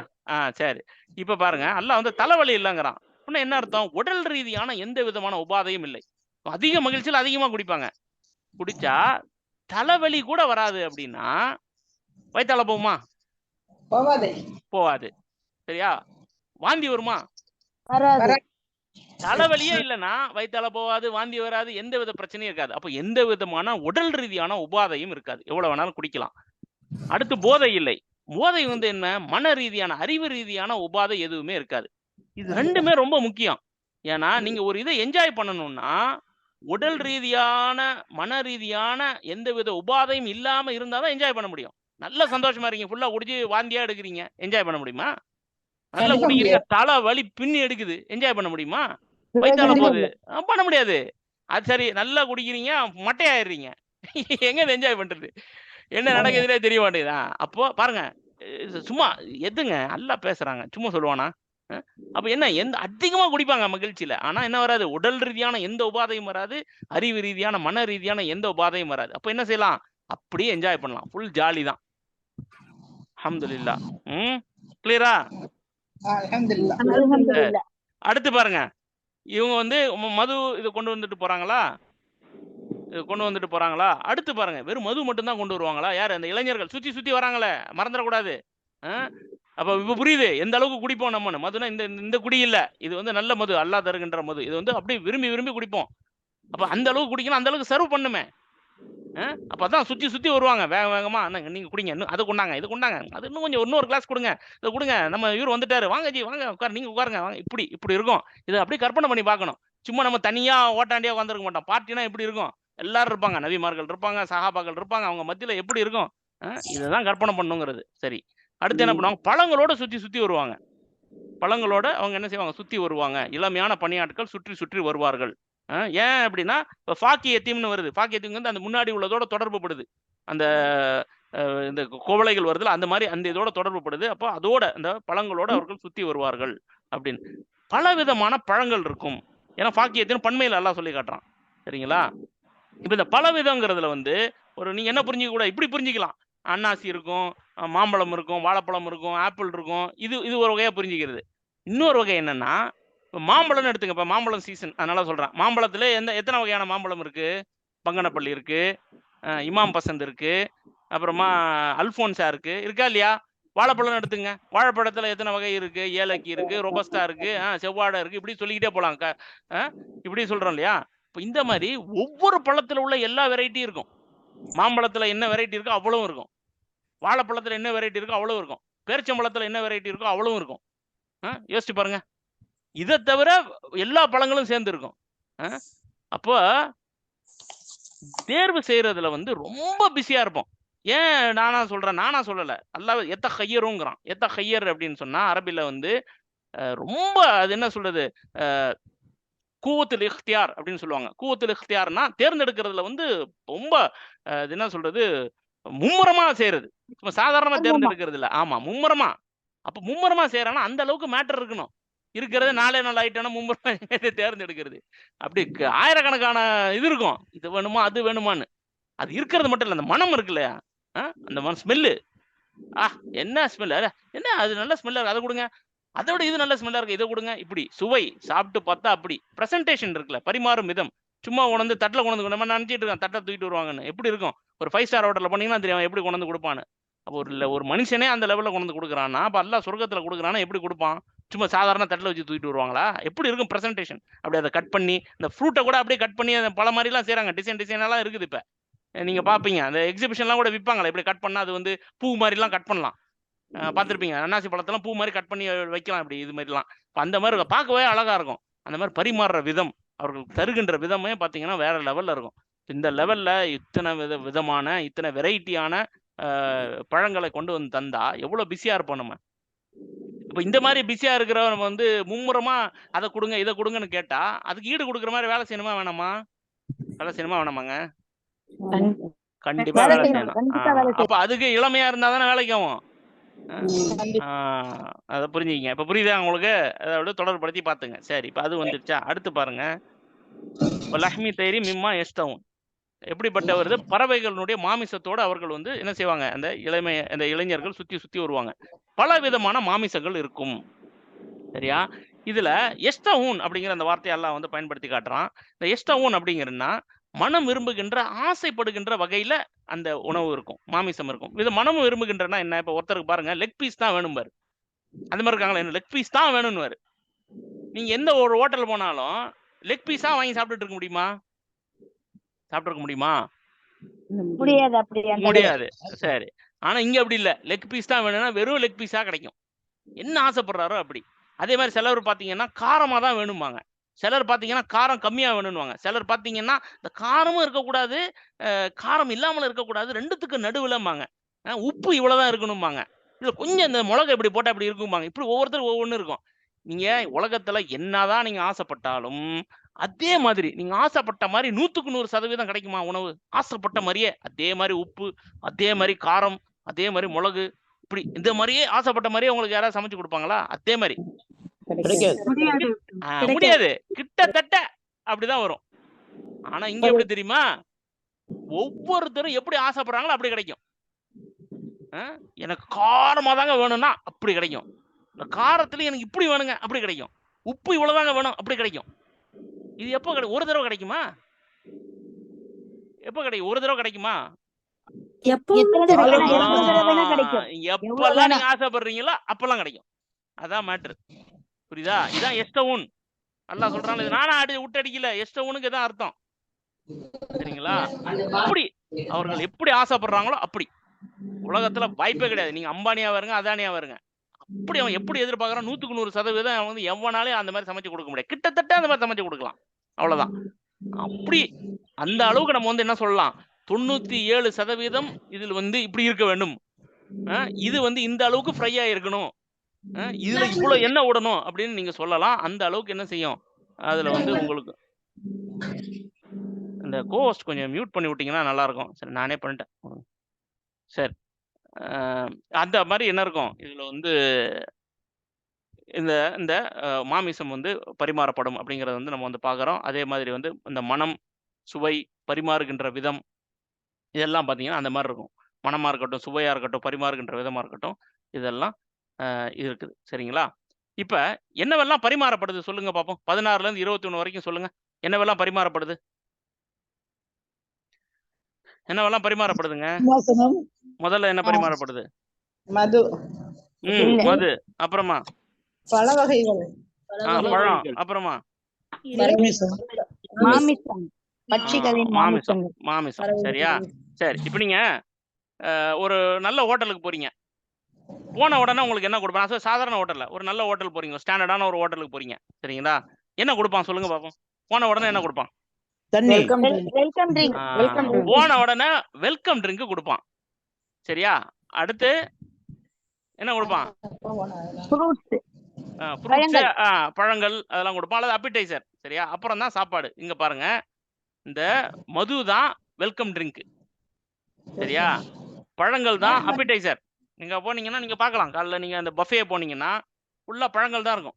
சரி, இப்ப பாருங்க, அல்லாஹ் வந்து தலைவலி இல்லைங்கிறான். என்ன அர்த்தம்? உடல் ரீதியான எந்த விதமான உபாதையும் இல்லை. அதிக மகிழ்ச்சியில் அதிகமா குடிப்பாங்க. குடிச்சா தலைவலி கூட வராது. அப்படின்னா வயித்தால போகுமா? போவாது. சரியா? வாந்தி வருமா? தலைவலியே இல்லைன்னா வயித்தால போவாது, வாந்தி வராது, எந்த வித பிரச்சனையும் இருக்காது. அப்போ எந்த விதமான உடல் ரீதியான உபாதையும் இருக்காது, எவ்வளவு வேணாலும் குடிக்கலாம். அடுத்து போதை இல்லை. போதை வந்து என்ன? மன ரீதியான, அறிவு ரீதியான உபாதை எதுவுமே இருக்காது. இது ரெண்டுமே ரொம்ப முக்கியம். ஏன்னா நீங்க ஒரு இதை என்ஜாய் பண்ணணும்னா உடல் ரீதியான, மன ரீதியான எந்த வித உபாதையும் இல்லாம இருந்தாதான் என்ஜாய் பண்ண முடியும். நல்ல சந்தோஷமா இருக்கீங்க, ஃபுல்லா குடிச்சு வாந்தியா எடுக்கிறீங்க, என்ஜாய் பண்ண முடியுமா? நல்லா குடிக்கிறீங்க, தலை வலி பின்னி எடுக்குது, என்ஜாய் பண்ண முடியுமா? வயித்தால போகுது, பண்ண முடியாது. அது சரி, நல்லா குடிக்கிறீங்க, மட்டையாயிடுறீங்க, எங்க என்ஜாய் பண்றது? என்ன நடக்குதுன்னே தெரிய மாட்டேங்குதா? அப்போ பாருங்க, சும்மா எதுங்க நல்லா பேசுறாங்க, சும்மா சொல்லுவானா? அப்ப என்ன எந்த அதிகமா குடிப்பாங்க மகிழ்ச்சியில. ஆனா என்ன வராது, உடல் ரீதியான எந்த உபாதையும் வராது, அறிவு ரீதியான மன ரீதியான எந்த உபாதையும் வராது. அப்ப என்ன செய்யலாம், அப்படியே என்ஜாய் பண்ணலாம், ஃபுல் ஜாலி தான். அல்ஹம்துலில்லாஹ். கிளியரா?
அல்ஹம்துலில்லாஹ்.
அடுத்து பாருங்க, இவங்க வந்து மது இது கொண்டு வந்துட்டு போறாங்களா, அடுத்து பாருங்க, வெறும் மது மட்டும் தான் கொண்டு வருவாங்களா? யாரு? அந்த இளைஞர்கள் சுத்தி சுத்தி வராங்களே, மறந்துடக்கூடாது. அப்ப இப்ப புரியுது எந்த அளவுக்கு குடிப்போம் நம்மன்னு. மதுனா இந்த இந்த குடி இல்ல, இது வந்து நல்ல மது, அல்லாஹ் தருகின்ற மது. இது வந்து அப்படியே விரும்பி விரும்பி குடிப்போம். அப்ப அந்த அளவுக்கு குடிக்கணும், அந்த அளவுக்கு சர்வ் பண்ணுமே. அப்பதான் சுத்தி சுத்தி வருவாங்க வேக வேகமா. நீங்க குடிங்க, இன்னும் அதை கொண்டாங்க, இது கொண்டாங்க, அது இன்னும் கொஞ்சம் இன்னொரு கிளாஸ் கொடுங்க, இதை கொடுங்க, நம்ம இவர் வந்துட்டாரு, வாங்க ஜி வாங்க உட்காரு, நீங்க உட்காருங்க வாங்க. இப்படி இப்படி இருக்கும். இதை அப்படியே கற்பனை பண்ணி பார்க்கணும். சும்மா நம்ம தனியா ஓட்டாண்டியா உட்காந்துருக்க மாட்டோம். பார்ட்டினா எப்படி இருக்கும், எல்லாரும் இருப்பாங்க, நபிமார்கள் இருப்பாங்க, சஹாபாக்கள் இருப்பாங்க, அவங்க மத்தியில எப்படி இருக்கும், இதைதான் கற்பனை பண்ணுங்கிறது. சரி, அடுத்து என்ன பண்ணுவாங்க, பழங்களோட சுத்தி சுத்தி வருவாங்க. பழங்களோட அவங்க என்ன செய்வாங்க, சுத்தி வருவாங்க. இளமையான பணியாட்கள் சுற்றி சுற்றி வருவார்கள். ஏன் அப்படின்னா, இப்போ ஃபாக்கியத்தீம்னு வருது. ஃபாக்கியத்தீம் வந்து அந்த முன்னாடி உள்ளதோட தொடர்பு படுது. அந்த இந்த கோவலைகள் வருதுல, அந்த மாதிரி அந்த இதோட தொடர்பு படுது. அப்போ அதோட அந்த பழங்களோட அவர்கள் சுத்தி வருவார்கள் அப்படின்னு. பல விதமான பழங்கள் இருக்கும். ஏன்னா ஃபாக்கியத்தின் பண்மையில் எல்லாம் சொல்லி காட்டுறான். சரிங்களா? இப்போ இந்த பல விதங்கிறதுல வந்து ஒரு நீங்க என்ன புரிஞ்சிக்க கூட, இப்படி புரிஞ்சிக்கலாம். அன்னாசி இருக்கும், மாம்பழம் இருக்கும், வாழைப்பழம் இருக்கும், ஆப்பிள் இருக்கும். இது இது ஒரு வகையா புரிஞ்சிக்கிறது. இன்னொரு வகை என்னன்னா, இப்போ மாம்பழம்னு எடுத்துங்க. இப்போ மாம்பழம் சீசன், அதனால சொல்றேன். மாம்பழத்துல எத்தனை வகையான மாம்பழம் இருக்கு? பங்கனப்பள்ளி இருக்கு, இமாம் பசந்த் இருக்கு, அப்புறமா அல்போன்சா இருக்கு, இருக்கா இல்லையா? வாழைப்பழம் எடுத்துங்க. வாழைப்பழத்துல எத்தனை வகை இருக்கு? ஏலக்கி இருக்கு, ரொபஸ்டா இருக்கு, செவ்வாடை இருக்கு, இப்படி சொல்லிக்கிட்டே போலாம். இப்படி சொல்றோம் இல்லையா? இப்போ இந்த மாதிரி ஒவ்வொரு பழத்துல உள்ள எல்லா வெரைட்டியும் இருக்கும். மாம்பழத்துல என்ன வெரைட்டி இருக்கோ அவ்வளவும் இருக்கும். வாழைப்பழத்துல என்ன வெரைட்டி இருக்கோ அவ்வளவு இருக்கும். பேரிச்சம்பழத்துல என்ன வெரைட்டி இருக்கோ அவ்வளவும் இருக்கும். யோசிச்சு பாருங்க. இதை தவிர எல்லா பழங்களும் சேர்ந்து இருக்கும். அப்போ தேர்வு செய்யறதுல வந்து ரொம்ப பிஸியா இருப்போம். ஏன் நானா சொல்றேன், நானா சொல்லல, அல்லாஹ் எத்த ஹையருங்கிறான். எத்த ஹையர் அப்படின்னு சொன்னா அரபில வந்து ரொம்ப அது என்ன சொல்றது, கூவத்துல் இഖ்தியார் அப்படின்னு சொல்லுவாங்க. கூவத்துல் இഖ்தியார்னா தேர்ந்தெடுக்கிறதுல வந்து ரொம்ப அது என்ன சொல்றது, மும்முரமா செய்யறது. சும்மா சாதாரணமா தேர்ந்தெடுக்கிறது இல்ல. ஆமா, மும்முரமா. அப்ப மும்முரமா செய்யறானா அந்த அளவுக்கு மேட்டர் இருக்கணும். இருக்கிறது 4 நாள் ஆயிட்டானா மும்முரமா தேர்ந்தெடுக்கிறது. அப்படி ஆயிரக்கணக்கான இது இருக்கும். இது வேணுமா அது வேணுமான்னு. அது இருக்கிறது மட்டும் இல்ல, அந்த மனம் இருக்கு இல்லையா, அந்த மனம் ஸ்மெல்லு. என்ன ஸ்மெல், என்ன அது நல்ல ஸ்மெல்லா இருக்கு, அதை கொடுங்க. அதை விட இது நல்ல ஸ்மெல்லா இருக்கு, இதை கொடுங்க. இப்படி சுவை சாப்பிட்டு பார்த்தா அப்படி பிரசன்டேஷன் இருக்குல்ல, பரிமாறும் விதம். சும்மா கொண்டு தட்டில் கொண்டு நம்ம நினைச்சிட்டு இருக்கோம் தட்டை தூக்கிட்டு வருவாங்கன்னு. எப்படி இருக்கும், ஒரு 5 ஸ்டார் ஹோட்டலில் போனீங்கன்னா தெரியும் எப்படி கொண்டு கொடுப்பான்னு. அப்போ ஒரு மனுஷனே அந்த லெவலில் கொண்டு கொடுக்குறான்னா, அப்போ எல்லாம் சொர்க்கத்தில் கொடுக்குறான்னா எப்படி கொடுப்பான்? சும்மா சாதாரண தட்டில் வச்சு தூக்கிட்டு வருவாங்களா? எப்படி இருக்கும் பிரசன்டேஷன்? அப்படி அதை கட் பண்ணி, இந்த ஃப்ரூட்டை கூட அப்படியே கட் பண்ணி அந்த பல மாதிரிலாம் செய்கிறாங்க. டிசைனெல்லாம் இருக்குது. இப்போ நீங்கள் பார்ப்பீங்க, அந்த எக்ஸிபிஷன்லாம் கூட விற்பாங்களா, இப்படி கட் பண்ணால் அது வந்து பூ மாதிரிலாம் கட் பண்ணலாம். பார்த்துருப்பீங்க, அன்னாசி பழத்தெல்லாம் பூ மாதிரி கட் பண்ணி வைக்கலாம். இப்படி இது மாதிரிலாம் இப்போ அந்த மாதிரி பார்க்கவே அழகாக இருக்கும். அந்த மாதிரி பரிமாறுற விதம், அவர்கள் தருகின்ற விதமே பார்த்தீங்கன்னா வேற லெவலில் இருக்கும். இந்த லெவலில் இத்தனை விதமான இத்தனை வெரைட்டியான பழங்களை கொண்டு வந்து தந்தா எவ்வளோ பிஸியாக இருப்போம் நம்ம. இப்போ இந்த மாதிரி பிஸியாக இருக்கிறவங்க வந்து மும்முரமா அதை கொடுங்க இதை கொடுங்கன்னு கேட்டால் அதுக்கு ஈடு கொடுக்குற மாதிரி வேலை செய்யணுமா வேணாமா? வேலை செய்யணுமா வேணாமாங்க? கண்டிப்பாக வேலை செய்யணும். அப்போ அதுக்கு இளமையாக இருந்தால் தானே வேலைக்கு ஆகும். அதை புரிஞ்சுக்கிங்க. இப்போ புரியுதா உங்களுக்கு? அதோட தொடர்புபடுத்தி பார்த்துங்க. சரி, இப்போ அது வந்துருச்சா? அடுத்து பாருங்க, லஹ்மி தைரி மிம்மா எஸ்தவும். எப்படிப்பட்ட வருது, பறவைகளுடைய மாமிசத்தோடு அவர்கள் வந்து என்ன செய்வாங்க, அந்த இளைஞர்கள் சுற்றி சுற்றி வருவாங்க. பல விதமான மாமிசங்கள் இருக்கும். சரியா? இதுல எஸ்தவுன் அப்படிங்கிற அந்த வார்த்தையெல்லாம் வந்து பயன்படுத்தி காட்டுறான். இந்த எஸ்தவுன் அப்படிங்கிறதுனா மனம் விரும்புகின்ற ஆசைப்படுகின்ற வகையில அந்த உணவு இருக்கும், மாமிசம் இருக்கும். இது மனமும் விரும்புகின்றனா என்ன? இப்போ ஒருத்தருக்கு பாருங்க லெக் பீஸ் தான் வேணும் பாரு, அந்த மாதிரி இருக்காங்களா, என்ன லெக் பீஸ் தான் வேணும்னு. நீங்க எந்த ஒரு ஹோட்டல் போனாலும் லெக் பீஸா வாங்கி சாப்பிட்டுட்டு இருக்க முடியுமா? சாப்பிட்டு முடியுமா? முடியாது. சரி, ஆனா இங்க அப்படி இல்ல. லெக் பீஸ் தான் வேணும்னா வெறும் லெக் பீஸா கிடைக்கும், என்ன ஆசைப்படுறாரோ அப்படி. அதே மாதிரி சிலர் பாத்தீங்கன்னா காரமா தான் வேணும்பாங்க, சிலர் பாத்தீங்கன்னா காரம் கம்மியா வேணும்வாங்க, சிலர் பாத்தீங்கன்னா இந்த காரமும் இருக்கக்கூடாது காரம் இல்லாமல் இருக்கக்கூடாது, ரெண்டுத்துக்கு நடுவுலம்பாங்க. உப்பு இவ்வளவுதான் இருக்கணும்பாங்க, இல்ல கொஞ்சம் இந்த மிளகு இப்படி போட்டா இப்படி இருக்கும்பாங்க. இப்படி ஒவ்வொருத்தரும் ஒவ்வொன்று இருக்கும். நீங்க உலகத்துல என்னதான் நீங்க ஆசைப்பட்டாலும் அதே மாதிரி நீங்க ஆசைப்பட்ட மாதிரி 100க்கு 100% கிடைக்குமா உணவு? ஆசைப்பட்ட மாதிரியே அதே மாதிரி உப்பு, அதே மாதிரி காரம், அதே மாதிரி மிளகு, இப்படி இந்த மாதிரியே ஆசைப்பட்ட மாதிரியே உங்களுக்கு யாராவது சமைச்சு கொடுப்பாங்களா? அதே மாதிரி
கிடைக்காது.
முடியாது.
முடியாது, கிட்டத்தட்ட அப்படிதான் வரும். ஆனா இங்க எப்படி தெரியுமா, ஒவ்வொருத்தரும் எப்படி ஆசைப்படுறாங்களோ அப்படி கிடைக்கும். எனக்கு காரமா தாங்க வேணும்னா அப்படி கிடைக்கும். இந்த காரத்துல எனக்கு இப்படி வேணுங்க அப்படி கிடைக்கும். உப்பு இவ்வளவுதாங்க வேணும் அப்படி கிடைக்கும். இது எப்போ கிடைக்கும்? ஒரு தடவை கிடைக்குமா? எப்போ கிடைக்கும்? ஒரு தடவை கிடைக்குமா? எப்பெல்லாம் நீங்க ஆசைப்படுறீங்களோ அப்பெல்லாம் கிடைக்கும். அதான் மேட்ரு. புரியுதா? இதான் எஸ்டவுன். அல்லாஹ் சொல்றாங்க, இது நானா விட்டு அடிக்கல, எஸ்டவுனுக்கு இதான் அர்த்தம். சரிங்களா? அப்படி அவர்கள் எப்படி ஆசைப்படுறாங்களோ அப்படி. உலகத்துல வாய்ப்பே கிடையாது. நீங்க அம்பானியா வருங்க, அதானியா வருங்க, அப்படி அவன் எப்படி எதிர்பார்க்கறான் 100க்கு 100% அவன் வந்து எவனாலையும் அந்த மாதிரி சமைச்சு கொடுக்க முடியாது. கிட்டத்தட்ட அந்த மாதிரி சமைச்சு கொடுக்கலாம், அவ்வளவுதான். அப்படி அந்த அளவுக்கு நம்ம வந்து என்ன சொல்லலாம், 97% இதில் வந்து இப்படி இருக்க வேண்டும். இது வந்து இந்த அளவுக்கு ஃப்ரையா இருக்கணும், இதுல இவ்வளவு எண்ணெய் விடணும் அப்படின்னு நீங்க சொல்லலாம். அந்த அளவுக்கு என்ன செய்யும் அதுல வந்து உங்களுக்கு. இந்த கோஸ்ட் கொஞ்சம் மியூட் பண்ணி விட்டீங்கன்னா நல்லா இருக்கும். சரி, நானே பண்ணிட்டேன். சரி, அந்த மாதிரி என்ன இருக்கும் இதுல வந்து, இந்த இந்த மாமிசம் வந்து பரிமாறப்படும் அப்படிங்கறத வந்து நம்ம வந்து பார்க்குறோம். அதே மாதிரி வந்து இந்த மனம், சுவை, பரிமாறுகின்ற விதம், இதெல்லாம் பார்த்தீங்கன்னா அந்த மாதிரி இருக்கும். மனமா இருக்கட்டும், சுவையா இருக்கட்டும், பரிமாறுகின்ற விதமா இருக்கட்டும், இதெல்லாம் இருக்குது. சரிங்களா? இப்ப என்னவெல்லாம் பரிமாறப்படுது சொல்லுங்க பார்ப்போம். 16ல இருந்து 21 வரைக்கும் சொல்லுங்க. என்னவெல்லாம் பரிமாறப்படுது? என்னவெல்லாம் பரிமாறப்படுதுங்க? முதல்ல என்ன பரிமாறப்படுது?
மது,
மது. அப்புறமா
பழ வகைகள்,
பழம். அப்புறமா
மாமிசம், பட்சிகளின்
மாமிசம். மாமிசம். சரியா? சரி, இப்ப நீங்க ஒரு நல்ல ஹோட்டலுக்கு போறீங்க. போன உடனே உங்களுக்கு என்ன கொடுப்பான்? சாதாரண ஹோட்டல்ல ஒரு நல்ல ஹோட்டல் போறீங்க, ஸ்டாண்டர்டான ஒரு ஹோட்டலுக்கு போறீங்க. சரிங்களா? என்ன கொடுப்பான் சொல்லுங்க பாப்போம். போன உடனே என்ன கொடுப்பான்?
Welcome drink.
போன உடனே வெல்கம் ட்ரிங்க் கொடுப்பான். சரியா? அடுத்து என்ன கொடுப்பான்? பழங்கள் அதெல்லாம் கொடுப்பான், அல்லது அப்பிடைசர். சரியா? அப்புறம் தான் சாப்பாடு. இங்க பாருங்க, இந்த மது தான் வெல்கம் ட்ரிங்க். சரியா? பழங்கள் தான் அப்பிடைசர். நீங்க போனீங்கன்னா நீங்க பார்க்கலாம், காலைல நீங்க அந்த பஃபே போனீங்கன்னா ஃபுல்லா பழங்கள் தான் இருக்கும்,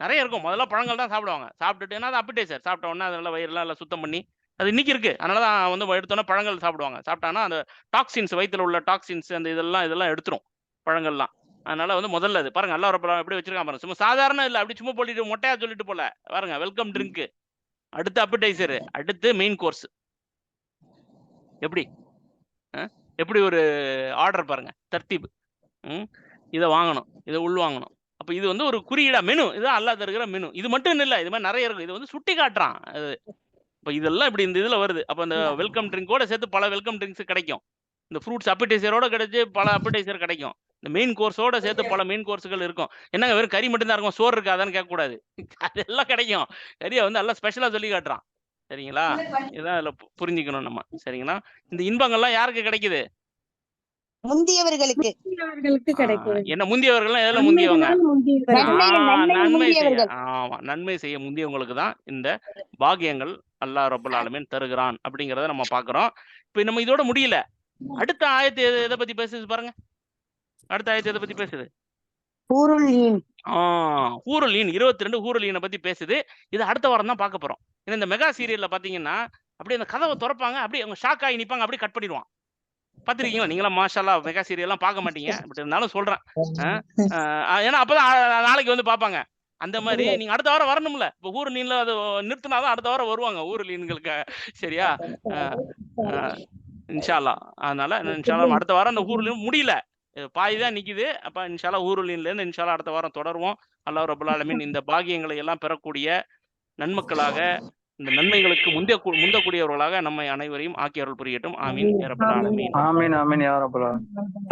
நிறைய இருக்கும். முதல்ல பழங்கள் தான் சாப்பிடுவாங்க. சாப்பிட்டுட்டு அது அப்பிடைசர். சாப்பிட்ட உடனே அதெல்லாம் வயிறுலாம் எல்லாம் சுத்தம் பண்ணி, அது இன்னைக்கு இருக்கு. அதனால தான் வந்து எடுத்தோன்னே பழங்கள் சாப்பிடுவாங்க. சாப்பிட்டாங்கன்னா அந்த டாக்ஸின்ஸ், வயிற்றுல உள்ள டாக்ஸின்ஸ், அந்த இதெல்லாம் எடுத்துரும் பழங்கள்லாம். அதனால வந்து முதல்ல அது பாருங்க, எல்லா பழம் எப்படி வச்சிருக்காங்க பாருங்க. சும்மா சாதாரண இல்லை, அப்படி சும்மா போட்டு மொட்டையா சொல்லிட்டு போல பாருங்க. வெல்கம் ட்ரிங்க், அடுத்து அப்பிடைசர், அடுத்து மெயின் கோர்ஸ். எப்படி எப்படி ஒரு ஆர்டர் பாருங்க, தர்த்தீப். இதை வாங்கணும், இதை உள் வாங்கணும். அப்ப இது வந்து ஒரு குறியீடா மெனு. இதுதான் அல்லாஹ் தருகிற மெனு. இது மட்டும் இல்லை, இது மாதிரி நிறைய இருக்கும். இது வந்து சுட்டி காட்டுறான். இப்போ இதெல்லாம் இப்படி இந்த இதுல வருது. அப்ப அந்த வெல்கம் ட்ரிங்கோட சேர்த்து பல வெல்கம் ட்ரிங்க்ஸ் கிடைக்கும். இந்த ஃப்ரூட்ஸ் அப்பிடைசரோட கிடைச்சு பல அப்பிடைசர் கிடைக்கும். இந்த மெயின் கோர்ஸோட சேர்த்து பல மெயின் கோர்ஸுகள் இருக்கும். என்னங்க வெறும் கறி மட்டும் தான் இருக்கும், சோறு இருக்காதான்னு கேட்கக்கூடாது. அதெல்லாம் கிடைக்கும். கறியை வந்து எல்லாம் ஸ்பெஷலா சொல்லி காட்டுறான். சரிங்களா? இதான் அதுல புரிஞ்சுக்கணும் நம்ம. சரிங்களா? இந்த இன்பங்கள்லாம் யாருக்கு கிடைக்குது?
முந்தியவர்களுக்கு.
என்ன முந்தியவர்கள்? எதுல முந்தியவங்க? நன்மை செய்ய. ஆமா, நன்மை செய்ய முந்தியவங்களுக்கு தான் இந்த பாக்கியங்கள் அல்லாஹ் ரப்பல் ஆலமீன் தருகிறான் அப்படிங்கறத நம்ம பாக்குறோம். இப்ப நம்ம இதோட முடியல. அடுத்த ஆயத்து எதை பத்தி பேசுது பாருங்க. அடுத்த ஆயத்து எதை பத்தி பேசுது?
ஹூருல் ஈன்.
ஹூருல் ஈன் 22 ஹூருல் ஈனை பத்தி பேசுது. இது அடுத்த வாரம் தான் பார்க்க போறோம். ஏன்னா இந்த மெகா சீரியல்ல பாத்தீங்கன்னா அப்படியே அந்த கதவை திறப்பாங்க, அப்படியே அவங்க ஷாக் ஆகி நிப்பாங்க, அப்படியே கட் பண்ணிடுவான். பாத்திருக்கீங்களா? நீங்களாம் மாஷால்லா மெகா சீரியல்லாம் பார்க்க மாட்டீங்க, பட் இருந்தாலும் சொல்றேன். ஏன்னா அப்பதான் நாளைக்கு வந்து பார்ப்பாங்க. அந்த மாதிரி நீங்க அடுத்த வாரம் வரணும்ல. இப்போ ஹூருல் ஈன்ல அது நிறுத்தினாதான் அடுத்த வாரம் வருவாங்க ஹூருல் ஈன்களுக்கு. சரியா? இன்ஷா அல்லாஹ். அதனால இன்ஷா அல்லாஹ் அடுத்த வாரம் அந்த ஹூருல் ஈன் முடியல, பாதி தான் நிக்குது. அப்ப இன்ஷா அல்லாஹ் ஹூருல் ஈன்ல இருந்து இன்ஷா அல்லாஹ் அடுத்த வாரம் தொடருவோம். அல்லாஹ் ரப்பல் ஆலமீன் இந்த பாக்கியங்களை எல்லாம் பெறக்கூடிய நன்மக்களாக, இந்த நன்மைகளுக்கு முந்தக்கூடியவர்களாக நம்மை அனைவரையும் ஆக்கி அருள் புரியட்டும். ஆமீன் யா ரப்பல் ஆலமீன்.
ஆமீன் ஆமீன் யா ரப்பல் ஆலமீன்.